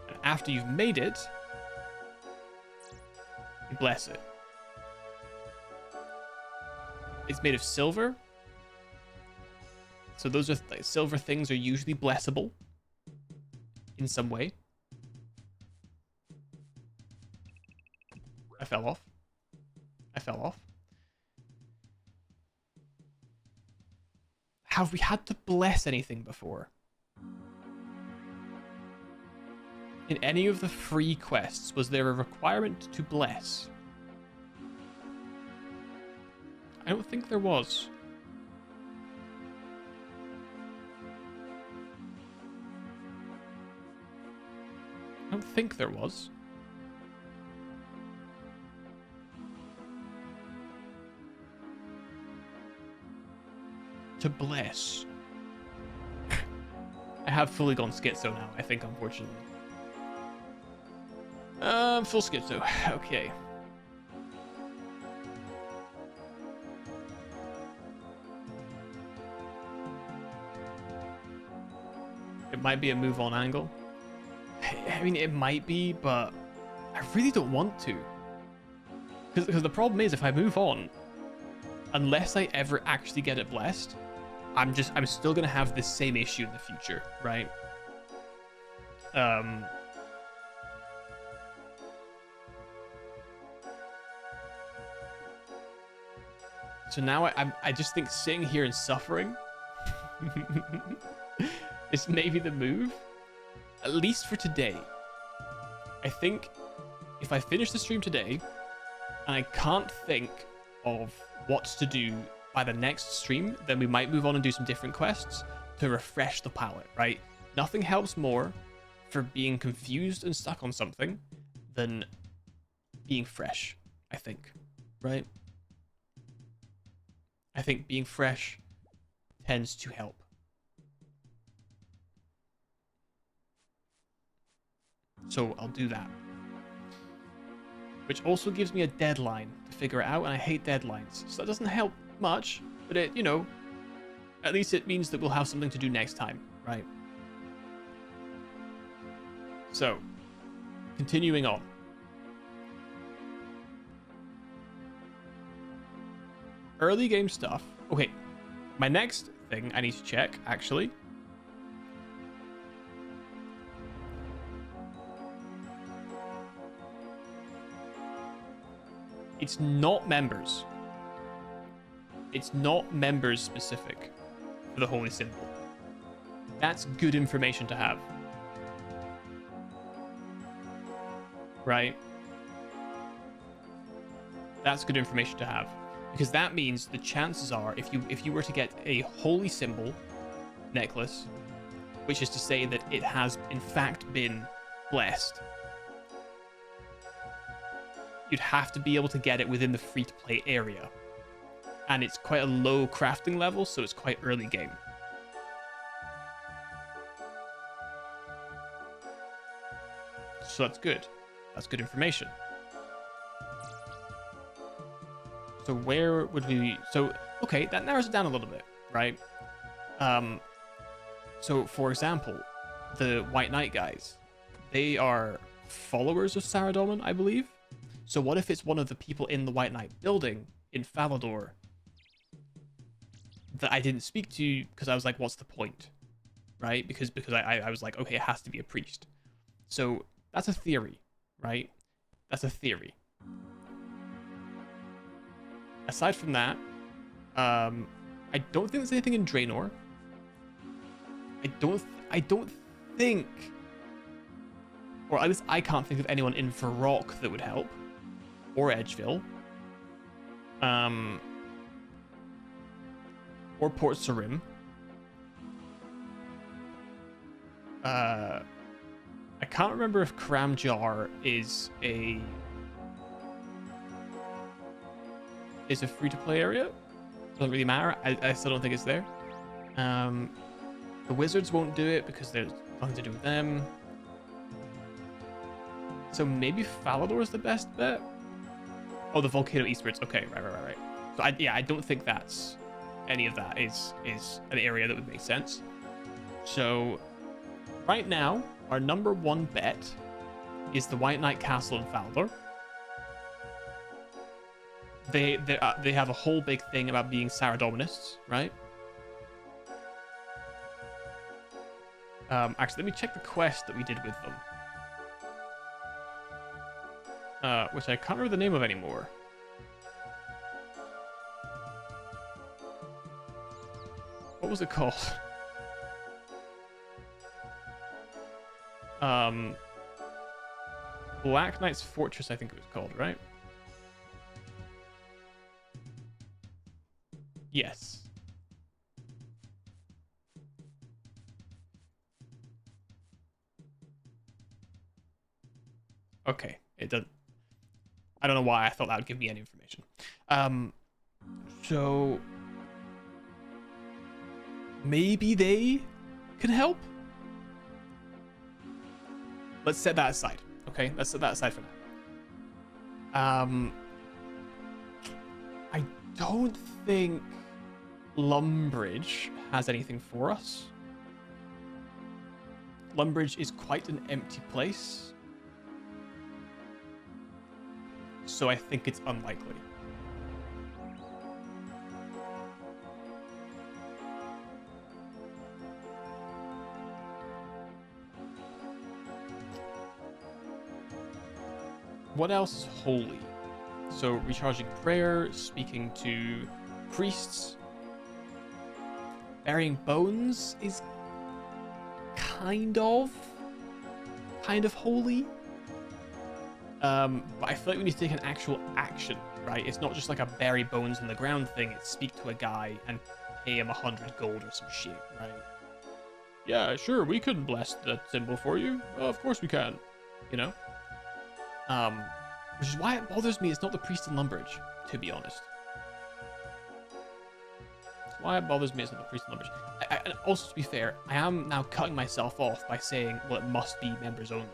and after you've made it, you bless it. It's made of silver. So those are silver things are usually blessable in some way. I fell off. Have we had to bless anything before? In any of the free quests, was there a requirement to bless? I don't think there was. I don't think there was. To bless. I have fully gone schizo now, I think, unfortunately. Full schizo. Okay. It might be a move on angle. I mean, it might be, but I really don't want to. Because the problem is, if I move on, unless I ever actually get it blessed, I'm still gonna have this same issue in the future, right? So now I just think sitting here and suffering is maybe the move, at least for today. I think if I finish the stream today and I can't think of what to do by the next stream, then we might move on and do some different quests to refresh the palette, right? Nothing helps more for being confused and stuck on something than being fresh, I think, right? I think being fresh tends to help. So I'll do that. Which also gives me a deadline to figure it out, and I hate deadlines. So that doesn't help much, but it, you know, at least it means that we'll have something to do next time, right? So, continuing on. Early game stuff. Okay, my next thing I need to check, actually. It's not members. It's not members specific for the holy symbol. That's good information to have. Right? That's good information to have. Because that means the chances are, if you were to get a holy symbol necklace, which is to say that it has in fact been blessed, you'd have to be able to get it within the free-to-play area. And it's quite a low crafting level, so it's quite early game. So that's good. That's good information. So where would we... So, okay, that narrows it down a little bit, right? So, for example, the White Knight guys, they are followers of Saradomin, I believe. So what if it's one of the people in the White Knight building in Falador that I didn't speak to because I was like, what's the point? Right? Because I was like, okay, it has to be a priest. So that's a theory, right? That's a theory. Aside from that, I don't think there's anything in Draenor. I don't think, or at least I can't think of anyone in Varrock that would help, or Edgeville, or Port Sarim. I can't remember if Kramjar is a free-to-play area. Doesn't really matter. I still don't think it's there. The Wizards won't do it because there's nothing to do with them. So maybe Falador is the best bet. Oh, the Volcano Eastwards. Okay, right. So I don't think that's any of that is an area that would make sense. So right now, our number one bet is the White Knight Castle in Falador. They have a whole big thing about being Saradominists, right? Actually, let me check the quest that we did with them. Which I can't remember the name of anymore. What was it called? Black Knight's Fortress, I think it was called, right? Yes. Okay, it doesn't. I don't know why I thought that would give me any information. So maybe they can help. Let's set that aside. Okay, let's set that aside for now. I don't think Lumbridge has anything for us. Lumbridge is quite an empty place, so I think it's unlikely. What else is holy? So recharging prayer, speaking to priests, burying bones is kind of holy. But I feel like we need to take an actual action, right? It's not just like a bury bones in the ground thing. It's speak to a guy and pay him 100 gold or some shit, right? Yeah, sure, we could bless that symbol for you. Of course we can, you know? Which is why it bothers me it's not the priest in Lumbridge, to be honest. That's why it bothers me it's not the priest in Lumbridge. And also, to be fair, I am now cutting myself off by saying, well, it must be members only.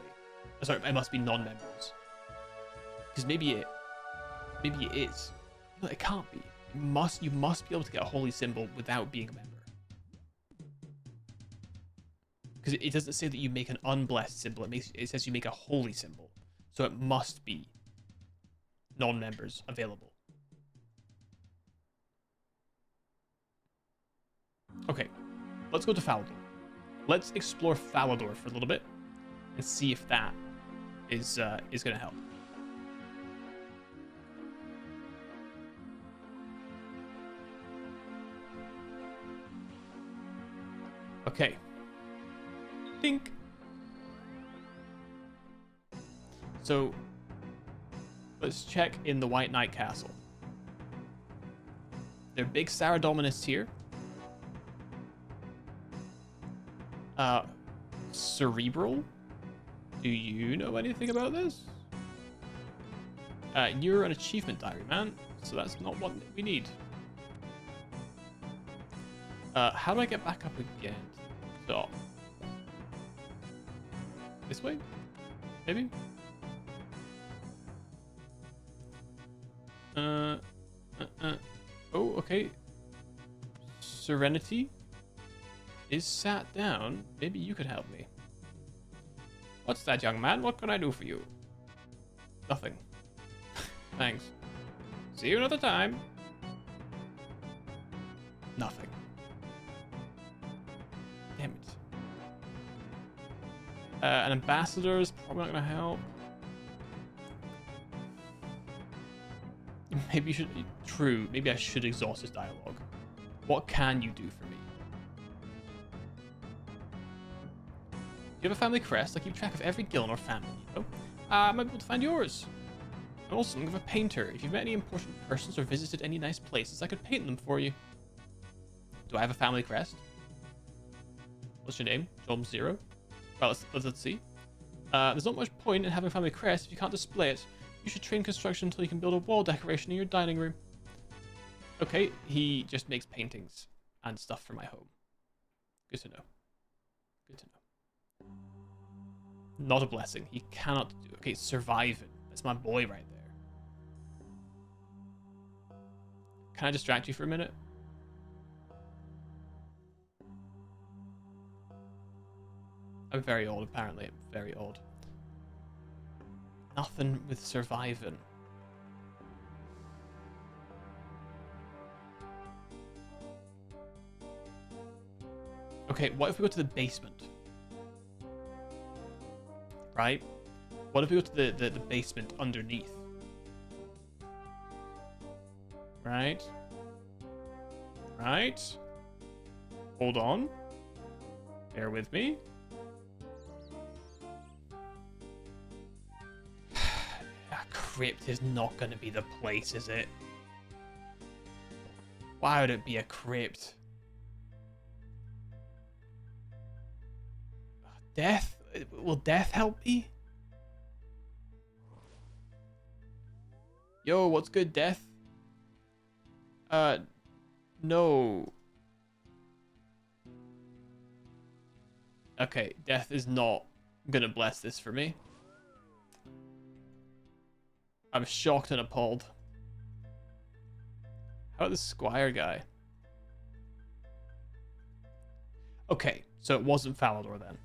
Sorry, it must be non-members. Because maybe it is. No, it can't be. You must be able to get a holy symbol without being a member. Because it doesn't say that you make an unblessed symbol. It says you make a holy symbol. So it must be non-members available. Okay, let's go to Falador. Let's explore Falador for a little bit and see if that is going to help. Okay. Think. So, let's check in the White Knight Castle. There are big Saradominists here. Cerebral? Do you know anything about this? You're an achievement diary, man. So that's not what we need. How do I get back up again? So, this way? Maybe? Oh, okay. Serenity is sat down. Maybe you could help me. What's that, young man? What can I do for you? Nothing. Thanks. See you another time. Nothing. Damn it. An ambassador is probably not going to help. Maybe you should... True. Maybe I should exhaust this dialogue. What can you do for me? You have a family crest. I keep track of every Gilnor family, you know? I might be able to find yours. I'm also something of a painter. If you've met any important persons or visited any nice places, I could paint them for you. Do I have a family crest? What's your name? John Zero? Well, let's see. There's not much point in having a family crest if you can't display it. You should train construction until you can build a wall decoration in your dining room. Okay, he just makes paintings and stuff for my home. Good to know. Good to know. Not a blessing. He cannot do... Okay, surviving. That's my boy right there. Can I distract you for a minute? I'm very old, apparently. I'm very old. Nothing with surviving. Okay, what if we go to the basement? Right? What if we go to the basement underneath? Right? Right? Hold on. Bear with me. crypt is not going to be the place, is it? Why would it be a crypt? Death? Will death help me? Yo, what's good, death? No. Okay, death is not gonna bless this for me. I'm shocked and appalled. How about the squire guy? Okay, so it wasn't Falador then.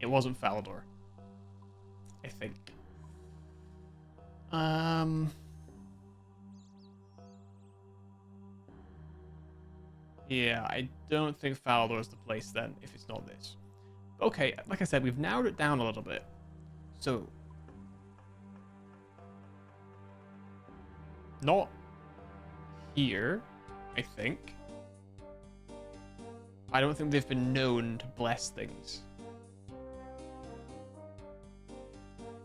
It wasn't Falador. I think. Yeah, I don't think Falador is the place then, if it's not this. Okay, like I said, we've narrowed it down a little bit. So... not here, I think. I don't think they've been known to bless things.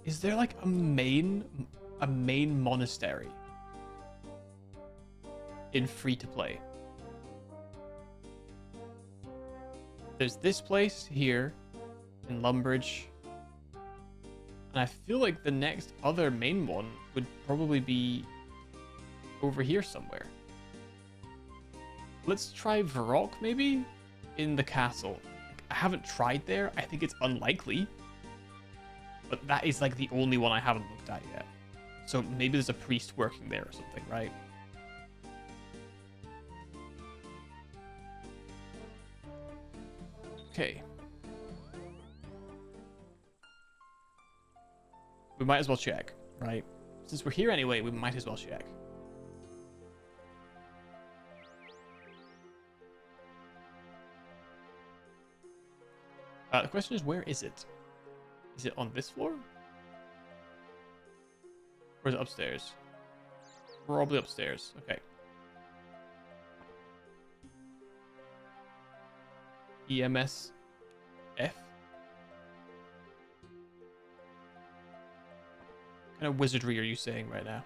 Is there like a main monastery in free-to-play? There's this place here in Lumbridge. And I feel like the next other main one would probably be over here somewhere. Let's try Varrock maybe in the castle. I haven't tried there. I think it's unlikely. But that is like the only one I haven't looked at yet. So maybe there's a priest working there or something, right? Okay. We might as well check, right? Since we're here anyway, we might as well check. The question is, where is it? Is it on this floor? Or is it upstairs? Probably upstairs. Okay. EMS F? What kind of wizardry are you saying right now?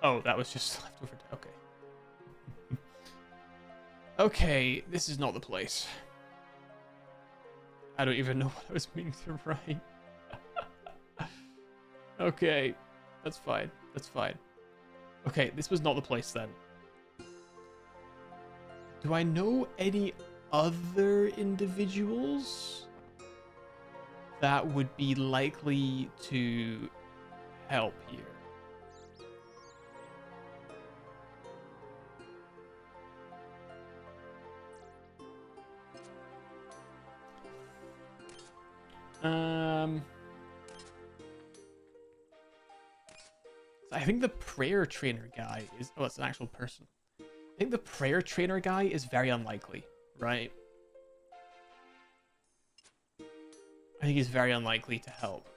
Oh, that was just leftover. Okay. Okay, this is not the place. I don't even know what I was meaning to write. Okay, that's fine. That's fine. Okay, this was not the place then. Do I know any other individuals that would be likely to help here? I think the prayer trainer guy is... oh, it's an actual person. I think the prayer trainer guy is very unlikely, right? I think he's very unlikely to help.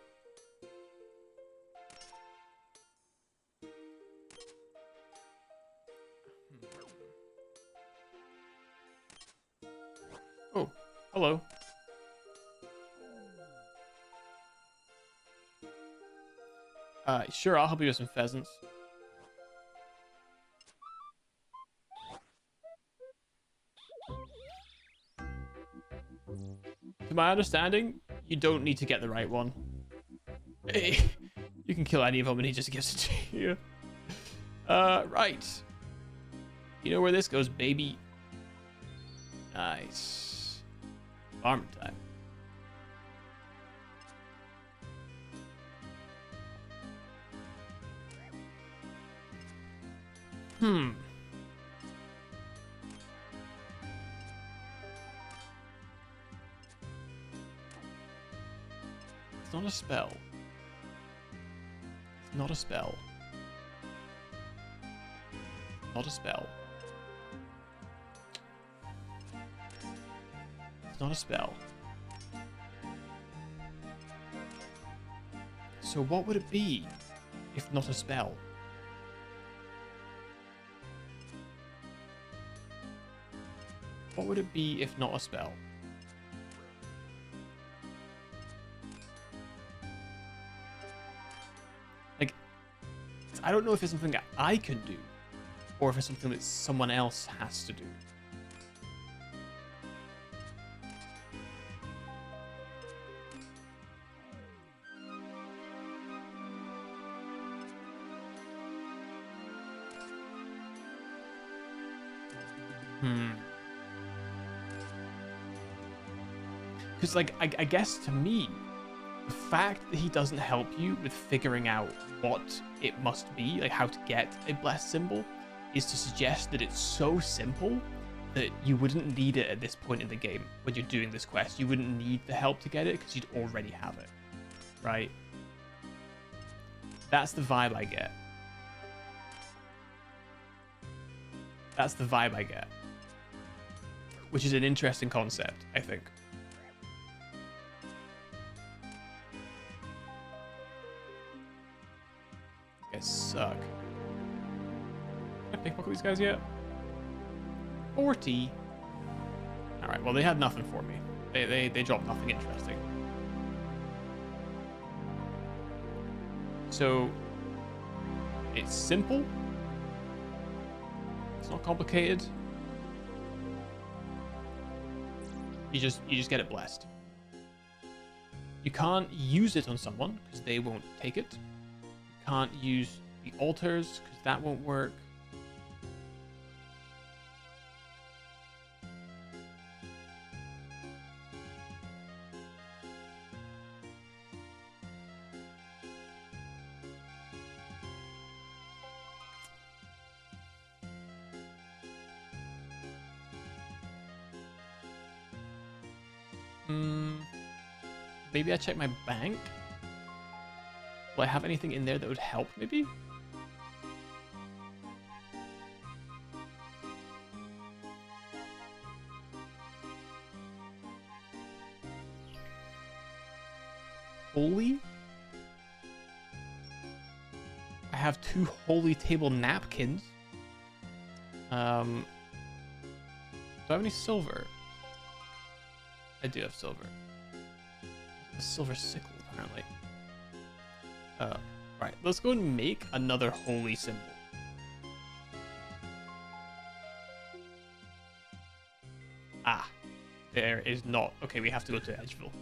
Oh, hello. Sure, I'll help you with some pheasants. To my understanding, you don't need to get the right one. You can kill any of them and he just gives it to you. Right. You know where this goes, baby. Nice. Farm time. It's not a spell. It's not a spell. Not a spell. It's not a spell. So what would it be if not a spell? What would it be if not a spell? I don't know if it's something that I can do, or if it's something that someone else has to do. Because, like, I guess to me, the fact that he doesn't help you with figuring out what it must be, like how to get a blessed symbol, is to suggest that it's so simple that you wouldn't need it at this point in the game when you're doing this quest. You wouldn't need the help to get it because you'd already have it, right? That's the vibe I get. That's the vibe I get. Which is an interesting concept, I think. Guys suck. Can I pickpocket these guys yet? 40. Alright, well, they had nothing for me. They dropped nothing interesting. So, it's simple. It's not complicated. You just get it blessed. You can't use it on someone because they won't take it. You can't use the altars because that won't work. Maybe I check my bank. Will I have anything in there that would help, maybe? Holy? I have 2 holy table napkins. Do I have any silver? I do have silver. A silver sickle, apparently. Right, let's go and make another holy symbol. Ah, there is not. Okay, we have to go to Edgeville.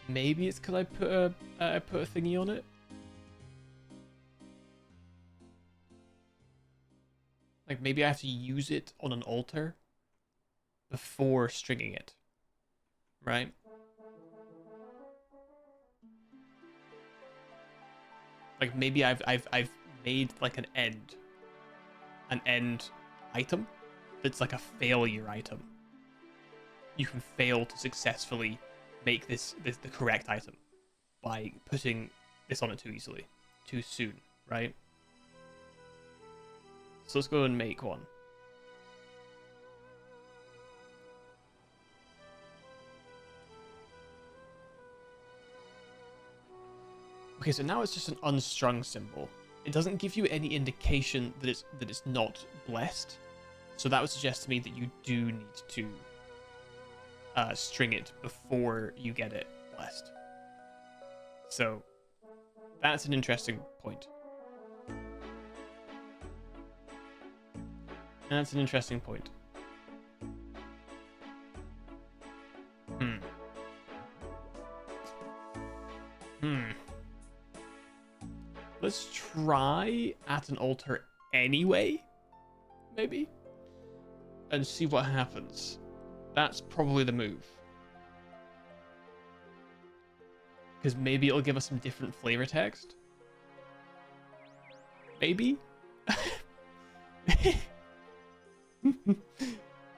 Maybe it's because I put a thingy on it. Like, maybe I have to use it on an altar before stringing it, right? Like, maybe I've made like an end item that's like a failure item. You can fail to successfully make this the correct item by putting this on it too easily, too soon, right? So let's go and make one. Okay, so now it's just an unstrung symbol. It doesn't give you any indication that it's not blessed. So that would suggest to me that you do need to string it before you get it blessed. So that's an interesting point. That's an interesting point. Let's try at an altar anyway, maybe, and see what happens. That's probably the move. Because maybe it'll give us some different flavor text. Maybe?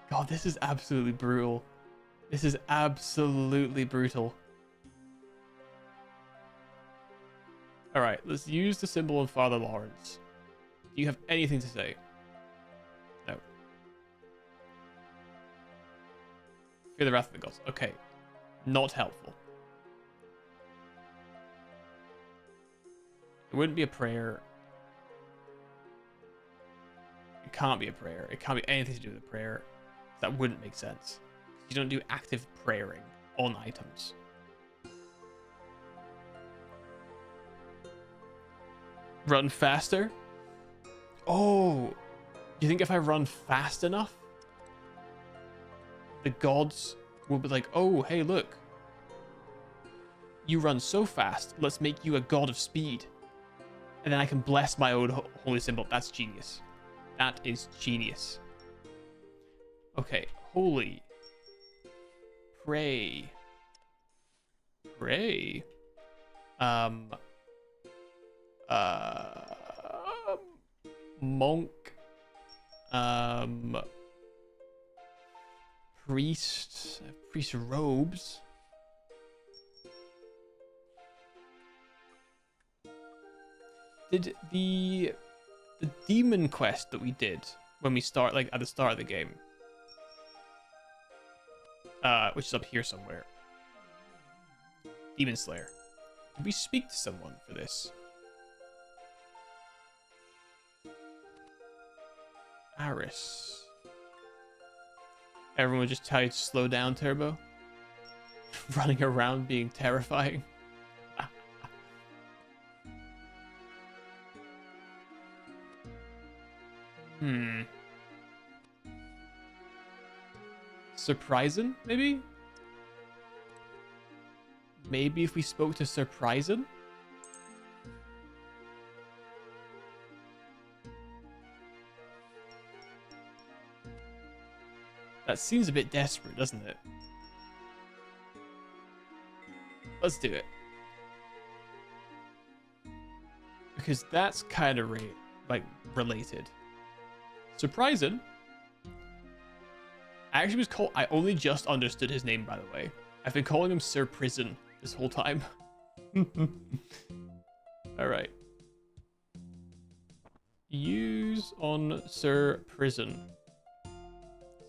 God, this is absolutely brutal. This is absolutely brutal. Alright, let's use the symbol of Father Lawrence. Do you have anything to say? No. Fear the wrath of the gods. Okay. Not helpful. It wouldn't be a prayer. It can't be a prayer. It can't be anything to do with a prayer. That wouldn't make sense. You don't do active prayering on items. Run faster? Oh, do you think if I run fast enough, the gods will be like, oh, hey, look. You run so fast, let's make you a god of speed. And then I can bless my own holy symbol. That's genius. That is genius. Okay, holy. Pray. Pray. Monk. Priest. Priest robes. Did the demon quest that we did when we start, like at the start of the game, which is up here somewhere, Demon Slayer, did we speak to someone for this? Aris. Everyone would just tell you to slow down, Turbo. Running around being terrifying. Surprising, maybe? Maybe if we spoke to Surprising? That seems a bit desperate, doesn't it? Let's do it. Because that's kind of related. Surprising. I actually was called. I only just understood his name, by the way. I've been calling him Sir Prison this whole time. All right. Use on Sir Prison.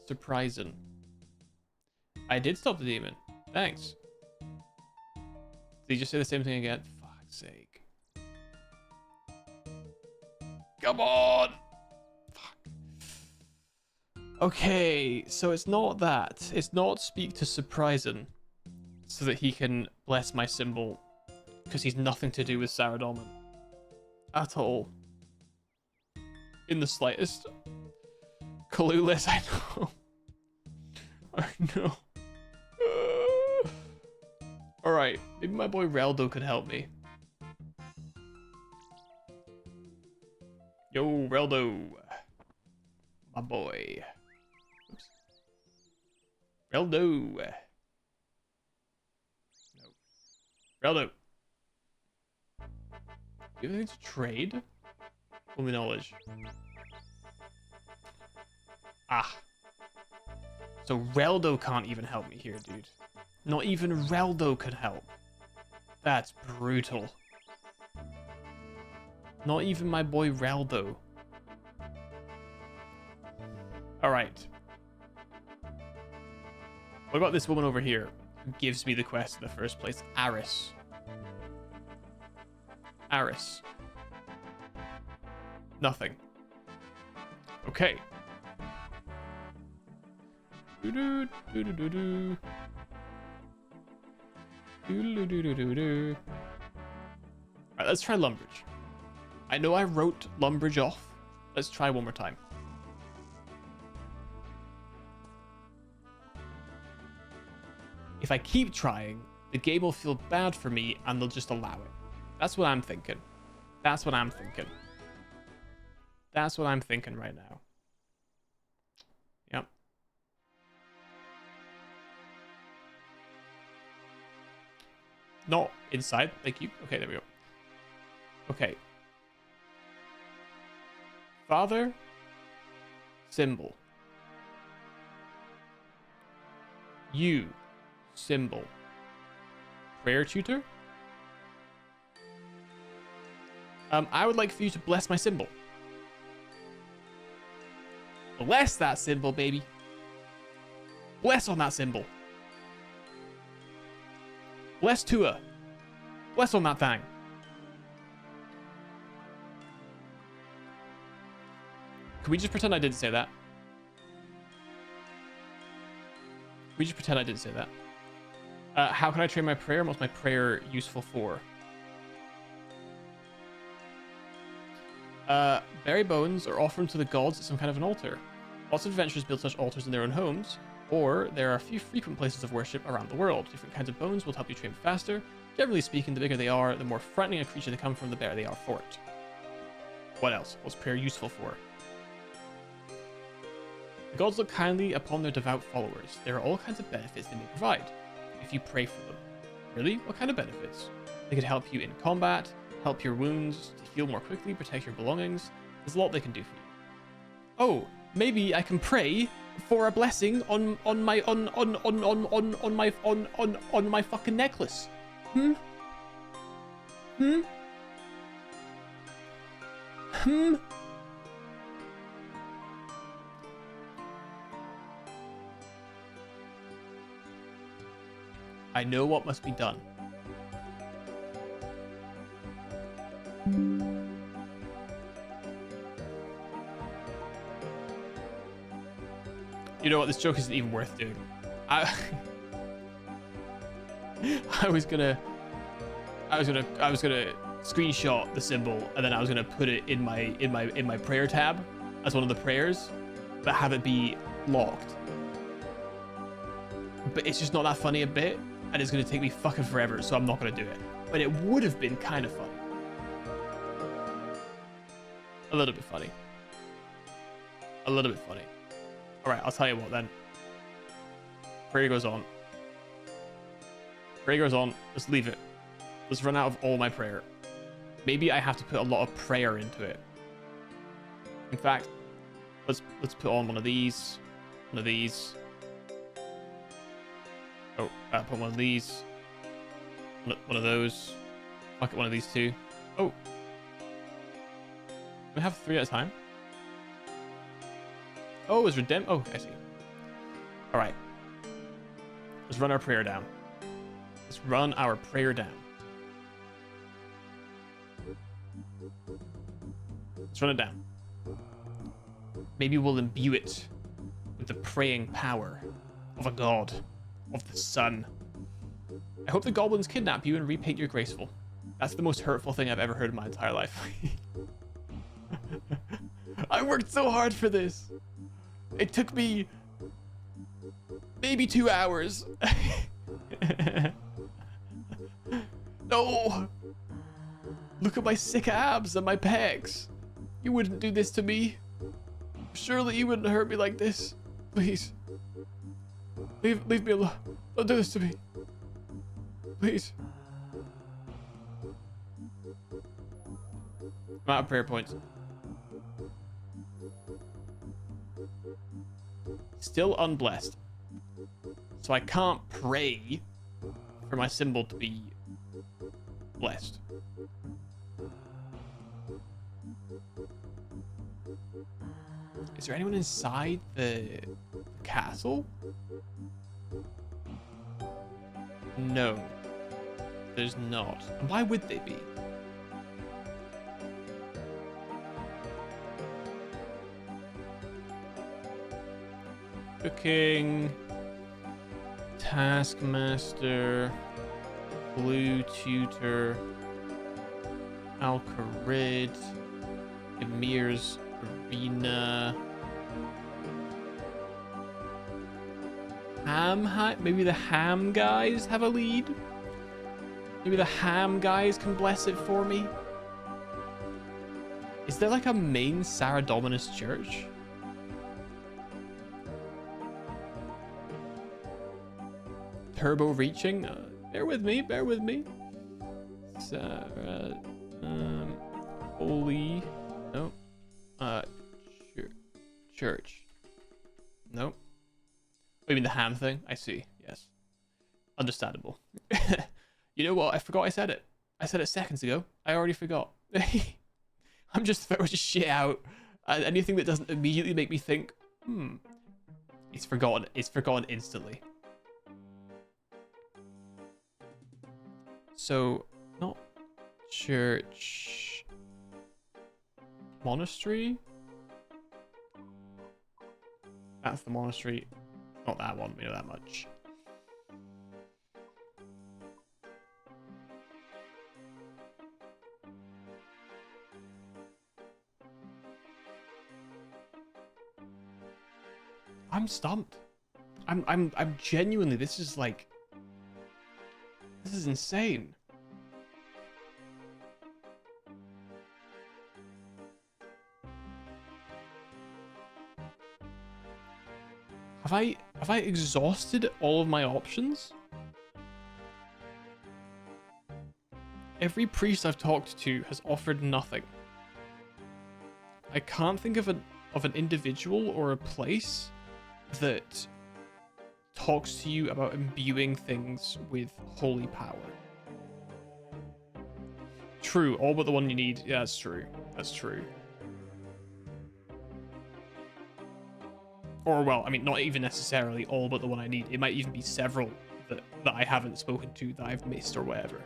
Surprising. I did stop the demon. Thanks. Did you just say the same thing again? Fuck's sake. Come on! Okay, so it's not that. It's not speak to Surprising so that he can bless my symbol, because he's nothing to do with Saradomin at all. In the slightest. Clueless, I know. I know. Alright, maybe my boy Reldo could help me. Yo, Reldo. My boy. Oops. Reldo. No. Reldo. Do you have anything to trade? Only knowledge. Ah. So Reldo can't even help me here, dude. Not even Reldo could help. That's brutal. Not even my boy Reldo. Alright. What about this woman over here who gives me the quest in the first place? Aris. Aris. Nothing. Okay. Alright, let's try Lumbridge. I know I wrote Lumbridge off. Let's try one more time. If I keep trying, the game will feel bad for me and they'll just allow it. That's what I'm thinking. That's what I'm thinking. That's what I'm thinking right now. Yep. Not inside. Thank you. Okay, there we go. Okay. Father. Symbol. You. Symbol. Prayer tutor. I would like for you to bless my symbol. Bless that symbol, baby. Bless on that symbol. Bless Tua. Bless on that thing. Can we just pretend I didn't say that? We just pretend I didn't say that. How can I train my prayer? What's my prayer useful for? Bury bones or offer them to the gods at some kind of an altar. Lots of adventurers build such altars in their own homes, or there are a few frequent places of worship around the world. Different kinds of bones will help you train faster. Generally speaking, the bigger they are, the more frightening a creature they come from, the better they are for it. What else? What's prayer useful for? The gods look kindly upon their devout followers. There are all kinds of benefits they may provide if you pray for them. Really? What kind of benefits? They could help you in combat, help your wounds to heal more quickly, protect your belongings. There's a lot they can do for you. Oh, maybe I can pray for a blessing on my fucking necklace. I know what must be done. You know what? This joke isn't even worth doing. I was gonna screenshot the symbol and then I was gonna put it in my prayer tab as one of the prayers, but have it be locked. But it's just not that funny a bit, and it's gonna take me fucking forever, so I'm not gonna do it. But it would have been kind of funny. A little bit funny. A little bit funny. Alright, I'll tell you what then. Prayer goes on. Prayer goes on. Let's leave it. Let's run out of all my prayer. Maybe I have to put a lot of prayer into it. In fact, let's put on one of these. One of these. Oh, put one of these. One of those. Fuck it, one of these two. Oh. We have 3 at a time. Oh, it's redempt. Oh, I see. All right. Let's run our prayer down. Let's run our prayer down. Let's run it down. Maybe we'll imbue it with the praying power of a god, of the sun. I hope the goblins kidnap you and repaint you graceful. That's the most hurtful thing I've ever heard in my entire life. I worked so hard for this. It took me maybe 2 hours. No! Look at my sick abs and my pecs. You wouldn't do this to me. Surely you wouldn't hurt me like this. Please. Leave me alone. Don't do this to me. Please. I'm out of prayer points. Still unblessed. So I can't pray for my symbol to be blessed. Is there anyone inside the castle? No, there's not. And why would they be? Cooking, Taskmaster, Blue Tutor, Alcarid, Emir's Arena, maybe the Ham guys have a lead? Maybe the Ham guys can bless it for me? Is there like a main Saradominus church? Turbo reaching? Bear with me, bear with me. Sarah, holy, no. Church. Nope. Oh, you mean the ham thing? I see, yes. Understandable. You know what? I forgot I said it. I said it seconds ago. I already forgot. I'm just throwing shit out. Anything that doesn't immediately make me think, it's forgotten. It's forgotten instantly. So, not church. Monastery? That's the monastery. Not that one, we know that much. I'm stumped. I'm genuinely, this is insane. Have I exhausted all of my options? Every priest I've talked to has offered nothing. I can't think of an individual or a place that talks to you about imbuing things with holy power. True, all but the one you need. Yeah, that's true. That's true. Or, well, I mean, not even necessarily all but the one I need. It might even be several that I haven't spoken to, that I've missed or whatever.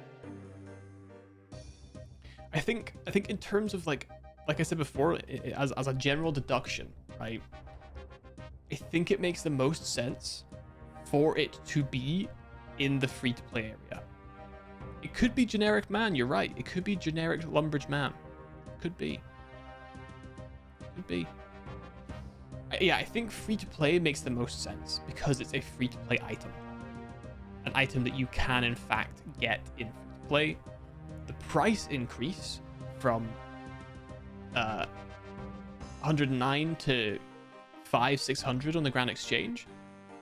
I think in terms of like I said before, as a general deduction, right? I think it makes the most sense for it to be in the free-to-play area. It could be generic man, you're right. It could be generic Lumbridge man. Could be. Could be. Yeah, I think free-to-play makes the most sense because it's a free-to-play item. An item that you can, in fact, get in free-to-play. The price increase from 109 to 500-600 on the Grand Exchange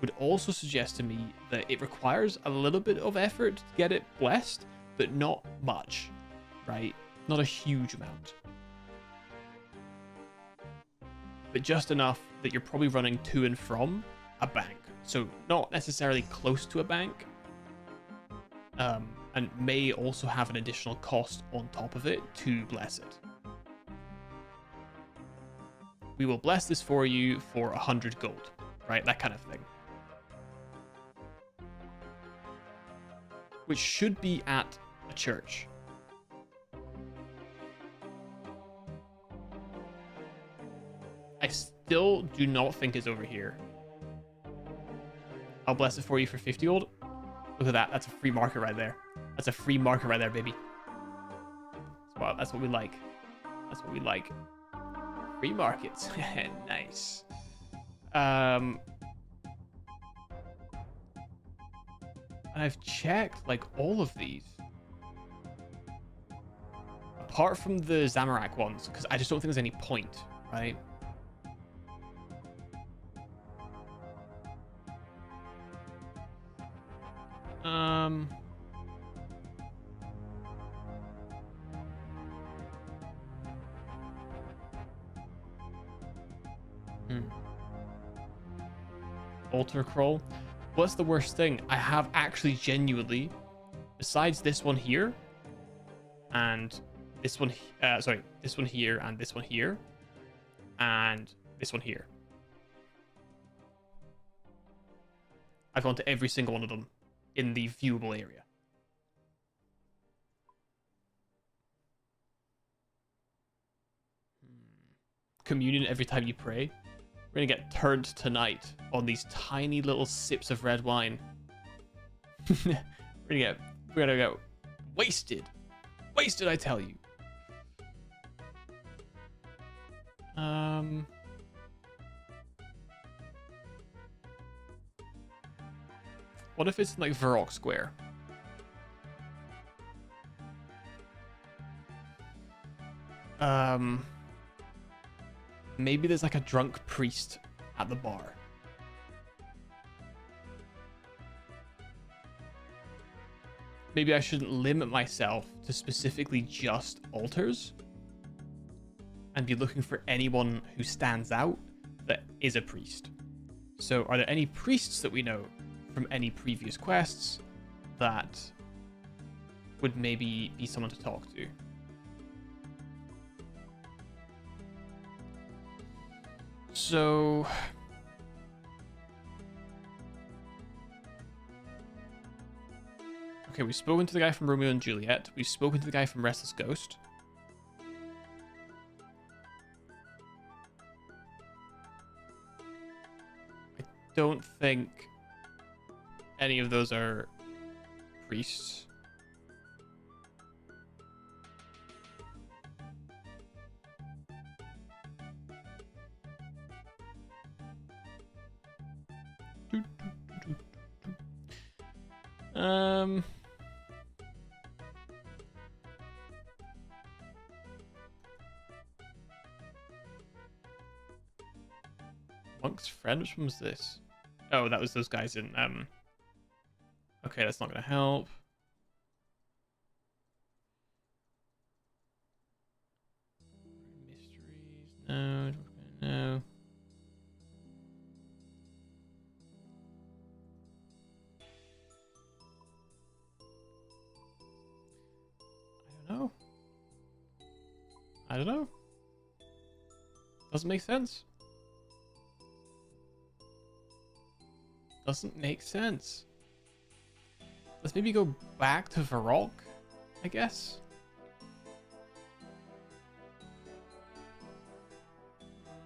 would also suggest to me that it requires a little bit of effort to get it blessed, but not much, right? Not a huge amount. But just enough that you're probably running to and from a bank. So not necessarily close to a bank, and may also have an additional cost on top of it to bless it. We will bless this for you for 100 gold, right? That kind of thing. Which should be at a church. I still do not think it's over here. I'll bless it for you for 50 gold. Look at that. That's a free market right there. That's a free market right there, baby. Wow, that's what we like. That's what we like. Free markets. Nice. And I've checked like all of these. Apart from the Zamorak ones, because I just don't think there's any point, right? Altar crawl. What's the worst thing? I have actually genuinely, besides this one here, and this one, sorry, this one here, and this one here, and this one here. I've gone to every single one of them in the viewable area. Communion every time you pray. We're gonna get turned tonight on these tiny little sips of red wine. we're gonna get wasted. Wasted, I tell you. What if it's in, like, Varrock Square? Maybe there's like a drunk priest at the bar. Maybe I shouldn't limit myself to specifically just altars and be looking for anyone who stands out that is a priest. So are there any priests that we know from any previous quests that would maybe be someone to talk to? So okay, we've spoken to the guy from Romeo and Juliet. We've spoken to the guy from Restless Ghost. I don't think any of those are priests. Monk's friend, which one was this? Oh, that was those guys in okay, that's not gonna help. Mysteries, no, no. I don't know. I don't know. Doesn't make sense. Doesn't make sense. Let's maybe go back to Varrock, I guess.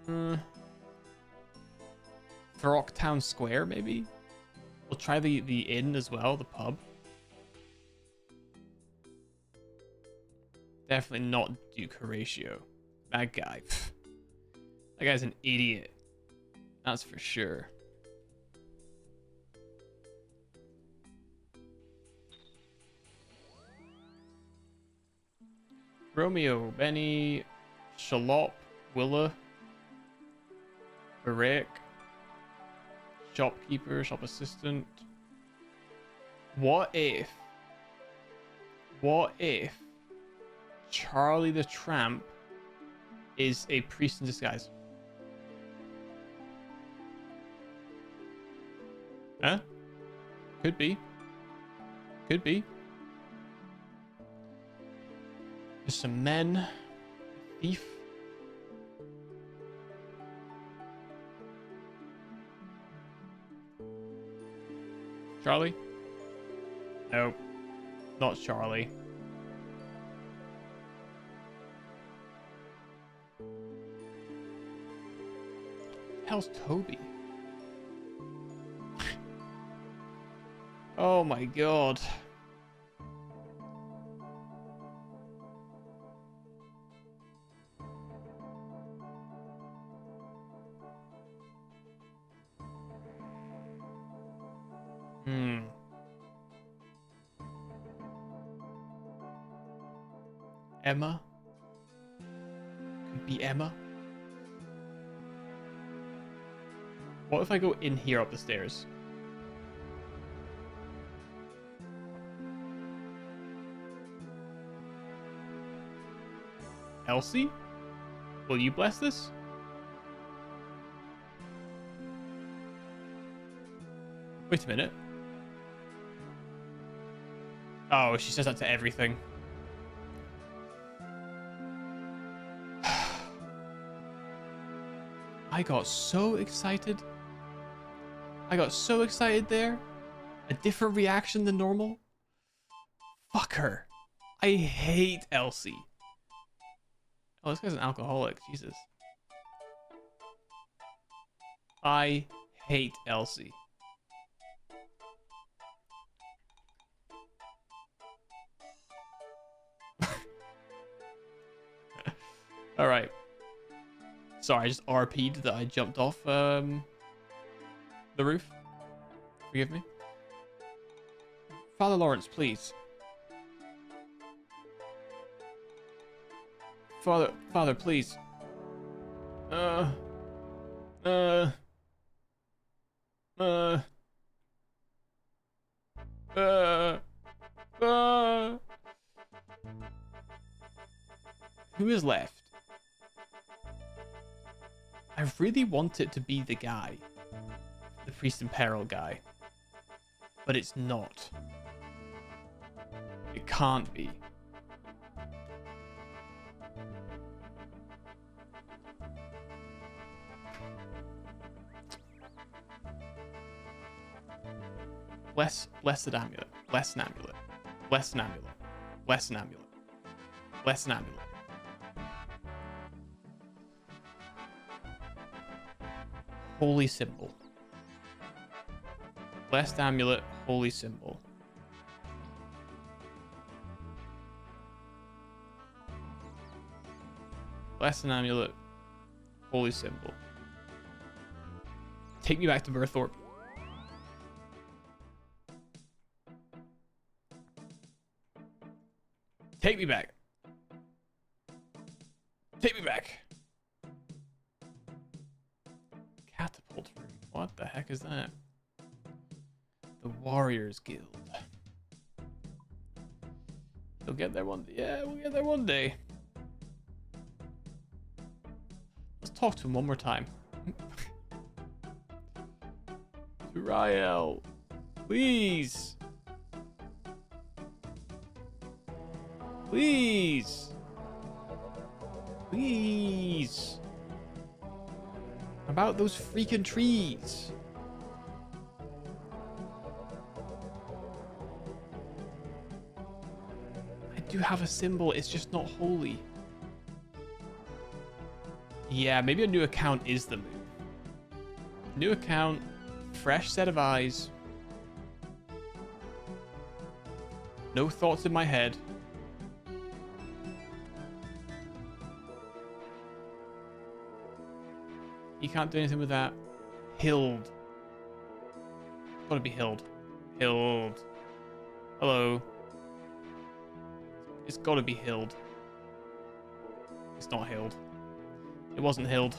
Varrock Town Square, maybe? We'll try the inn as well, the pub. Definitely not Duke Horatio. That guy. Pff. That guy's an idiot. That's for sure. Romeo, Benny, Shalop, Willa, Barek, shopkeeper, shop assistant. What if Charlie the Tramp is a priest in disguise? Huh? Could be. Could be. There's some men. A thief. Charlie? Nope. Not Charlie. Hell's Toby? Oh my god. Emma? Could be Emma? What if I go in here up the stairs? Elsie? Will you bless this? Wait a minute. Oh, she says that to everything. I got so excited. I got so excited there. A different reaction than normal. Fuck her. I hate Elsie. Oh, this guy's an alcoholic. Jesus. I hate Elsie. All right. Sorry, I just RP'd that I jumped off the roof. Forgive me. Father Lawrence, please. Father, please. Who is left? I really want it to be the guy. The Priest in Peril guy. But it's not. It can't be. Blessed amulet. Blessed amulet. Blessed amulet. Blessed amulet. Blessed amulet. Holy symbol. Blessed amulet, holy symbol. Blessed amulet, holy symbol. Take me back to Burthorpe. Take me back. Take me back. Catapult room. What the heck is that? The Warriors Guild. We'll get there one day. Yeah, we'll get there one day. Let's talk to him one more time. Rael, please. Please. Please. About those freaking trees. I do have a symbol, it's just not holy. Yeah, maybe a new account is the move. New account, fresh set of eyes. No thoughts in my head. You can't do anything with that. Hild. Gotta be Hild. Hild. Hello. It's gotta be Hild. It's not Hild. It wasn't Hild.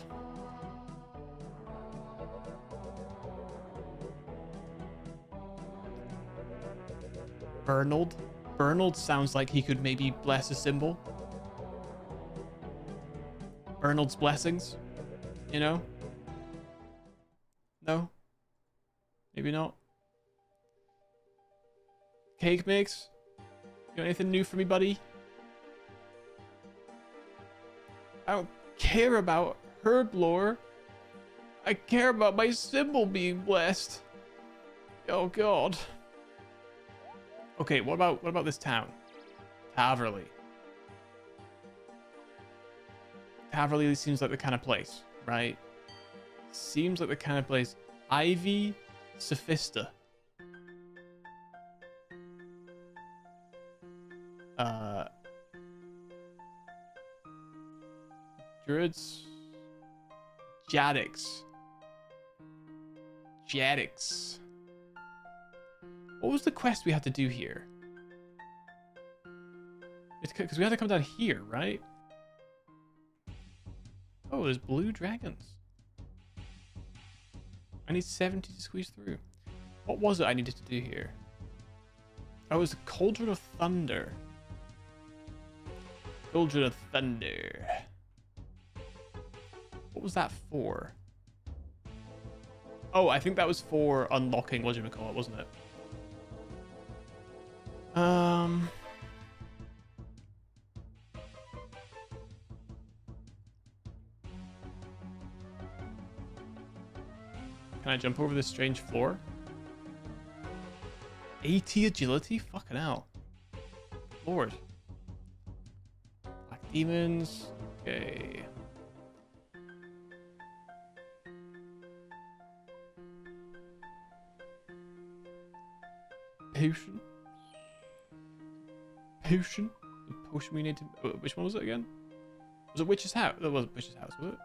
Bernald? Bernald sounds like he could maybe bless a symbol. Bernald's blessings? You know? No? Maybe not. Cake mix? You got anything new for me, buddy? I don't care about herb lore. I care about my symbol being blessed. Oh god. Okay, what about this town? Taverley. Taverley seems like the kind of place, right? Seems like the kind of place. Ivy Sophista. Druids. Jadix. Jadix. What was the quest we had to do here? It's because we had to come down here, right? Oh, there's blue dragons. I need 70 to squeeze through. What was it I needed to do here? Oh, it was the Cauldron of Thunder. Cauldron of Thunder. What was that for? Oh, I think that was for unlocking whatchamacallit, wasn't it? Can I jump over this strange floor? 80 agility? Fucking hell. Lord. Black demons. Okay. Potion. Potion. The potion we need to. Which one was it again? Was it Witch's House? That wasn't Witch's House, was it?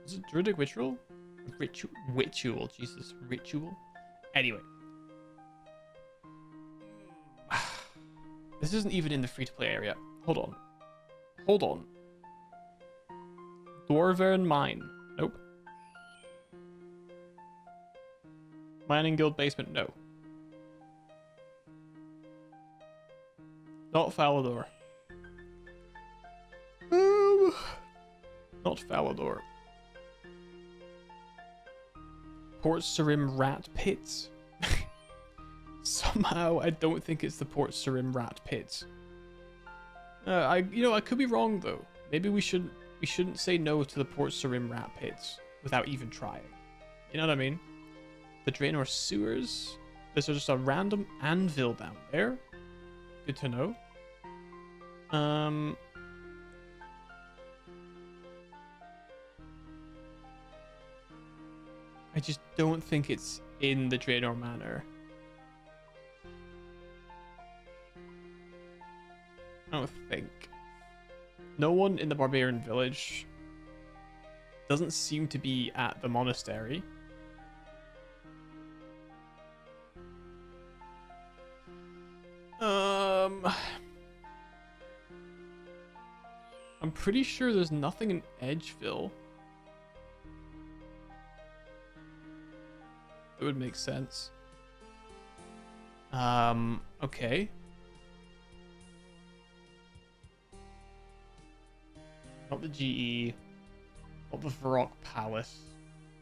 Was it Druidic Ritual? Ritual. Jesus. Ritual. Anyway. This isn't even in the free-to-play area. Hold on. Hold on. Dwarven Mine. Nope. Mining Guild Basement. No. Not Falador. Not Falador. Port Sarim Rat Pits. Somehow, I don't think it's the Port Sarim Rat Pits. I could be wrong though. Maybe we shouldn't say no to the Port Sarim Rat Pits without even trying. You know what I mean? The Draenor Sewers. There's just a random anvil down there. Good to know. I just don't think it's in the Draenor Manor? I don't think. No one in the Barbarian Village doesn't seem to be at the monastery. I'm pretty sure there's nothing in Edgeville. That would make sense. Okay. Not the GE. Not the Varrock Palace.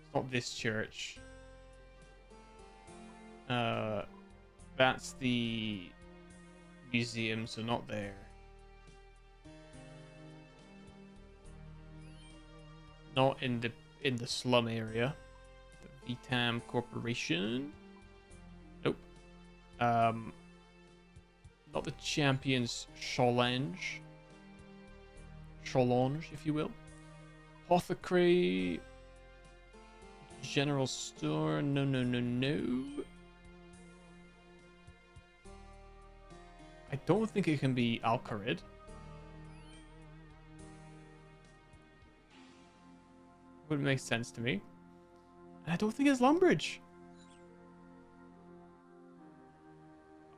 It's not this church. That's the museum, so not there. Not in the slum area. The VTAM Corporation. Nope. Not the Champions Challenge. Challenge, if you will. Apothecary. General Store. No, no, no, no. I don't think it can be Alcarid. Wouldn't make sense to me. And I don't think it's Lumbridge.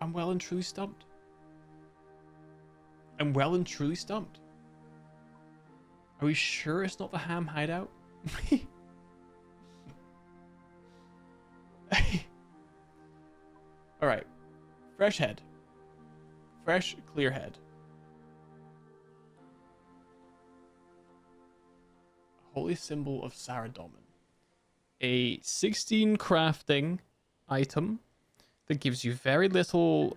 I'm well and truly stumped. I'm well and truly stumped. Are we sure it's not the Ham hideout? Alright. Fresh head. Fresh, clear head. Holy Symbol of Saradomin. A 16 crafting item that gives you very little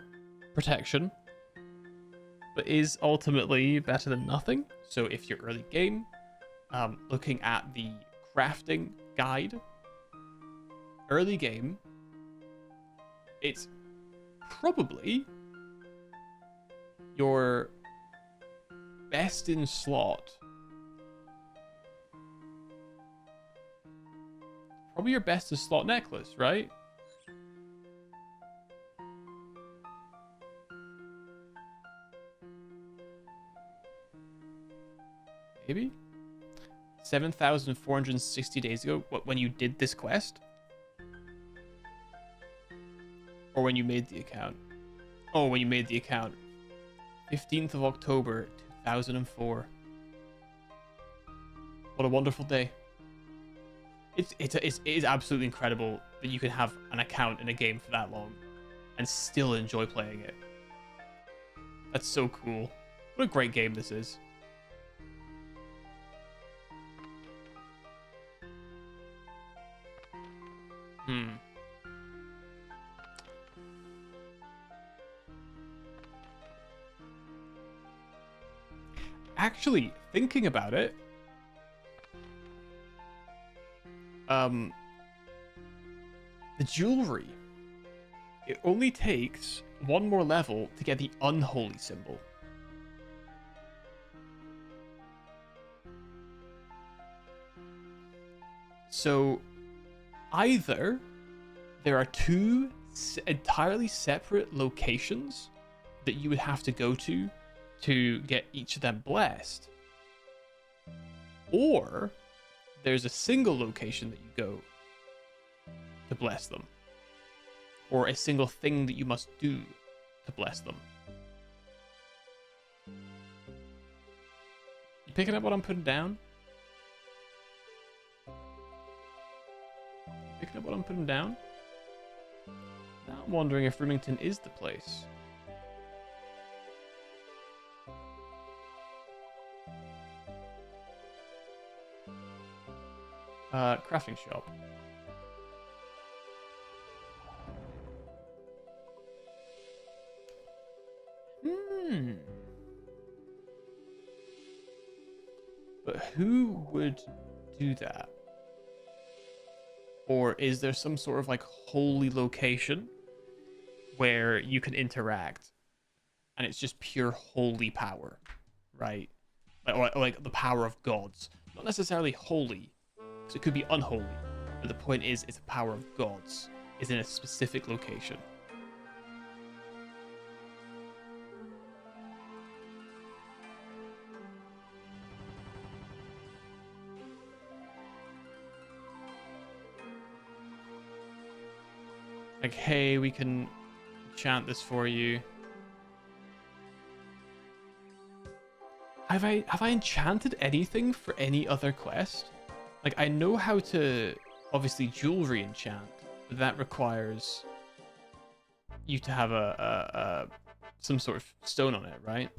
protection, but is ultimately better than nothing. So if you're early game, looking at the crafting guide, early game, it's probably your best in slot. Probably your best in slot necklace, right? Maybe? 7,460 days ago? What, when you did this quest? Or when you made the account? Oh, when you made the account. 15th of October, 2004. What a wonderful day. It is absolutely incredible that you can have an account in a game for that long and still enjoy playing it. That's so cool. What a great game this is. Actually, thinking about it, the jewelry, it only takes one more level to get the unholy symbol. So either there are two entirely separate locations that you would have to go to get each of them blessed, or there's a single location that you go to bless them, or a single thing that you must do to bless them. You picking up what I'm putting down? Picking up what I'm putting down? Now I'm wondering if Remington is the place. Crafting shop. But who would do that? Or is there some sort of like holy location where you can interact and it's just pure holy power, right? Like the power of gods. Not necessarily holy, because it could be unholy. But the point is, it's the power of gods. is in a specific location. Like, hey, we can enchant this for you. Have I enchanted anything for any other quest? Like, I know how to obviously jewelry enchant, but that requires you to have a some sort of stone on it, right?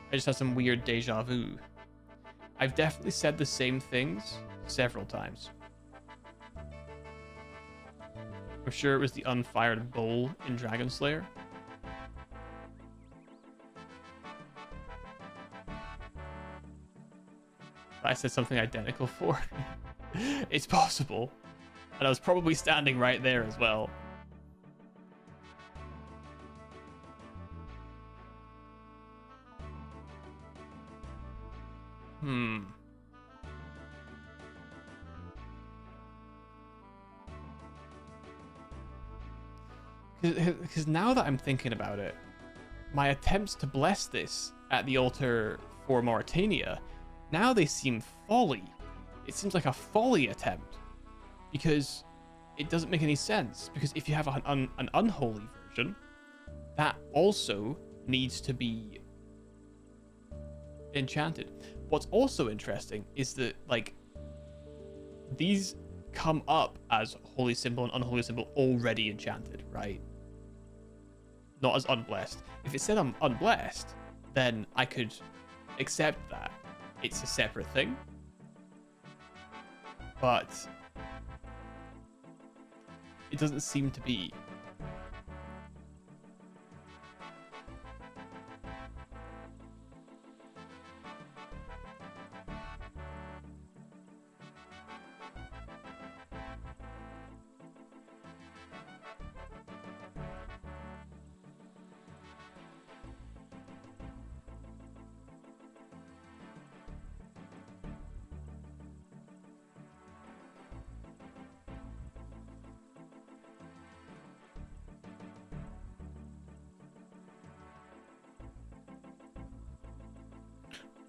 I just had some weird deja vu. I've definitely said the same things several times. I'm sure it was the unfired bull in Dragon Slayer. I said something identical for. It's possible. And I was probably standing right there as well. Because now that I'm thinking about it, my attempts to bless this at the altar for Mauritania, now they seem folly. It seems like a folly attempt. Because it doesn't make any sense. Because if you have an unholy version, that also needs to be enchanted. What's also interesting is that, like, these come up as holy symbol and unholy symbol already enchanted, right? Not as unblessed. If it said I'm unblessed, then I could accept that. It's a separate thing. But it doesn't seem to be.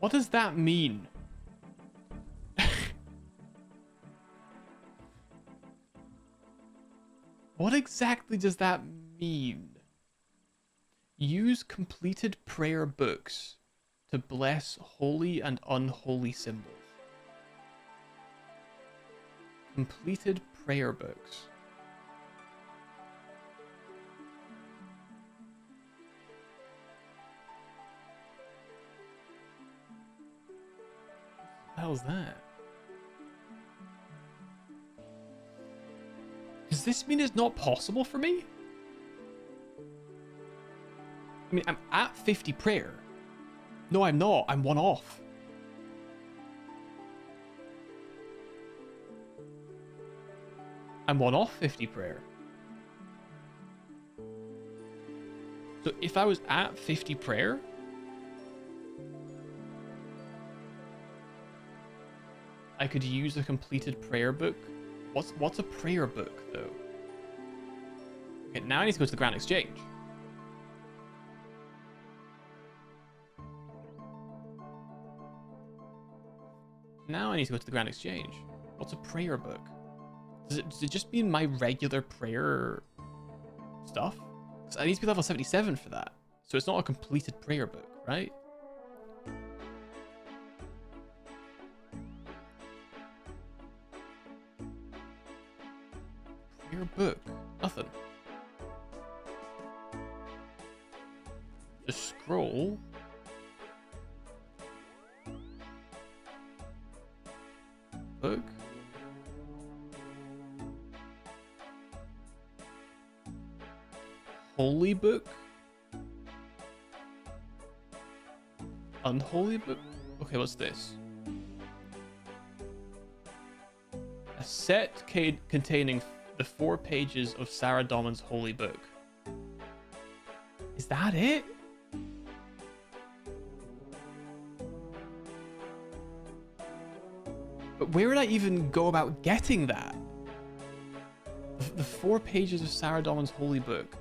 What does that mean? What exactly does that mean? Use completed prayer books to bless holy and unholy symbols. Completed prayer books. What the hell is that? Does this mean it's not possible for me? I mean, I'm at 50 prayer. No, I'm not. I'm one off. I'm one off 50 prayer. So if I was at 50 prayer, I could use a completed prayer book. What's a prayer book though? Okay, now I need to go to the Grand Exchange. Now I need to go to the Grand Exchange. What's a prayer book? Does it just mean my regular prayer stuff? Because I need to be level 77 for that. So it's not a completed prayer book, right? Prayer book. Nothing. The scroll. Book. Holy book. Unholy book. Okay, what's this? A set containing the 4 pages of Sarah Damon's holy book. Is that it? But where would I even go about getting that? The 4 pages of Sarah Damon's holy book.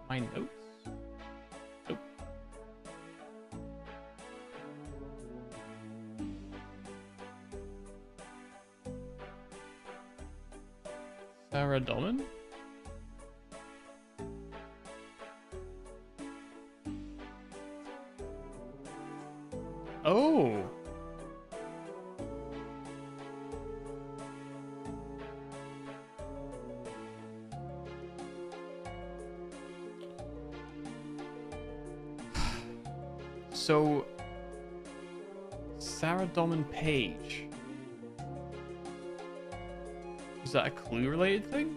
My notes? Nope. Sarah Daman? Oh. So, Sarah Daman Page. Is that a clue related thing?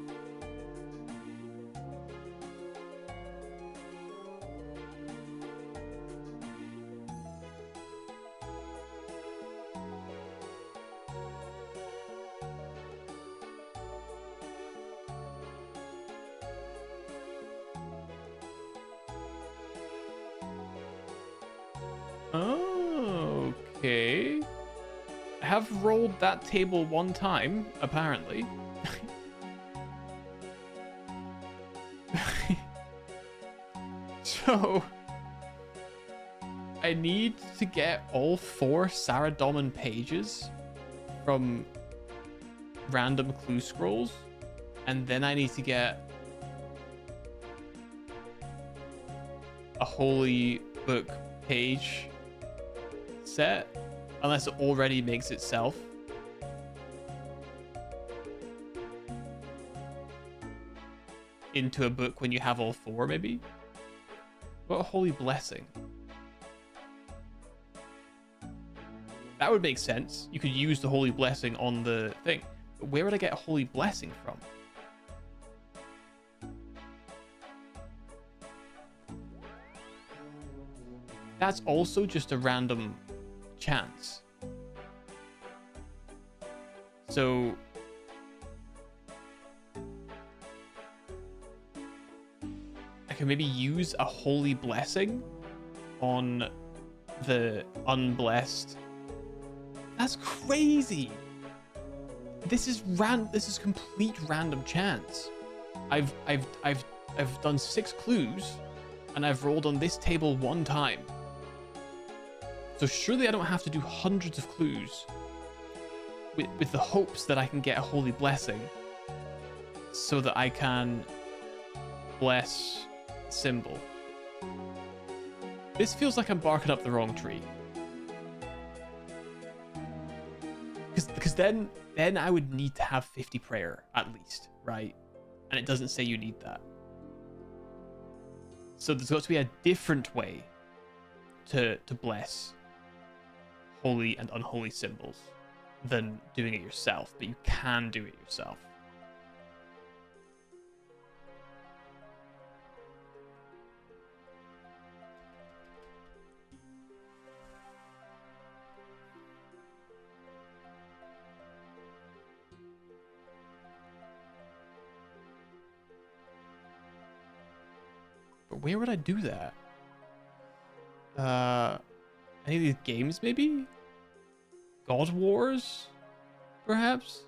Okay. I have rolled that table one time, apparently. So, I need to get all 4 Sarah Daman pages from random clue scrolls, and then I need to get a holy book page set, unless it already makes itself. Into a book when you have all 4, maybe? What a holy blessing. That would make sense. You could use the holy blessing on the thing. But where would I get a holy blessing from? That's also just a random chance. So I can maybe use a holy blessing on the unblessed. That's crazy. This is complete random chance. I've done 6 clues and I've rolled on this table 1 time. So surely I don't have to do hundreds of clues with the hopes that I can get a holy blessing so that I can bless symbol. This feels like I'm barking up the wrong tree. Because then I would need to have 50 prayer at least, right? And it doesn't say you need that. So there's got to be a different way to bless holy and unholy symbols than doing it yourself, but you can do it yourself. But where would I do that? Any of these games, maybe? God Wars, perhaps?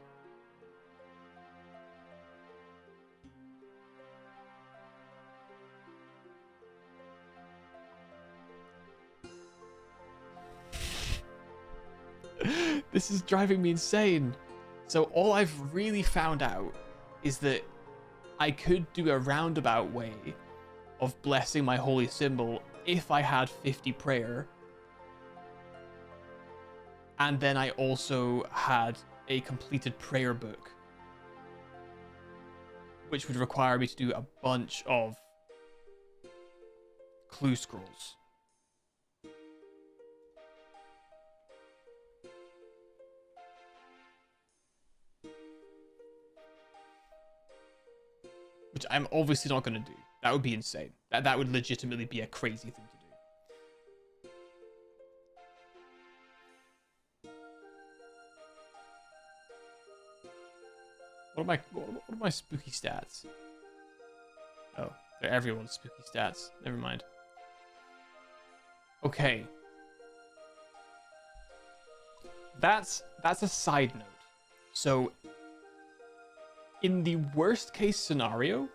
This is driving me insane. So all I've really found out is that I could do a roundabout way of blessing my holy symbol if I had 50 prayer. And then I also had a completed prayer book, which would require me to do a bunch of clue scrolls. which I'm obviously not going to do. That would be insane. That would legitimately be a crazy thing to do. What are my spooky stats? Oh, they're everyone's spooky stats. Never mind. Okay. That's a side note. So, in the worst case scenario,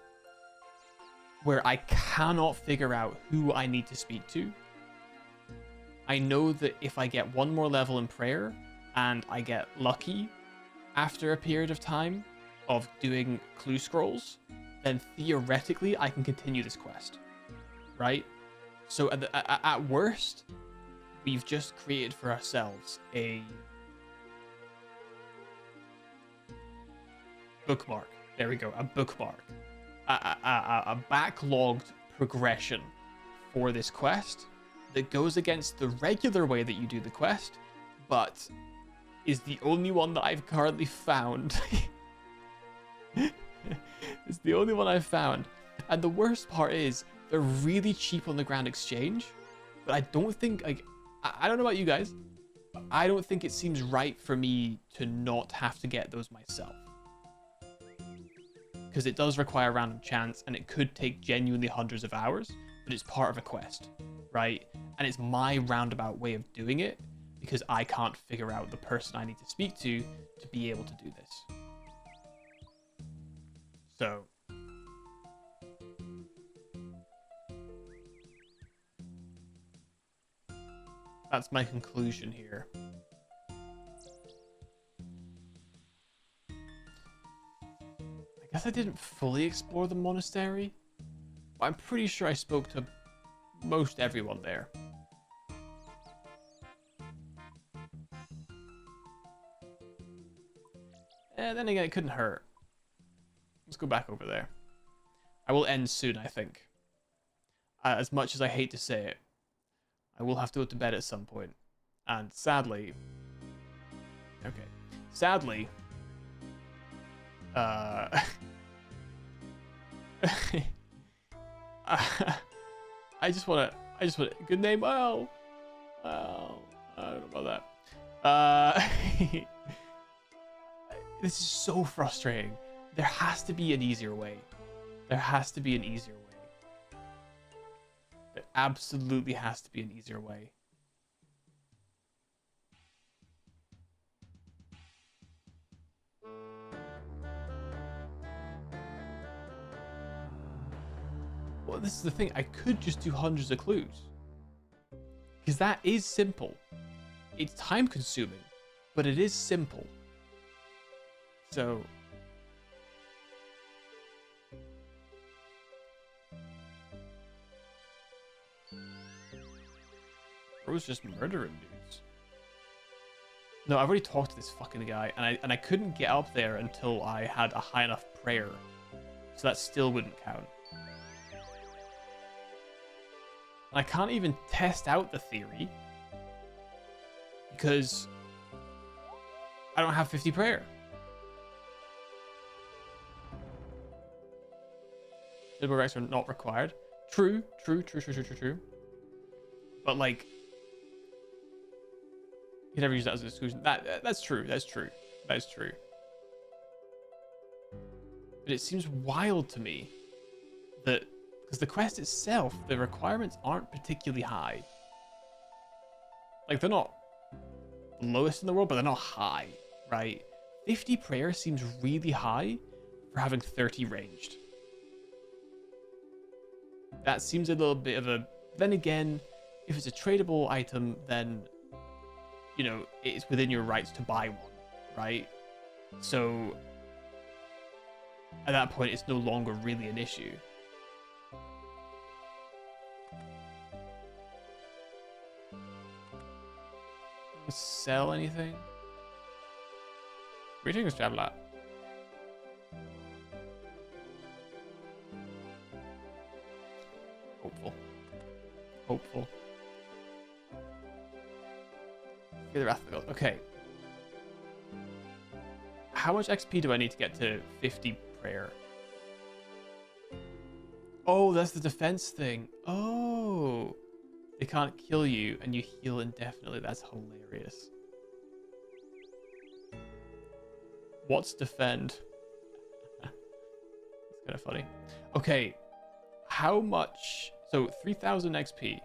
where I cannot figure out who I need to speak to, I know that if I get one more level in prayer and I get lucky after a period of time of doing clue scrolls, then theoretically I can continue this quest, right? So at worst, we've just created for ourselves a bookmark. There we go, a bookmark. A backlogged progression for this quest that goes against the regular way that you do the quest, but is the only one that I've currently found. It's the only one I've found. And the worst part is they're really cheap on the Grand Exchange, but I don't think, like, I don't know about you guys, but I don't think it seems right for me to not have to get those myself. Because it does require random chance and it could take genuinely hundreds of hours, but it's part of a quest, right? And it's my roundabout way of doing it because I can't figure out the person I need to speak to be able to do this. So that's my conclusion here. I guess I didn't fully explore the monastery, but I'm pretty sure I spoke to most everyone there. And then again, it couldn't hurt. Let's go back over there. I will end soon, I think. As much as I hate to say it, I will have to go to bed at some point. And sadly... Okay. Sadly... I just want good name. Well, I don't know about that. This is so frustrating. There has to be an easier way. There has to be an easier way. There absolutely has to be an easier way. Well, this is the thing. I could just do hundreds of clues. Because that is simple. It's time consuming, but it is simple. So... Bro's just murdering dudes. No, I've already talked to this fucking guy, and I couldn't get up there until I had a high enough prayer. So that still wouldn't count. I can't even test out the theory because I don't have 50 prayer. Liberal rights are not required. True. But like, you can never use that as an exclusion. That's true. That is true. But it seems wild to me that because the quest itself, the requirements aren't particularly high. Like, they're not the lowest in the world, but they're not high, right? 50 prayer seems really high for having 30 ranged. That seems a little bit of a... Then again, if it's a tradable item, then, you know, it's within your rights to buy one, right? So, at that point, it's no longer really an issue. Sell anything? Greetings, traveler. Hopeful. Fear the wrath of the gods. Okay. How much XP do I need to get to 50 prayer? Oh, that's the defense thing. Oh. They can't kill you and you heal indefinitely. That's hilarious. What's defend? It's kind of funny. Okay. How much? So 3000 XP.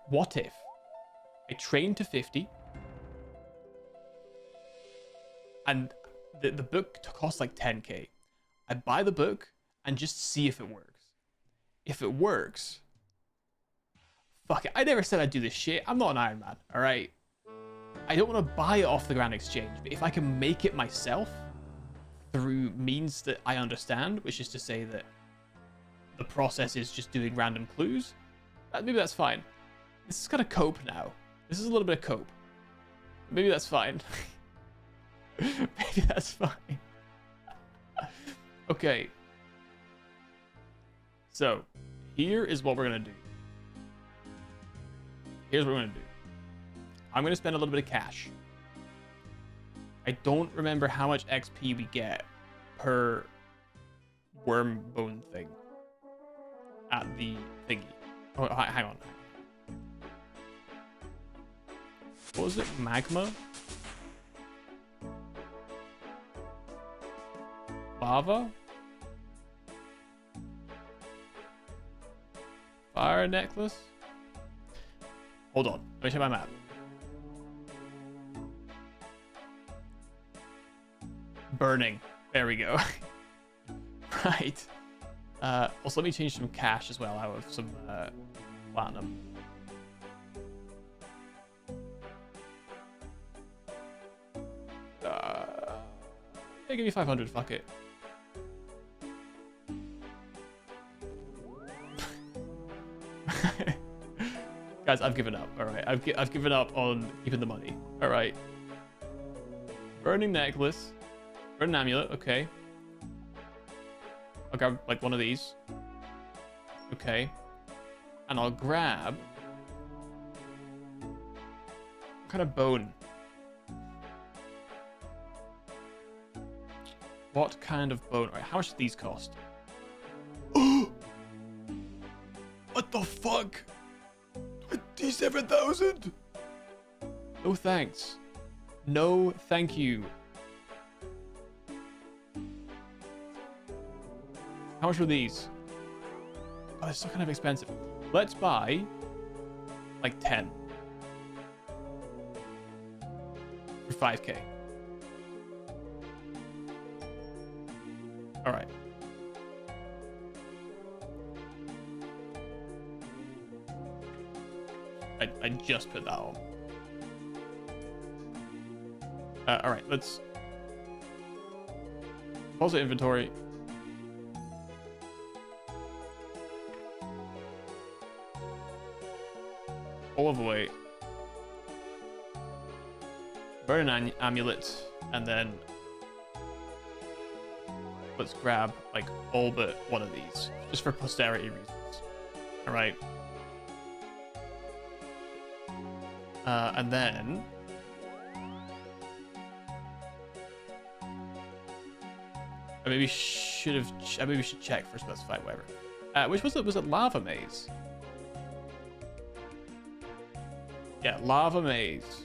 What if I train to 50 and the book costs like 10k? I buy the book and just see if it works. If it works, fuck it. I never said I'd do this shit. I'm not an Iron Man, all right? I don't want to buy it off the Grand Exchange, but if I can make it myself through means that I understand, which is to say that the process is just doing random clues, maybe that's fine. This is kind of cope now. This is a little bit of cope. Maybe that's fine. Maybe that's fine. Okay. So, here is what we're going to do. Here's what we're going to do. I'm going to spend a little bit of cash. I don't remember how much XP we get per worm bone thing at the thingy. Oh, hang on. What was it? Magma? Lava? Fire necklace? Hold on. Let me check my map. Burning. There we go. Right. Also, let me change some cash as well out of some platinum. Yeah, give me 500. Fuck it. Guys, I've given up. All right, I've given up on keeping the money. All right. Burning necklace, burning amulet. Okay. I'll grab like one of these. Okay. And I'll grab what kind of bone? What kind of bone? All right, how much do these cost? What the fuck? 27,000? No thanks. No thank you. How much were these? Oh, they're still kind of expensive. Let's buy like 10 for 5k. All right. I just put that on. All right, let's pause the inventory. All of the way. Burn an amulet, and then let's grab like all but one of these, just for posterity reasons. All right. And then I maybe should check for specified, whatever. Which was it? Was it lava maze? Yeah, lava maze.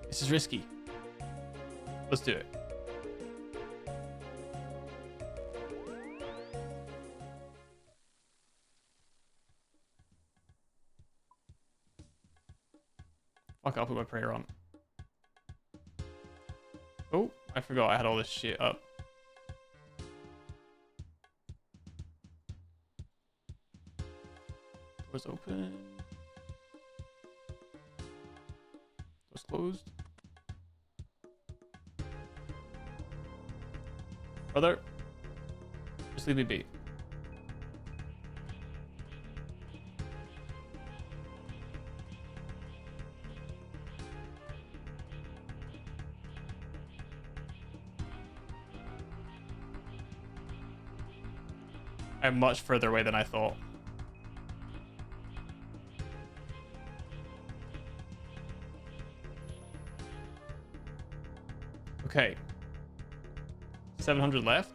This is risky. Let's do it. Fuck, I'll put my prayer on. Oh, I forgot I had all this shit up. Doors open. Doors closed. Brother, just leave me be. I'm much further away than I thought. Okay. 700 left.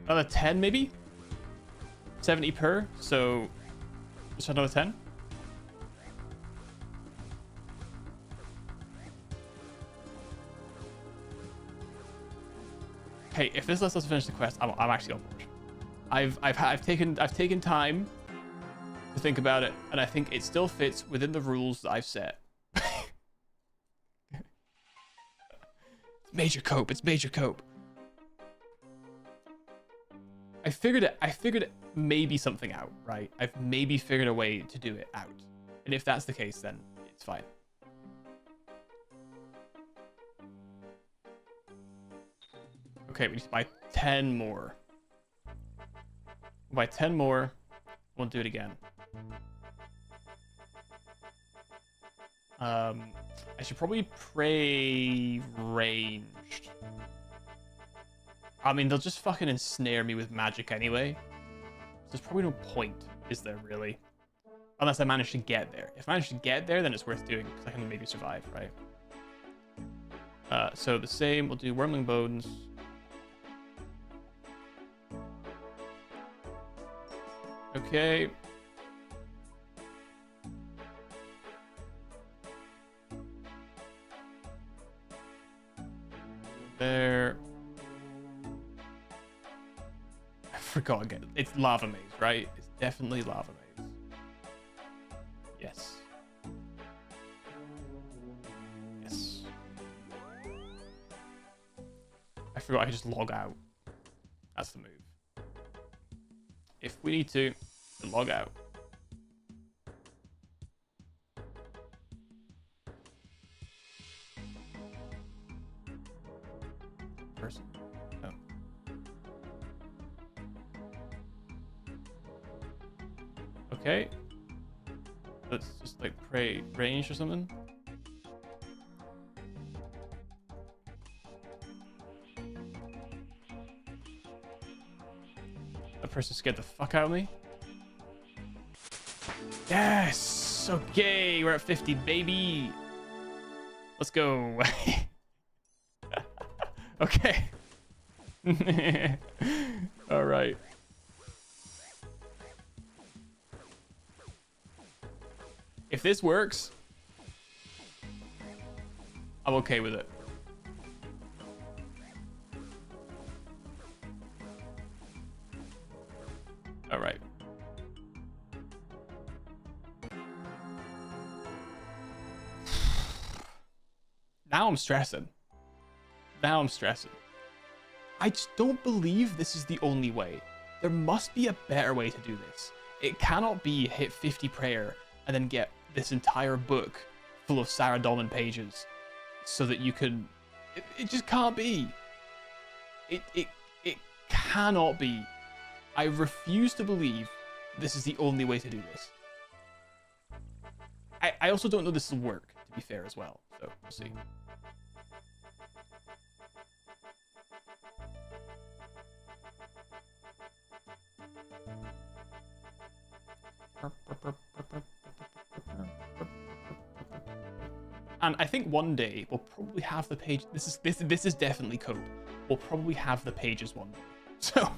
Another 10 maybe? 70 per, so just another 10. Okay, if this lets us finish the quest, I'm actually on board. I've taken time to think about it, and I think it still fits within the rules that I've set. It's major cope. It's major cope. I figured it maybe something out, right? I've maybe figured a way to do it out. And if that's the case, then it's fine. Okay, we need to buy 10 more. We'll buy 10 more. We'll do it again. I should probably pray ranged. I mean, they'll just fucking ensnare me with magic anyway. There's probably no point, is there, really? Unless I manage to get there. If I manage to get there, then it's worth doing, because I can maybe survive, right? So the same, we'll do Wormling Bones. Okay. There. I forgot again. It's lava maze, right? It's definitely lava maze. Yes. Yes. I forgot I could just log out. That's the move. If we need to log out. Person. Oh. Okay. Let's just like pray range or something. That person scared the fuck out of me. Yes! Okay, we're at 50, baby. Let's go. Okay. All right. If this works, I'm okay with it. All right. Now I'm stressing. Now I'm stressing. I just don't believe this is the only way. There must be a better way to do this. It cannot be hit 50 prayer and then get this entire book full of Saradomin pages so that you can... It just can't be. It cannot be. I refuse to believe this is the only way to do this. I also don't know this will work, to be fair as well. So, we'll see. And I think one day we'll probably have the page. This is definitely code. We'll probably have the pages one day. So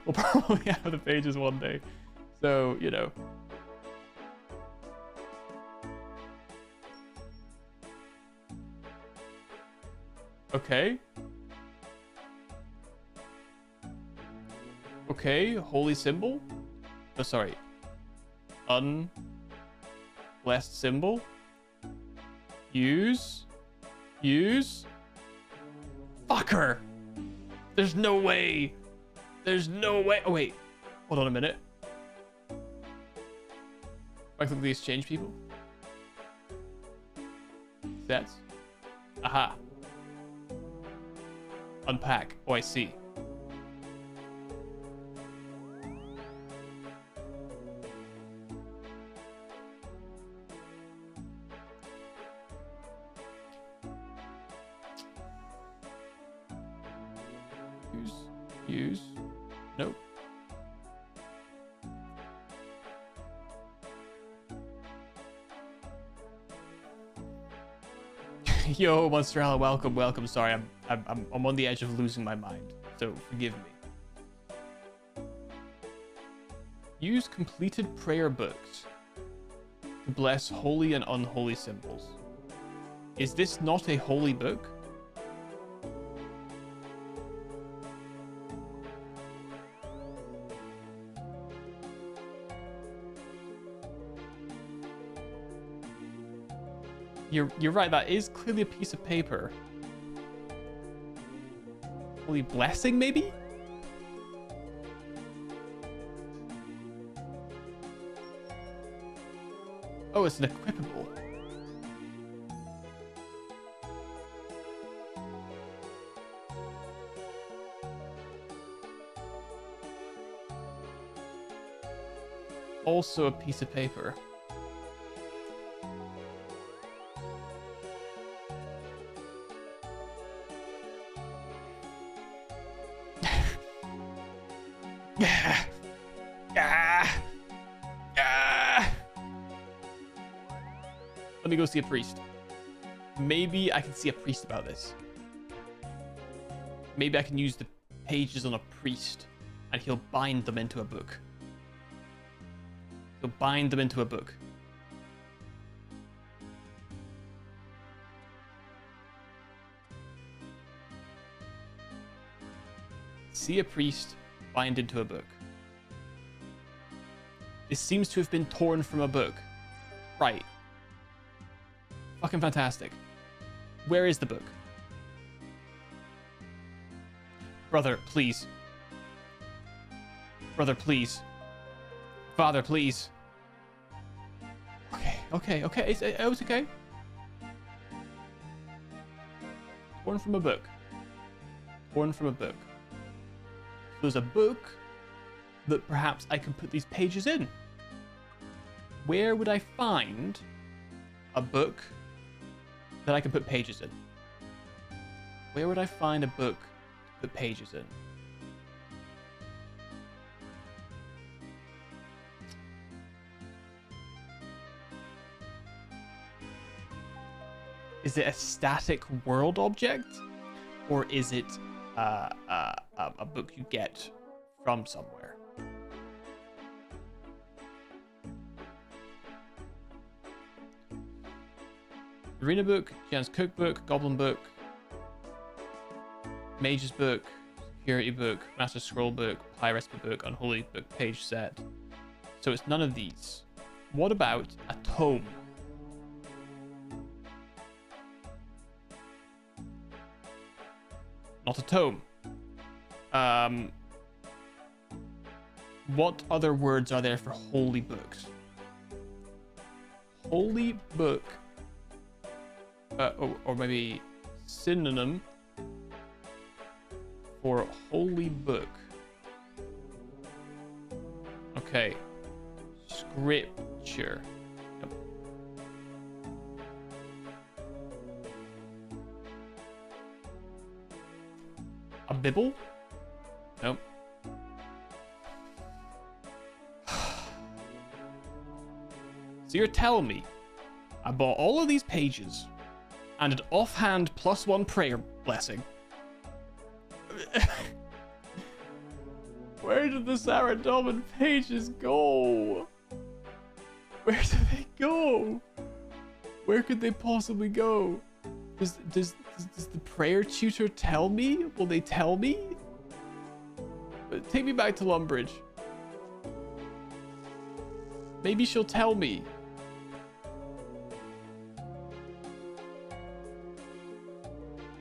we'll probably have the pages one day. So, you know. Okay. Okay, holy symbol. Oh, sorry. Unblessed symbol. Use. Fucker. There's no way. There's no way. Oh, wait. Hold on a minute. I click the exchange people. Sets. Aha. Unpack. Oh, I see. Use. Nope. Yo, Monstrella, welcome, welcome. Sorry, I'm on the edge of losing my mind, so forgive me. Use completed prayer books to bless holy and unholy symbols. Is this not a holy book? You're right, that is clearly a piece of paper. Holy blessing, maybe? Oh, it's an equipable. Also a piece of paper. Let me go see a priest. Maybe I can see a priest about this. Maybe I can use the pages on a priest and he'll bind them into a book. He'll bind them into a book. See a priest, bind into a book. This seems to have been torn from a book. Right. Fucking fantastic. Where is the book? Brother, please. Brother, please. Father, please. Okay. It was okay. Torn from a book. Torn from a book. There's a book that perhaps I can put these pages in. Where would I find a book that I can put pages in? Where would I find a book to put pages in? Is it a static world object? Or is it a book you get from somewhere? Arena book, Jan's cookbook, goblin book, mage's book, security book, master scroll book, high recipe book, unholy book, page set. So it's none of these. What about a tome? Not a tome. What other words are there for holy books? Holy book. Or maybe synonym for holy book. Okay. Scripture. Yep. A Bible? Nope. So you're telling me I bought all of these pages and an offhand +1 prayer blessing. Where did the Saradomin pages go? Where did they go? Where could they possibly go? Does the prayer tutor tell me? Will they tell me? Take me back to Lumbridge. Maybe she'll tell me.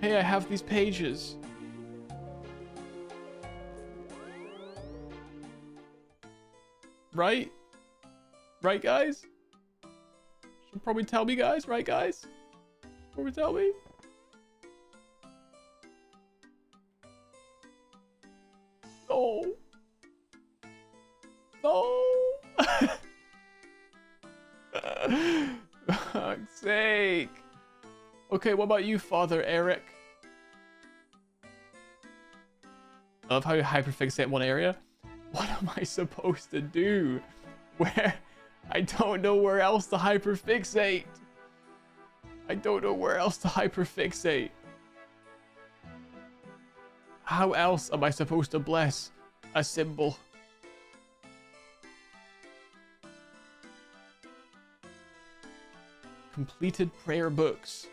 Hey, I have these pages. Right? Right, guys? She'll probably tell me, guys. Right, guys? Probably tell me. No. No. For fuck's sake. Okay, what about you, Father Eric? I love how you hyperfixate one area. What am I supposed to do? Where? I don't know where else to hyperfixate. I don't know where else to hyperfixate. How else am I supposed to bless a symbol? Completed prayer books.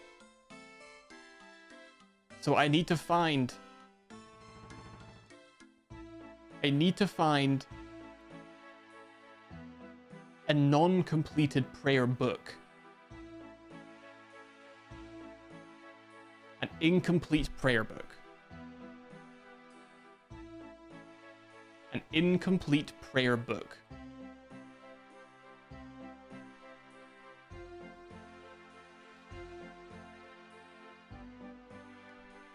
So I need to find a non-completed prayer book. An incomplete prayer book. An incomplete prayer book.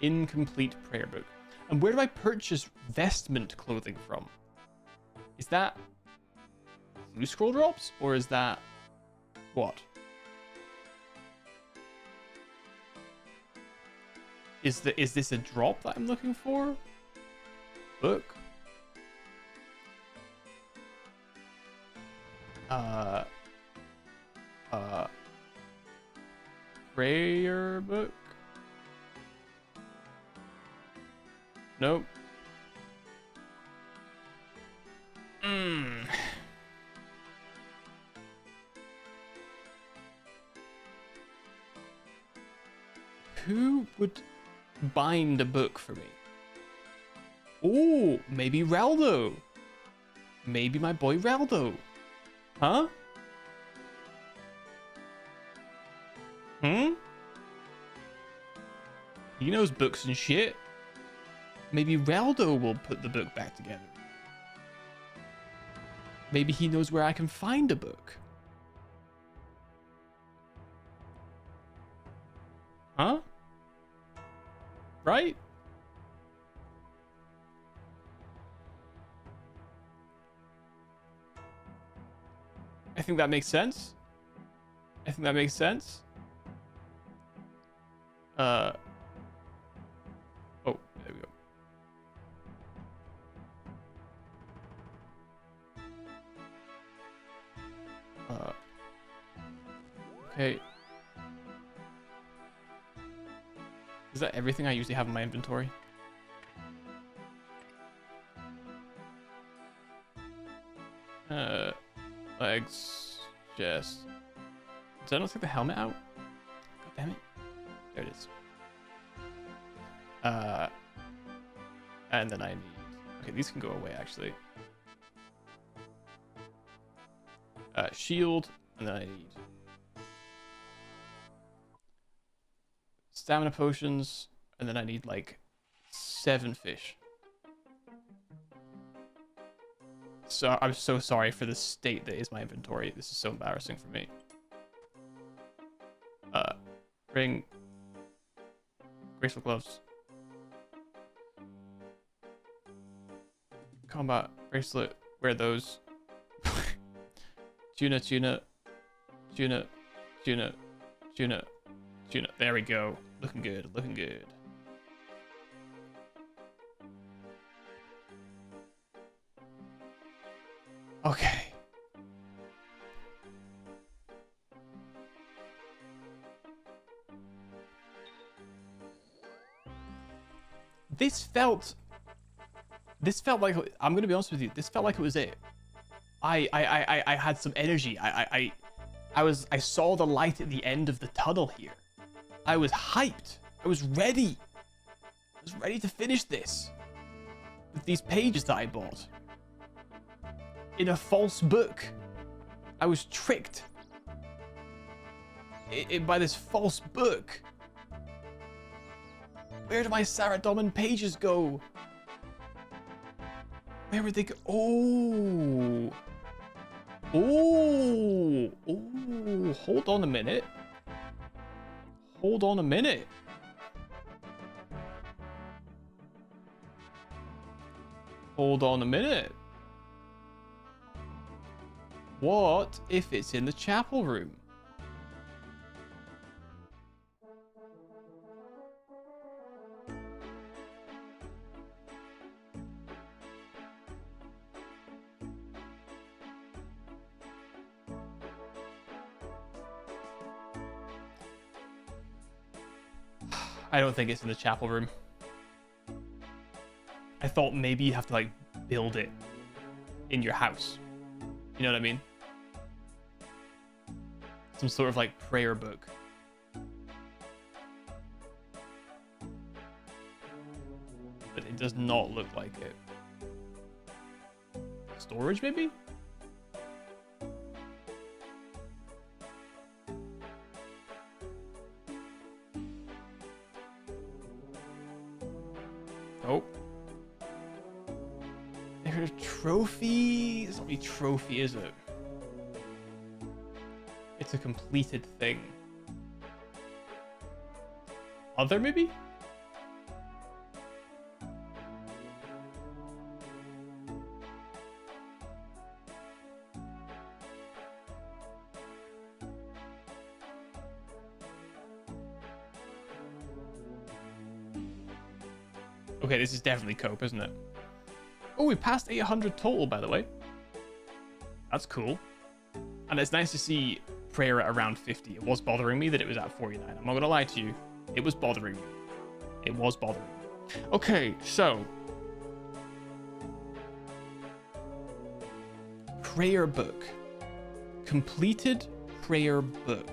Incomplete prayer book. And where do I purchase vestment clothing from? Is that blue scroll drops, or is that what? Is this a drop that I'm looking for? Book. Prayer book. Nope. Who would bind a book for me? Oh, maybe Raldo. Maybe my boy Raldo. Huh? He knows books and shit. Maybe Raldo will put the book back together. Maybe he knows where I can find a book. Huh? Right? I think that makes sense. I think that makes sense. Oh, there we go. Okay. Is that everything I usually have in my inventory? Legs, chest. Did I not take the helmet out? God damn it. There it is. And then I need... Okay, these can go away, actually. Shield, and then I need... stamina potions, and then I need, like, 7 fish. So I'm so sorry for the state that is my inventory. This is so embarrassing for me. Ring. Graceful gloves. Combat bracelet. Wear those. Tuna. There we go. Looking good. Looking good. Okay. This felt like, I'm gonna be honest with you, this felt like it was it. I had some energy. I saw the light at the end of the tunnel here. I was hyped. I was ready. I was ready to finish this with these pages that I bought. In a false book. I was tricked by this false book. Where do my Saradomin pages go? Where would they go? Oh. Oh. Oh. Hold on a minute. Hold on a minute. Hold on a minute. What if it's in the chapel room? I don't think it's in the chapel room. I thought maybe you have to like build it in your house. You know what I mean? Some sort of like prayer book. But it does not look like it. Storage maybe? Oh. There's a trophy. It's not really trophy, is it? It's a completed thing. Other maybe? Okay, this is definitely cope, isn't it? Oh, we passed 800 total, by the way. That's cool. And it's nice to see prayer at around 50. It was bothering me that it was at 49. I'm not going to lie to you. It was bothering me. It was bothering me. Okay, so. Prayer book. Completed prayer book.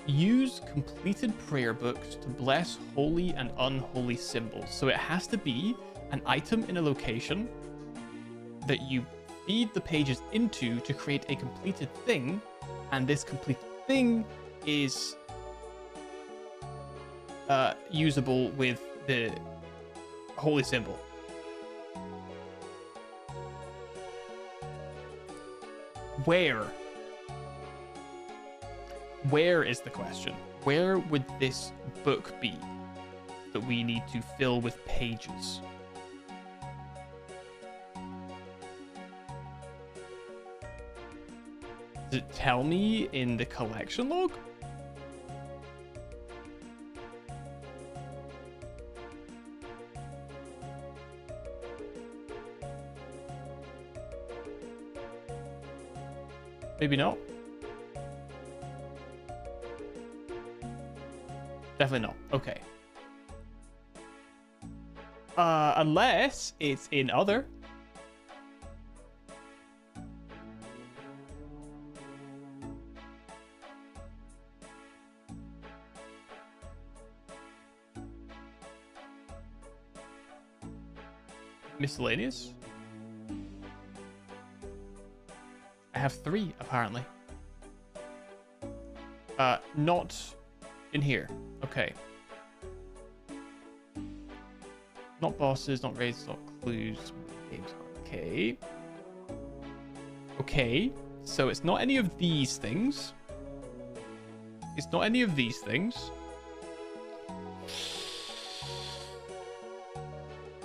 Use completed prayer books to bless holy and unholy symbols. So it has to be an item in a location that you feed the pages into to create a completed thing, and this completed thing is usable with the holy symbol. Where is the question? Where would this book be that we need to fill with pages? Does it tell me in the collection log? Maybe not. Definitely not. Okay. Unless it's in other. Miscellaneous. I have 3 apparently. Not in here. Okay. Not bosses, not raids, not clues. Games. Okay. Okay. So it's not any of these things. It's not any of these things.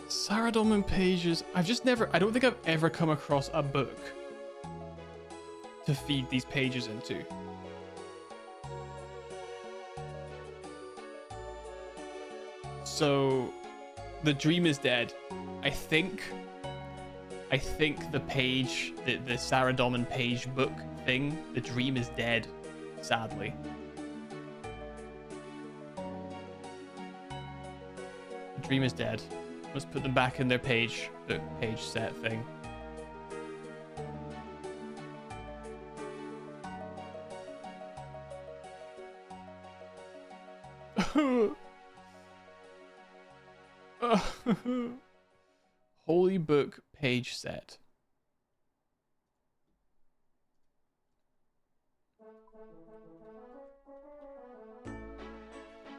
Saradomin pages. I don't think I've ever come across a book to feed these pages into. So, the dream is dead. I think the page, the Saradomin page book thing, the dream is dead, sadly. The dream is dead. Let's put them back in their page, the page set thing. Holy book page set.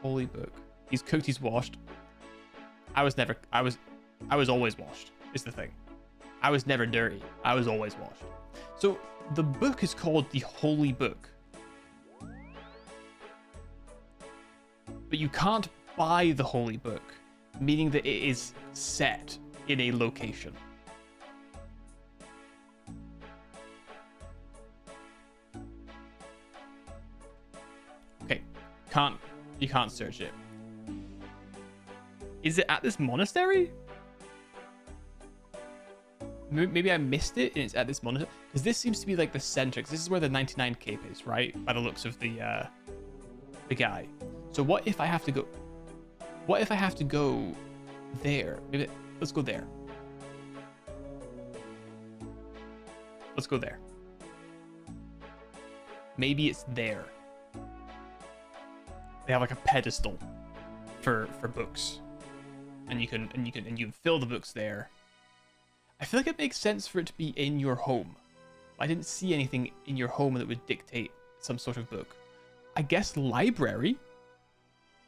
Holy book. He's cooked, he's washed. I was always washed, is the thing. I was never dirty. I was always washed. So the book is called the Holy Book. But you can't buy the Holy Book, meaning that it is set in a location. Okay, you can't search it. Is it at this monastery? Maybe I missed it and it's at this monitor. Because this seems to be like the center. Because this is where the 99 cape is, right? By the looks of the guy. So what if I have to go... What if I have to go there? Maybe... Let's go there. Let's go there. Maybe it's there. They have like a pedestal for books. And you can fill the books there. I feel like it makes sense for it to be in your home. I didn't see anything in your home that would dictate some sort of book. I guess library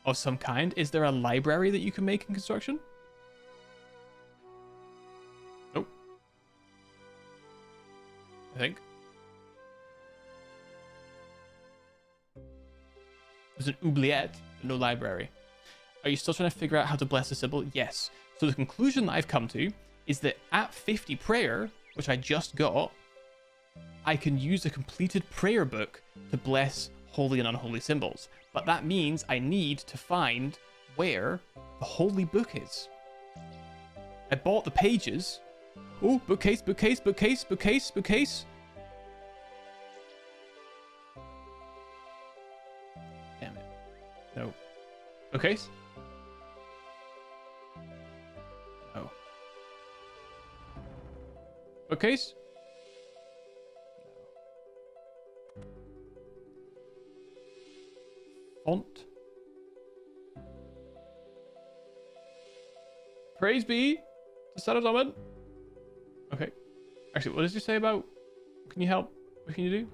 of some kind. Is there a library that you can make in construction? Nope. I think. There's an oubliette, but no library. Are you still trying to figure out how to bless the symbol? Yes. So the conclusion that I've come to is that at 50 prayer, which I just got, I can use a completed prayer book to bless holy and unholy symbols. But that means I need to find where the holy book is. I bought the pages. Oh, bookcase, bookcase, bookcase, bookcase, bookcase. Damn it. No. Bookcase? No. Bookcase? Font. Praise be to Saruman. Okay. Actually, what does you say about... Can you help? What can you do?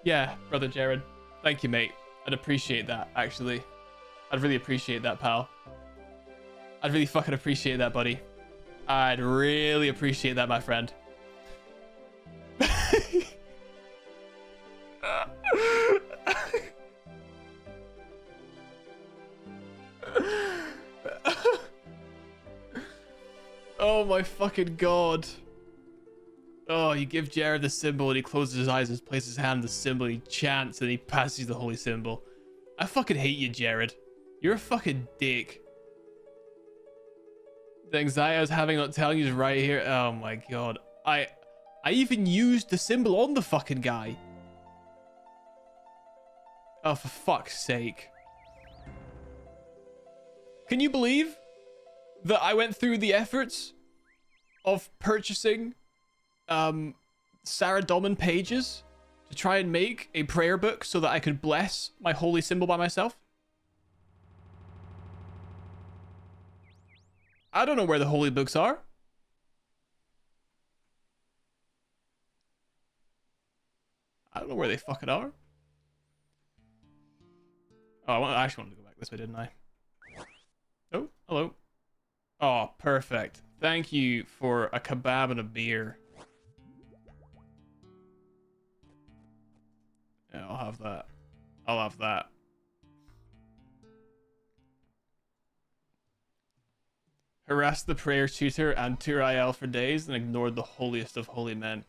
Yeah, brother Jared. Thank you, mate. I'd appreciate that, actually. I'd really appreciate that, pal. I'd really fucking appreciate that, buddy. I'd really appreciate that, my friend. Oh my fucking god. Oh, you give Jared the symbol and he closes his eyes and places his hand on the symbol, he chants and he passes you the holy symbol. I fucking hate you, Jared. You're a fucking dick. The anxiety I was having not telling you is right here. Oh my god. I even used the symbol on the fucking guy. Oh, for fuck's sake. Can you believe that I went through the efforts of purchasing Sarah Domin pages to try and make a prayer book so that I could bless my holy symbol by myself? I don't know where the holy books are. I don't know where they fucking are. Oh, I actually wanted to go back this way, didn't I? Oh, hello. Oh, perfect. Thank you for a kebab and a beer. Yeah, I'll have that. I'll have that. Harassed the prayer tutor and Turael for days and ignored the holiest of holy men.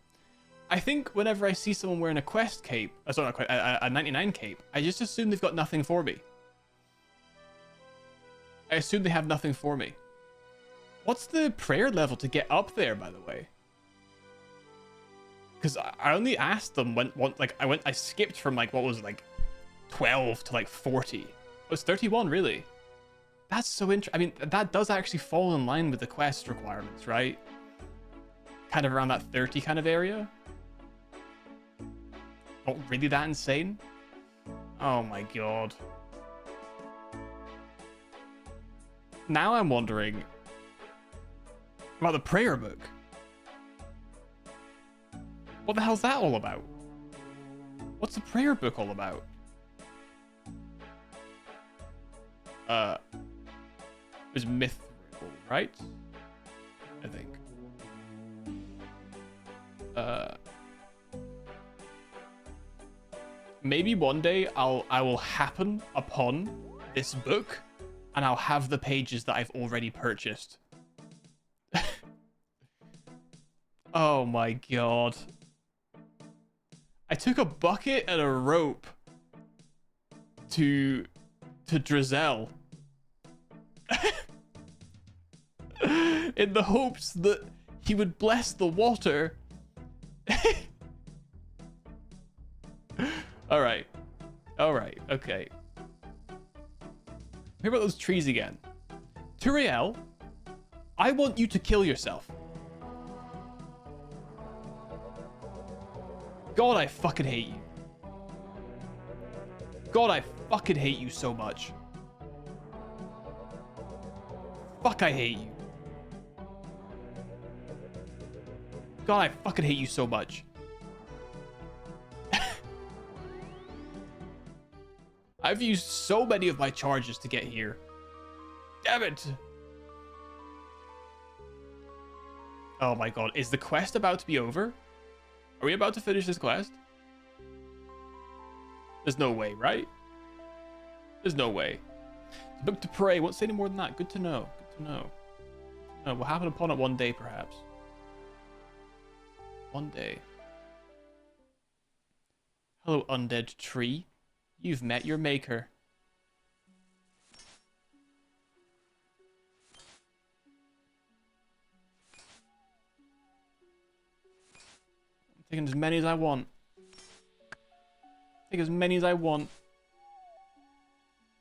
I think whenever I see someone wearing a quest cape, sorry, not quest, a 99 cape, I just assume they've got nothing for me. I assume they have nothing for me. What's the prayer level to get up there, by the way? Because I only asked them when I skipped from like, what was it, like 12 to like 40. It was 31, really. That's so interesting. I mean, that does actually fall in line with the quest requirements, right? Kind of around that 30 kind of area. Not really that insane. Oh my god. Now I'm wondering about the prayer book. What the hell's that all about? What's the prayer book all about? It was mithril, right? I think. Maybe one day I will happen upon this book and I'll have the pages that I've already purchased. Oh my god. I took a bucket and a rope to Drizel in the hopes that he would bless the water. All right, okay. Hear about those trees again. Turiel, I want you to kill yourself. God, I fucking hate you. God, I fucking hate you so much. Fuck, I hate you. God, I fucking hate you so much. I've used so many of my charges to get here. Damn it. Oh my god, is the quest about to be over? Are we about to finish this quest? There's no way, right? There's no way. Book to pray. Won't say any more than that. Good to know. Good to know. No, we'll happen upon it one day, perhaps. One day. Hello, undead tree. You've met your maker. I'm taking as many as I want. Take as many as I want.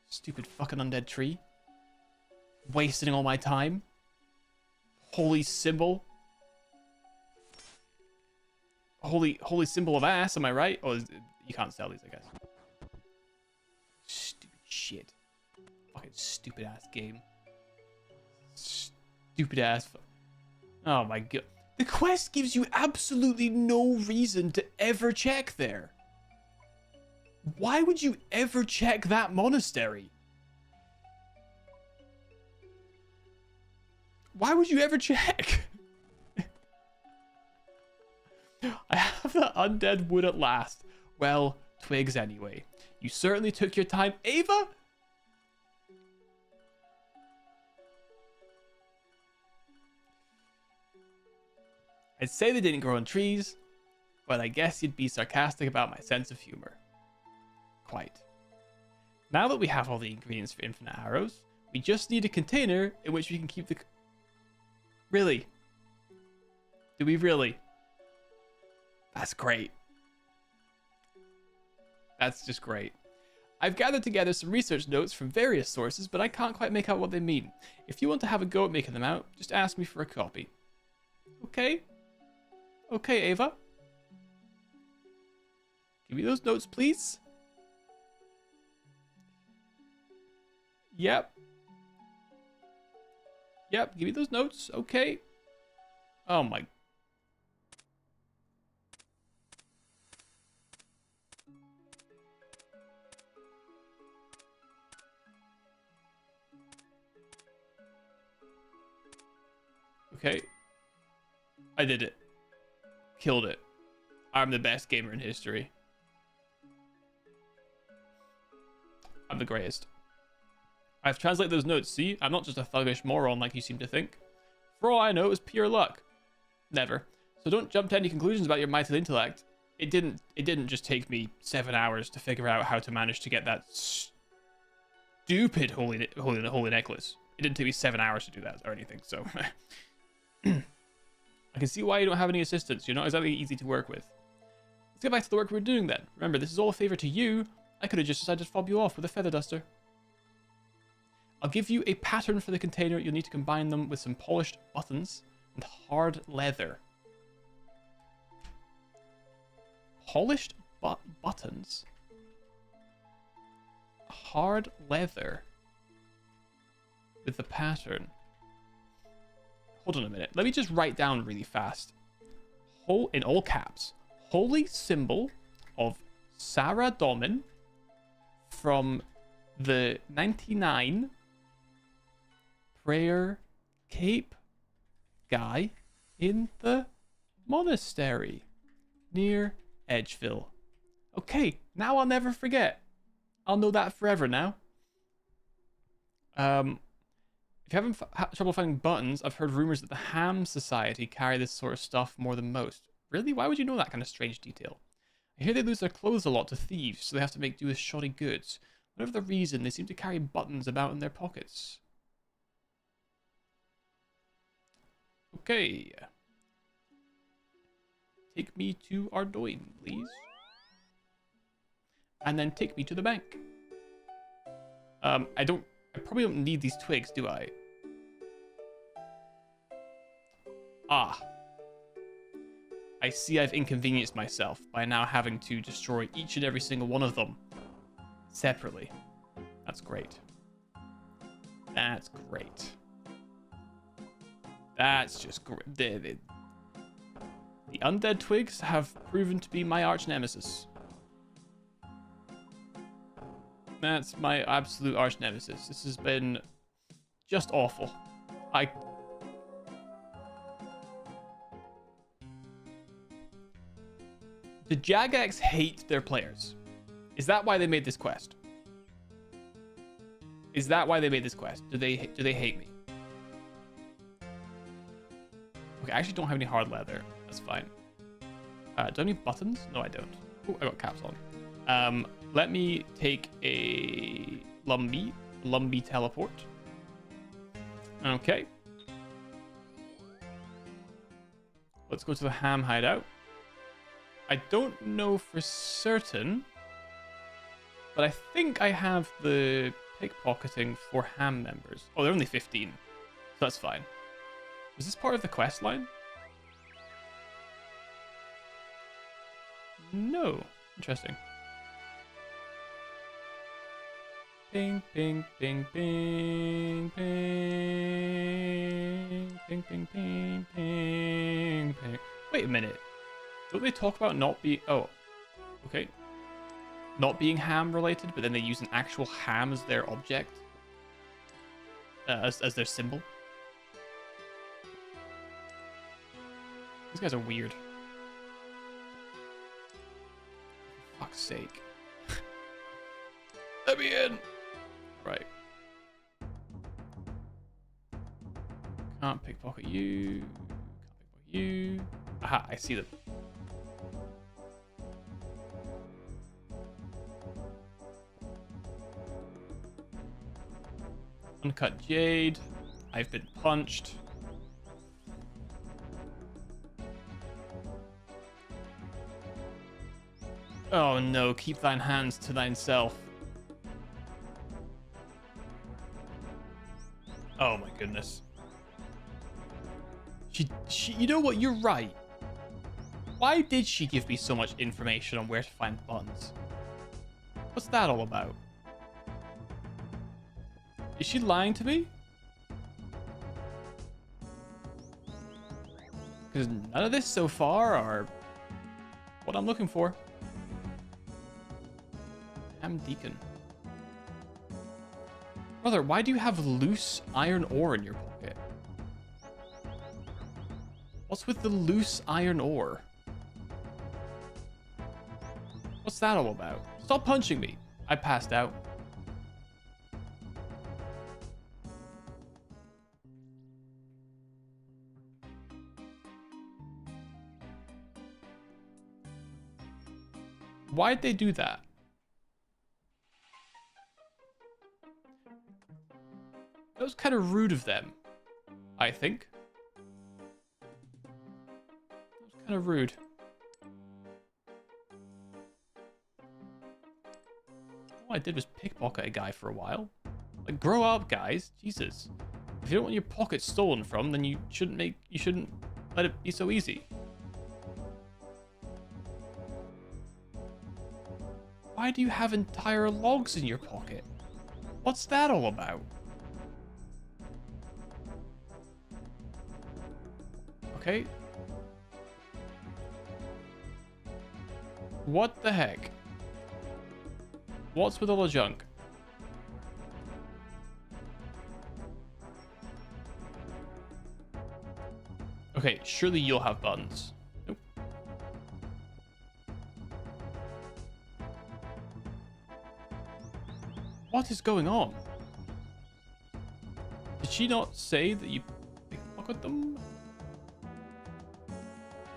Stupid fucking undead tree. Wasting all my time. Holy symbol. Holy symbol of ass, am I right? Oh, you can't sell these, I guess. Stupid shit. Fucking stupid ass game. Stupid ass. Oh my god. The quest gives you absolutely no reason to ever check there. Why would you ever check that monastery? Why would you ever check? I have the undead wood at last. Well, twigs anyway. You certainly took your time. Ava? I'd say they didn't grow on trees, but I guess you'd be sarcastic about my sense of humor. Quite. Now that we have all the ingredients for infinite arrows, we just need a container in which we can keep the... Really? Do we really? That's great. That's just great. I've gathered together some research notes from various sources, but I can't quite make out what they mean. If you want to have a go at making them out, just ask me for a copy. Okay? Okay, Ava. Give me those notes, please. Yep. Yep, give me those notes. Okay. Oh my... Okay. I did it. Killed it. I'm the best gamer in history. I'm the greatest. I've translated those notes, see? I'm not just a thuggish moron like you seem to think. For all I know, it was pure luck. Never. So don't jump to any conclusions about your mighty intellect. It didn't just take me 7 hours to figure out how to manage to get that stupid holy necklace. It didn't take me 7 hours to do that or anything, so... I can see why you don't have any assistants. You're not exactly easy to work with. Let's get back to the work we're doing then. Remember, this is all a favor to you. I could have just decided to fob you off with a feather duster. I'll give you a pattern for the container. You'll need to combine them with some polished buttons and hard leather. Polished buttons? Hard leather with the pattern. Hold on a minute. Let me just write down really fast. In all caps. Holy symbol of Sarah Domin from the 99 Prayer Cape guy in the monastery near Edgeville. Okay, now I'll never forget. I'll know that forever now. If you haven't trouble finding buttons, I've heard rumors that the Ham Society carry this sort of stuff more than most. Really? Why would you know that kind of strange detail? I hear they lose their clothes a lot to thieves, so they have to make do with shoddy goods. Whatever the reason, they seem to carry buttons about in their pockets. Okay. Take me to Ardoin, please. And then take me to the bank. I probably don't need these twigs, do I? Ah. I see I've inconvenienced myself by now having to destroy each and every single one of them separately. That's great. That's great. That's just great. The undead twigs have proven to be my arch nemesis. That's my absolute arch nemesis. This has been just awful. The Jagex hate their players. Is that why they made this quest? Is that why they made this quest? Do they hate me? Okay, I actually don't have any hard leather. That's fine. Do I have any buttons? No, I don't. Oh, I got caps on. Let me take a Lumbee teleport. Okay. Let's go to the Ham hideout. I don't know for certain, but I think I have the pickpocketing for Ham members. Oh, they're only 15, so that's fine. Was this part of the quest line? No. Interesting. Ping, ping, ping, ping, ping, ping, ping, ping, ping, ping. Wait a minute. Don't they talk about not being... Oh, okay. Not being ham related, but then they use an actual ham as their object? As their symbol? These guys are weird. For fuck's sake. Let me in! Right. Can't pickpocket you. Can't pickpocket you. Aha, I see them. Uncut Jade. I've been punched. Oh no, keep thine hands to thyself. Oh my goodness. She, you know what? You're right. Why did she give me so much information on where to find buttons? What's that all about? Is she lying to me? Because none of this so far are what I'm looking for. I'm Deacon. Brother, why do you have loose iron ore in your pocket? What's with the loose iron ore? What's that all about? Stop punching me. I passed out. Why'd they do that? That was kind of rude of them, I think. That was kind of rude. All I did was pickpocket a guy for a while. Like, grow up, guys. Jesus. If you don't want your pocket stolen from, then you shouldn't let it be so easy. Why do you have entire logs in your pocket? What's that all about? Okay. What the heck? What's with all the junk? Okay, surely you'll have buttons. Nope. What is going on? Did she not say that you pickpocket them?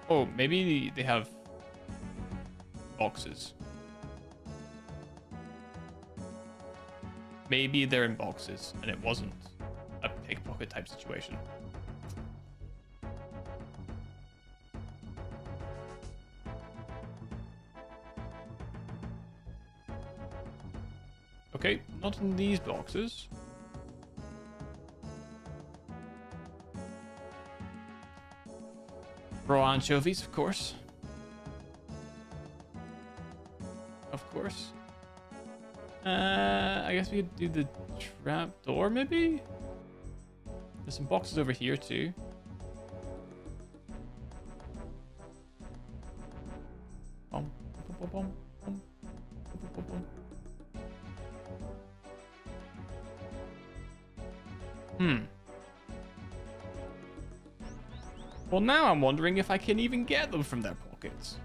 Oh, maybe they have boxes. Maybe they're in boxes and it wasn't a pickpocket type situation. Okay, not in these boxes. Raw anchovies, of course. Of course. I guess we could do the trap door, maybe? There's some boxes over here, too. Bum, bum, bum, bum, bum, bum, bum. Well, now I'm wondering if I can even get them from their pockets.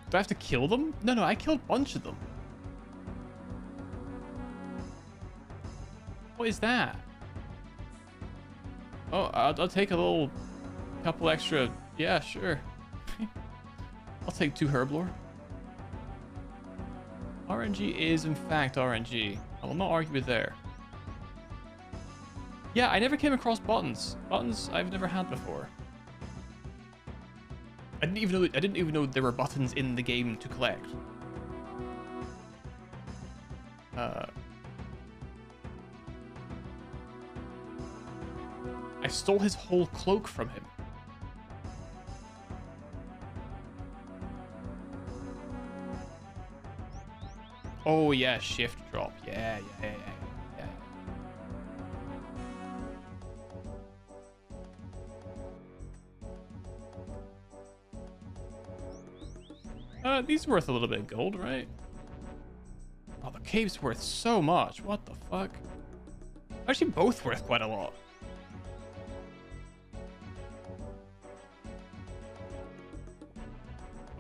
Do I have to kill them? No, I killed a bunch of them. What is that? Oh, I'll take a little couple extra. Yeah, sure. I'll take 2 herblore. RNG is in fact RNG. I will not argue with there. Yeah, I never came across buttons. Buttons I've never had before. I didn't even know there were buttons in the game to collect. I stole his whole cloak from him. Oh yeah, shift drop. Yeah. These are worth a little bit of gold, right? Oh, the cave's worth so much. What the fuck? Actually, both worth quite a lot.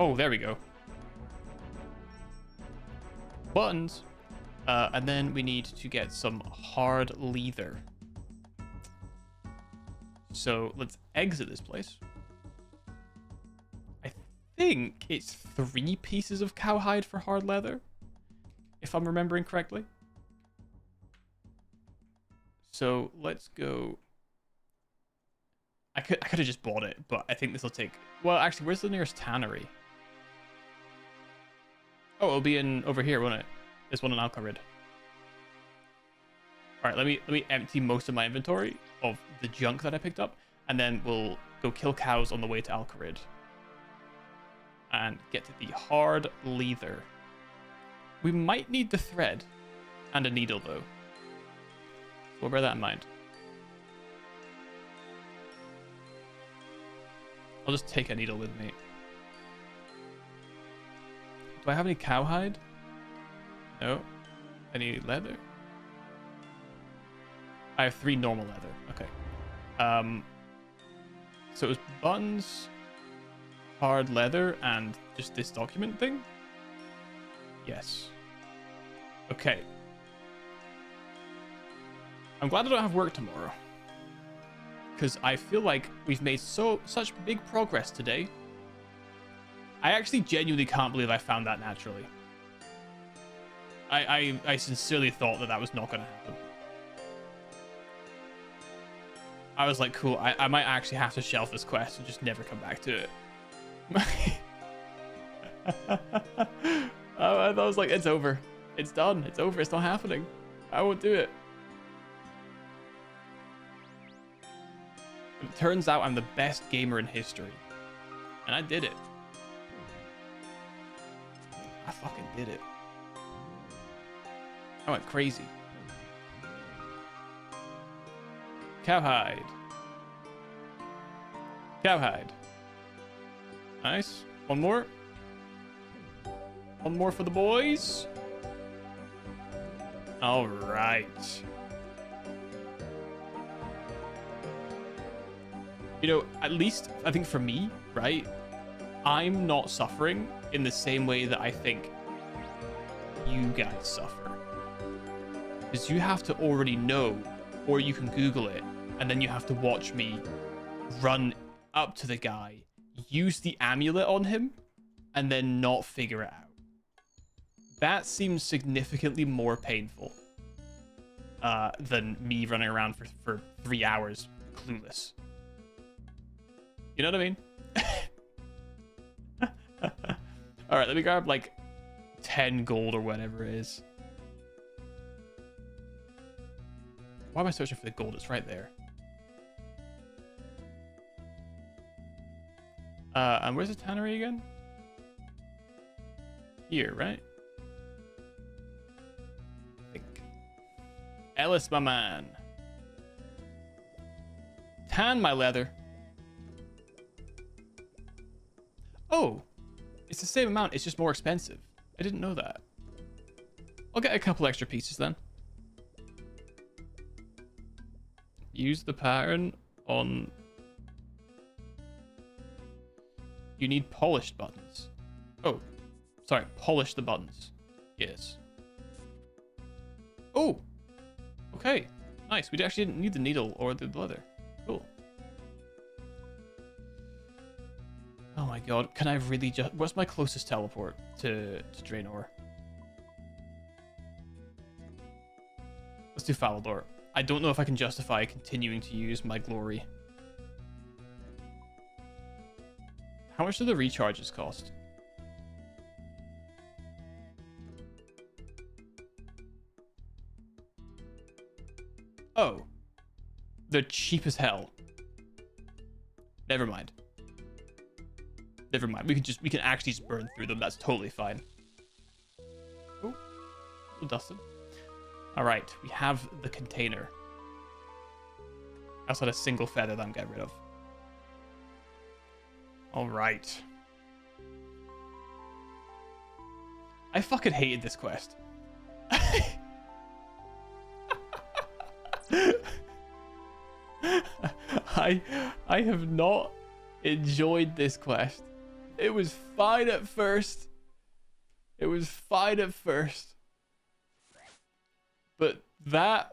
Oh, there we go. Buttons. And then we need to get some hard leather. So let's exit this place. I think it's 3 pieces of cowhide for hard leather, if I'm remembering correctly. So let's go. I could have just bought it, but I think this will take. Well, actually, where's the nearest tannery? Oh, it'll be in over here, won't it? There's one in Alcarid. All right, let me empty most of my inventory of the junk that I picked up, and then we'll go kill cows on the way to Alcarid and get to the hard leather. We might need the thread and a needle, though. So we'll bear that in mind. I'll just take a needle with me. Do I have any cowhide? No. Any leather? I have 3 normal leather. Okay. So it was buttons, hard leather, and just this document thing? Yes. Okay. I'm glad I don't have work tomorrow, because I feel like we've made such big progress today. I actually genuinely can't believe I found that naturally. I sincerely thought that was not going to happen. I was like, cool, I might actually have to shelf this quest and just never come back to it. I was like, it's over. It's done. It's over. It's not happening. I won't do it. It turns out I'm the best gamer in history. And I did it. I fucking did it. I went crazy. Cowhide. Cowhide. Nice. One more. One more for the boys. All right. You know, at least I think for me, right, I'm not suffering in the same way that I think you guys suffer. Because you have to already know, or you can Google it, and then you have to watch me run up to the guy, use the amulet on him, and then not figure it out. That seems significantly more painful than me running around for 3 hours clueless. You know what I mean? All right, let me grab like 10 gold or whatever it is. Why am I searching for the gold? It's right there. And where's the tannery again? Here, right? I think. Ellis, my man. Tan my leather. Oh, it's the same amount. It's just more expensive. I didn't know that. I'll get a couple extra pieces then. Use the pattern on... You need polished buttons. Oh, sorry. Polish the buttons. Yes. Oh, okay. Nice. We actually didn't need the needle or the leather. Cool. Oh my god. Can I really just... What's my closest teleport to Draenor? Let's do Falador. I don't know if I can justify continuing to use my glory. How much do the recharges cost? Oh. They're cheap as hell. Never mind. Never mind. We can actually just burn through them. That's totally fine. Oh. Dusted. Alright, we have the container. I also had a single feather that I'm getting rid of. Alright. I fucking hated this quest. I have not enjoyed this quest. It was fine at first. It was fine at first. But that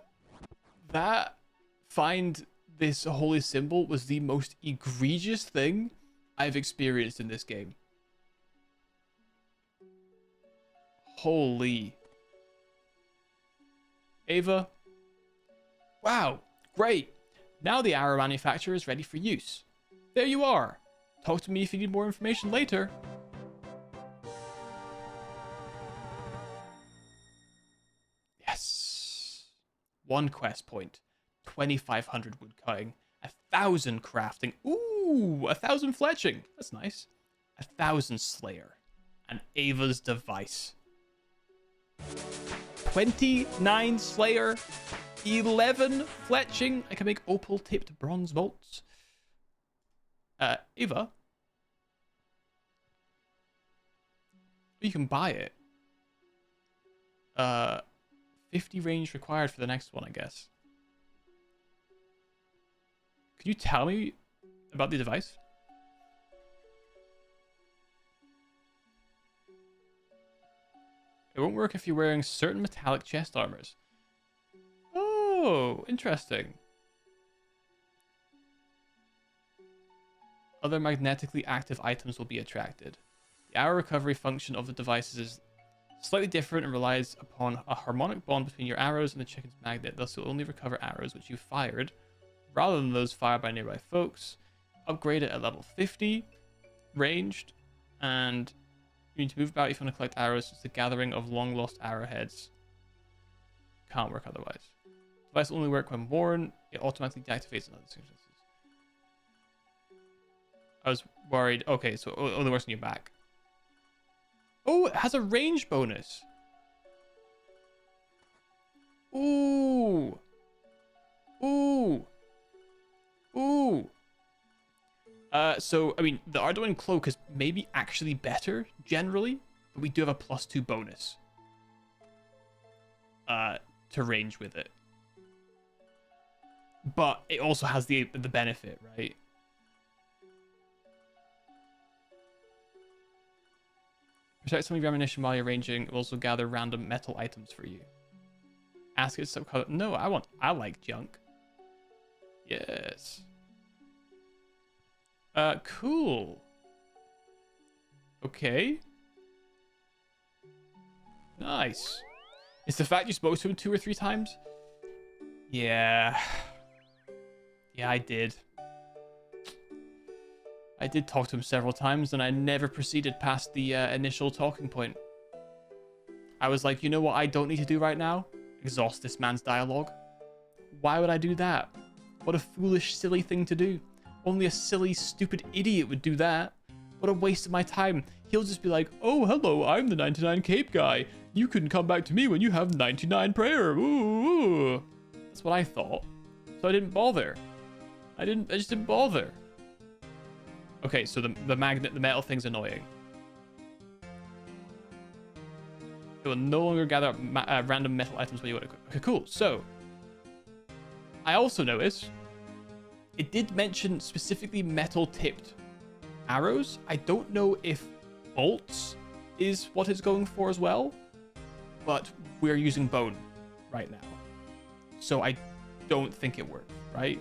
find this holy symbol was the most egregious thing I've experienced in this game. Holy. Ava. Wow, great. Now the arrow manufacturer is ready for use. There you are. Talk to me if you need more information later. Yes. 1 quest point. 2,500 wood cutting. 1,000 crafting. Ooh, 1,000 fletching. That's nice. 1,000 slayer. And Ava's device. 29 slayer. 11 fletching. I can make opal tipped bronze bolts. Ava. You can buy it. 50 range required for the next one, I guess. Could you tell me about the device? It won't work if you're wearing certain metallic chest armors. Oh, interesting. Other magnetically active items will be attracted. The arrow recovery function of the devices is slightly different and relies upon a harmonic bond between your arrows and the chicken's magnet. Thus, you'll only recover arrows which you fired, rather than those fired by nearby folks. Upgrade it at level 50, ranged, and you need to move about if you want to collect arrows. It's the gathering of long-lost arrowheads. Can't work otherwise. Device will only work when worn. It automatically deactivates in other circumstances. I was worried. Okay, so it only works on your back. Oh, it has a range bonus. Ooh. Ooh. Ooh. So, I mean, the Arduin cloak is maybe actually better, generally, but we do have a +2 bonus. To range with it. But it also has the benefit, right? Protect some of your ammunition while you're ranging. It will also gather random metal items for you. Ask it some color. No, I like junk. Yes. Cool. Okay. Nice. It's the fact you spoke to him 2 or 3 times? Yeah. Yeah, I did. I did talk to him several times, and I never proceeded past the initial talking point. I was like, you know what I don't need to do right now? Exhaust this man's dialogue. Why would I do that? What a foolish, silly thing to do. Only a silly, stupid idiot would do that. What a waste of my time. He'll just be like, oh, hello, I'm the 99 cape guy. You can come back to me when you have 99 prayer. Ooh. That's what I thought. So I didn't bother. I just didn't bother. Okay, so the metal thing's annoying. It will no longer gather random metal items when you want to. Okay, cool. So, I also noticed it did mention specifically metal-tipped arrows. I don't know if bolts is what it's going for as well, but we're using bone right now. So I don't think it works, right?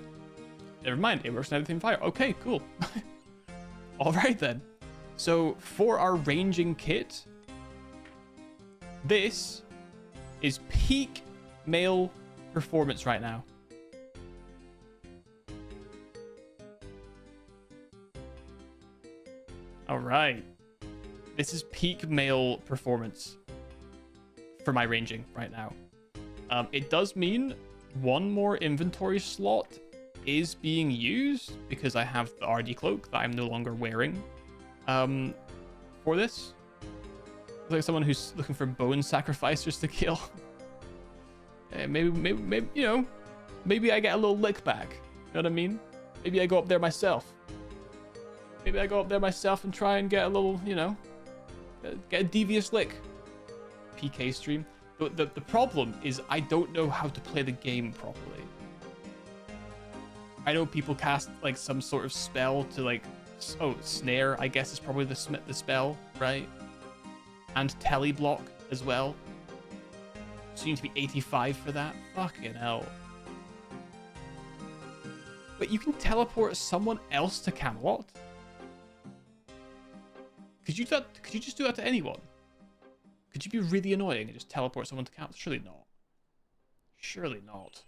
Never mind, it works in everything fire. Okay, cool. All right then. So for our ranging kit, this is peak male performance right now. All right. This is peak male performance for my ranging right now. It does mean one more inventory slot is being used because I have the RD cloak that I'm no longer wearing for this. Looks like someone who's looking for bone sacrificers to kill. Maybe, you know, maybe I get a little lick back. You know what I mean? Maybe I go up there myself. Maybe I go up there myself and try and get a little, you know, get a devious lick. PK stream. But the problem is I don't know how to play the game properly. I know people cast like some sort of spell to like, oh, snare, I guess is probably the spell, right? And teleblock as well. So you need to be 85 for that. Fucking hell. But you can teleport someone else to Camelot? Could you just do that to anyone? Could you be really annoying and just teleport someone to Camelot? Surely not. Surely not.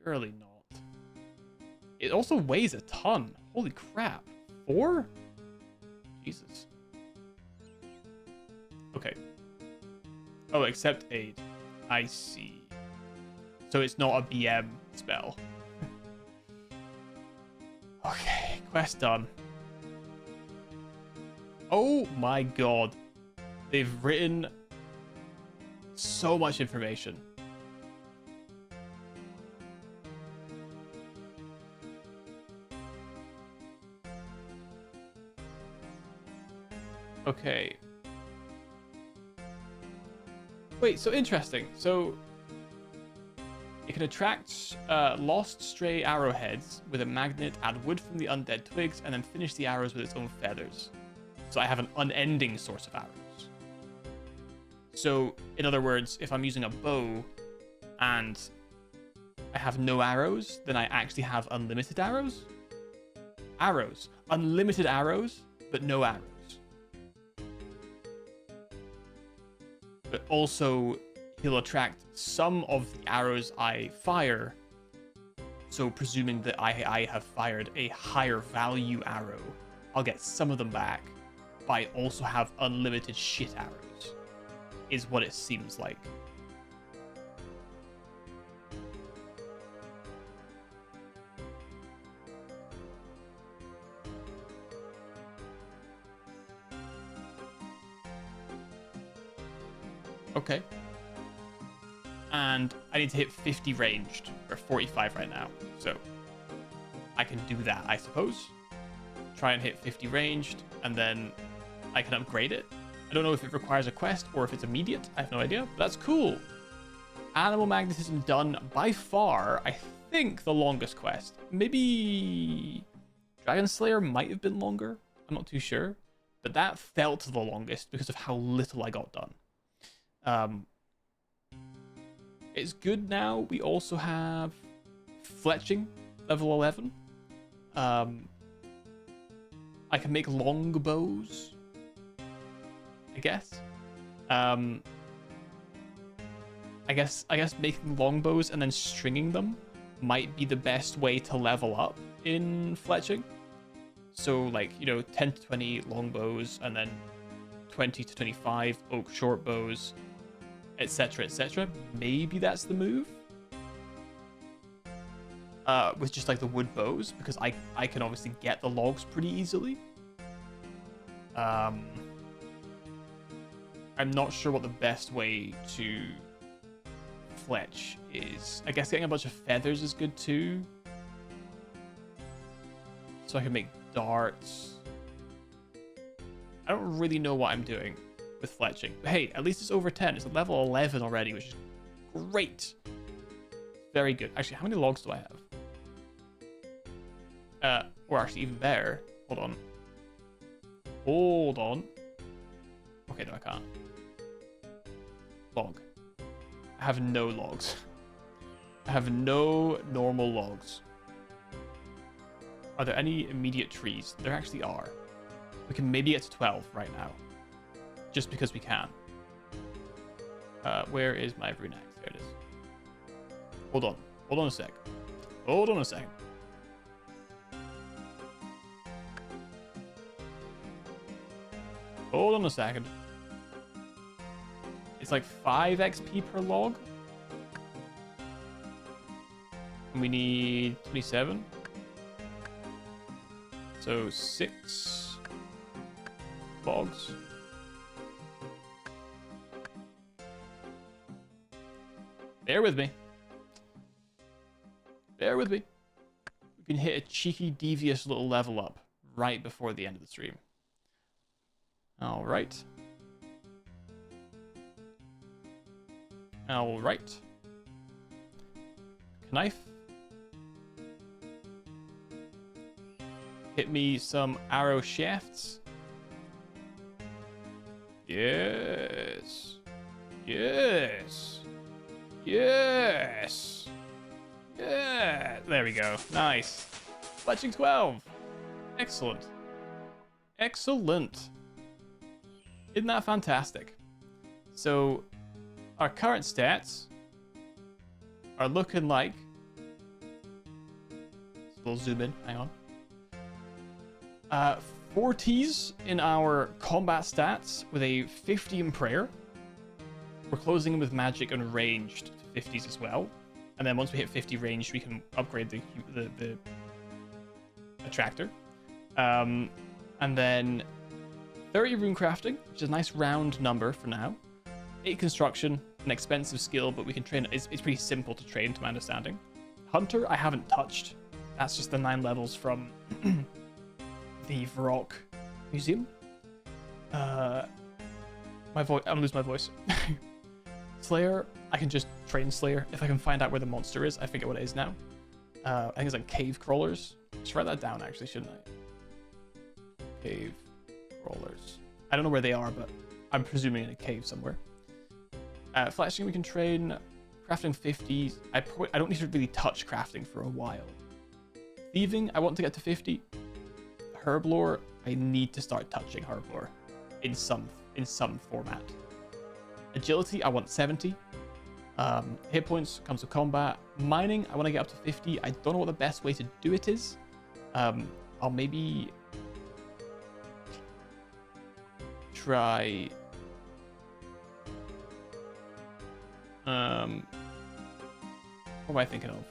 Surely not. It also weighs a ton. Holy crap. 4? Jesus. Okay. Oh, accept aid. I see. So it's not a BM spell. Okay, quest done. Oh my god. They've written so much information. Okay. Wait, so interesting. So it can attract lost stray arrowheads with a magnet, add wood from the undead twigs, and then finish the arrows with its own feathers. So I have an unending source of arrows. So, in other words, if I'm using a bow and I have no arrows, then I actually have unlimited arrows? Arrows. Unlimited arrows, but no arrows. But also, he'll attract some of the arrows I fire. So, presuming that I have fired a higher value arrow, I'll get some of them back. But I also have unlimited shit arrows, is what it seems like. Okay. And I need to hit 50 ranged, or 45 right now. So I can do that, I suppose. Try and hit 50 ranged, and then I can upgrade it. I don't know if it requires a quest or if it's immediate. I have no idea, but that's cool. Animal Magnetism done. By far, I think the longest quest. Maybe Dragon Slayer might have been longer. I'm not too sure. but that felt the longest because of how little I got done. It's good now. We also have fletching, level 11. I can make long bows, I guess. I guess making longbows and then stringing them might be the best way to level up in fletching. So like, 10 to 20 longbows and then 20 to 25 oak short bows, etc, etc. Maybe that's the move. With just like the wood bows, because I can obviously get the logs pretty easily. I'm not sure what the best way to fletch is. I guess getting a bunch of feathers is good too. So I can make darts. I don't really know what I'm doing with fletching. But hey, at least it's over 10. It's at level 11 already, which is great. Very good. Actually, how many logs do I have? Or actually even better. Hold on. Hold on. Okay, no, I can't. Log. I have no logs. I have no normal logs. Are there any immediate trees? There actually are. We can maybe get to 12 right now. Just because we can. Where is my rune axe? There it is. Hold on. Hold on a sec. Hold on a second. Hold on a second. It's like 5 XP per log. And we need 27. So 6 logs. Bear with me. Bear with me. We can hit a cheeky, devious little level up right before the end of the stream. All right. All right. Knife. Hit me some arrow shafts. Yes. Yes. Yes. Yeah. There we go. Nice. Fletching 12. Excellent. Excellent. Isn't that fantastic? So, our current stats are looking like... We'll zoom in. Hang on. 40s in our combat stats with a 50 in prayer. We're closing with magic and ranged to 50s as well. And then once we hit 50 ranged, we can upgrade the attractor. And then 30 rune crafting, which is a nice round number for now. 8 construction, an expensive skill, but we can train it. It's pretty simple to train, to my understanding. Hunter, I haven't touched. That's just the 9 levels from the Varrock Museum. My voice, I'm losing my voice. Slayer, I can just train Slayer if I can find out where the monster is. I forget what it is now. I think it's like cave crawlers. I should write that down actually, shouldn't I? Cave crawlers. I don't know where they are, but I'm presuming in a cave somewhere. Fletching we can train. Crafting 50. I don't need to really touch crafting for a while. Thieving, I want to get to 50. Herblore, I need to start touching Herblore in some format. Agility, I want 70. Hit points comes with combat. Mining, I want to get up to 50. I don't know what the best way to do it is. I'll maybe try. What am I thinking of?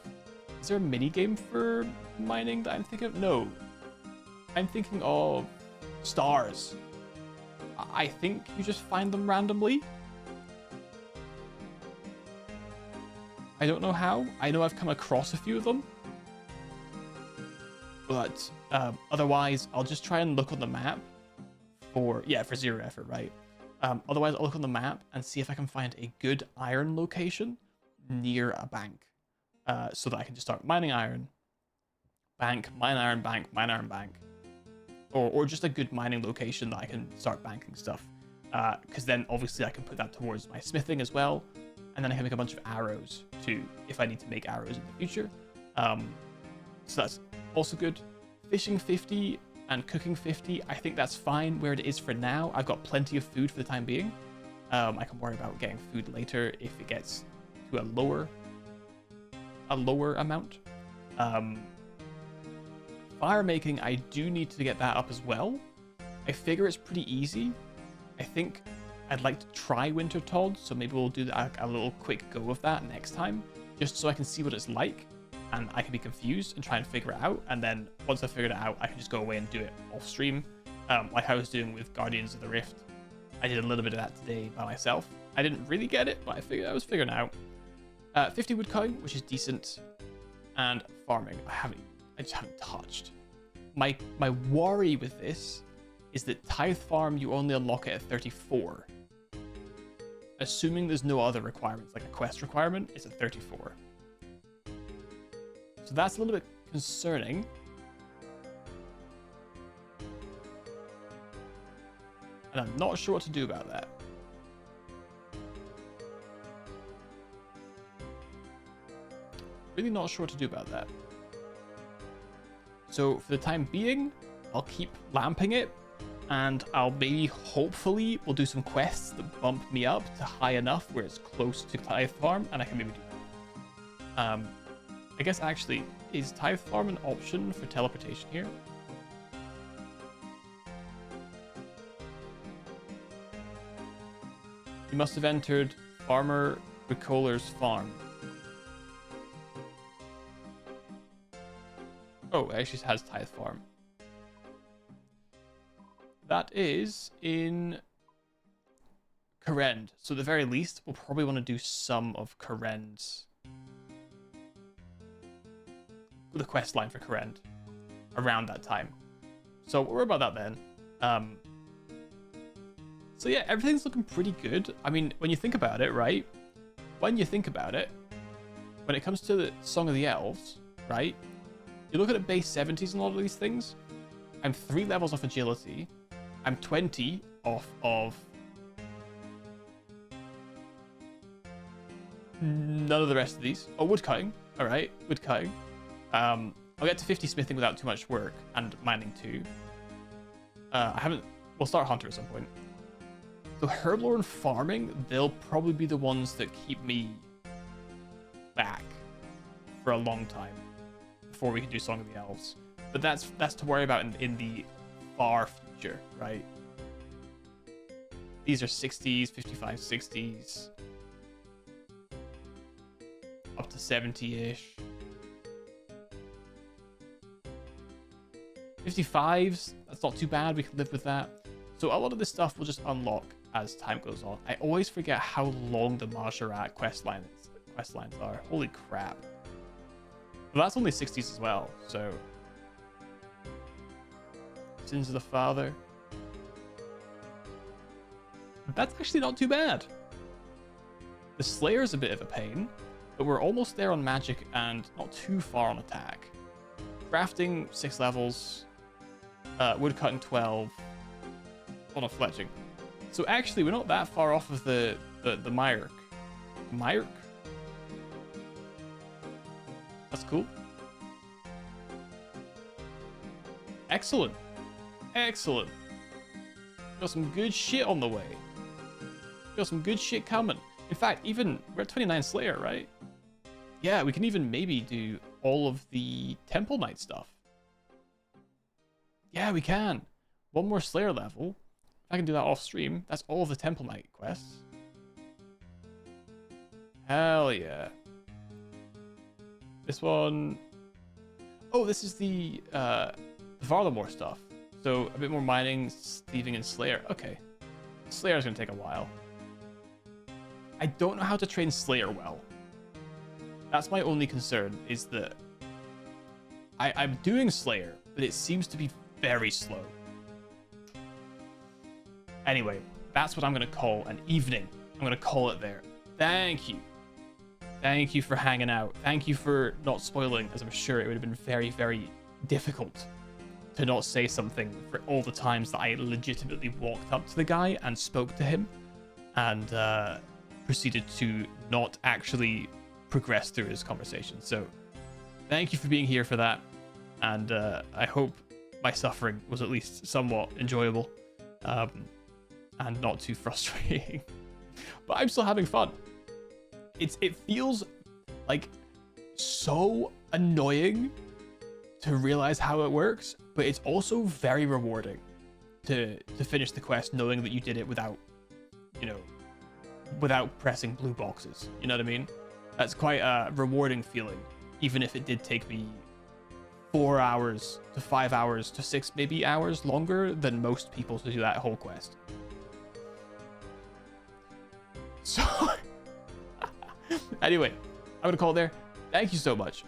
Is there a mini game for mining that I'm thinking of? No. I'm thinking of stars. I think you just find them randomly. I don't know how. I know I've come across a few of them. But otherwise, I'll just try and look on the map for 0 effort, right? Otherwise, I'll look on the map and see if I can find a good iron location near a bank. So that I can just start mining iron, bank, mine iron, bank, mine iron, bank. or just a good mining location that I can start banking stuff. Because then obviously I can put that towards my smithing as well, and then I can make a bunch of arrows too if I need to make arrows in the future. So that's also good. Fishing 50 and cooking 50, I think that's fine where it is for now. I've got plenty of food for the time being. I can worry about getting food later if it gets to a lower amount. Fire making, I do need to get that up as well. I figure it's pretty easy. I think I'd like to try Winter Todd, so maybe we'll do a little quick go of that next time, just so I can see what it's like, and I can be confused and try and figure it out, and then once I figured it out, I can just go away and do it off stream, like I was doing with Guardians of the Rift. I did a little bit of that today by myself. I didn't really get it, but I was figuring it out. 50 woodcutting, which is decent, and farming, I just haven't touched. My worry with this is that Tithe Farm, you only unlock it at 34. Assuming there's no other requirements, like a quest requirement, it's at 34. So that's a little bit concerning. And I'm not sure what to do about that. Really not sure what to do about that. So for the time being, I'll keep lamping it, and I'll maybe, hopefully, we'll do some quests that bump me up to high enough where it's close to Tithe Farm, and I can maybe do that. I guess actually, is Tithe Farm an option for teleportation here? You must have entered Farmer Ricoler's farm. Oh, it actually has Tithe Farm. That is in Karend. So at the very least, we'll probably want to do some of Karend's. The quest line for Karend around that time. So we'll worry about that then. So yeah, everything's looking pretty good. I mean, when you think about it, right? When you think about it, when it comes to the Song of the Elves, right? You look at the base 70s and all of these things. I'm 3 levels off agility. I'm 20 off of none of the rest of these. Oh, woodcutting. All right, woodcutting. I'll get to 50 smithing without too much work, and mining too. We'll start hunter at some point. So herblore and farming, they'll probably be the ones that keep me back for a long time before we can do Song of the Elves. But that's to worry about in the far future, right? These are 60s, 55, 60s, up to 70-ish. 55s, that's not too bad, we can live with that. So a lot of this stuff will just unlock as time goes on. I always forget how long the Majorat quest lines are. Holy crap. But that's only 60s as well, so. Sins of the Father. That's actually not too bad. The Slayer's a bit of a pain, but we're almost there on magic and not too far on attack. Crafting 6 levels, woodcutting 12, on a fletching. So actually, we're not that far off of the Myrick. Myrick? That's cool. Excellent. Excellent. Got some good shit on the way. Got some good shit coming. In fact, even we're at 29 Slayer, right? Yeah, we can even maybe do all of the Temple Knight stuff. Yeah, we can. One more Slayer level. If I can do that off stream, that's all of the Temple Knight quests. Hell yeah. This one. Oh, this is the Varlamore stuff. So a bit more mining, thieving, and Slayer. Okay. Slayer's gonna take a while. I don't know how to train Slayer well. That's my only concern, is that I'm doing Slayer, but it seems to be very slow. Anyway, that's what I'm going to call an evening. I'm going to call it there. Thank you. Thank you for hanging out. Thank you for not spoiling, as I'm sure it would have been very, very difficult to not say something for all the times that I legitimately walked up to the guy and spoke to him and proceeded to not actually progress through his conversation. So thank you for being here for that. And I hope my suffering was at least somewhat enjoyable and not too frustrating. But I'm still having fun. It feels like so annoying to realize how it works, but it's also very rewarding to finish the quest knowing that you did it without, without pressing blue boxes. You know what I mean? That's quite a rewarding feeling, even if it did take me 4 hours to 5 hours to 6 maybe hours longer than most people to do that whole quest. So anyway, I'm gonna call it there. Thank you so much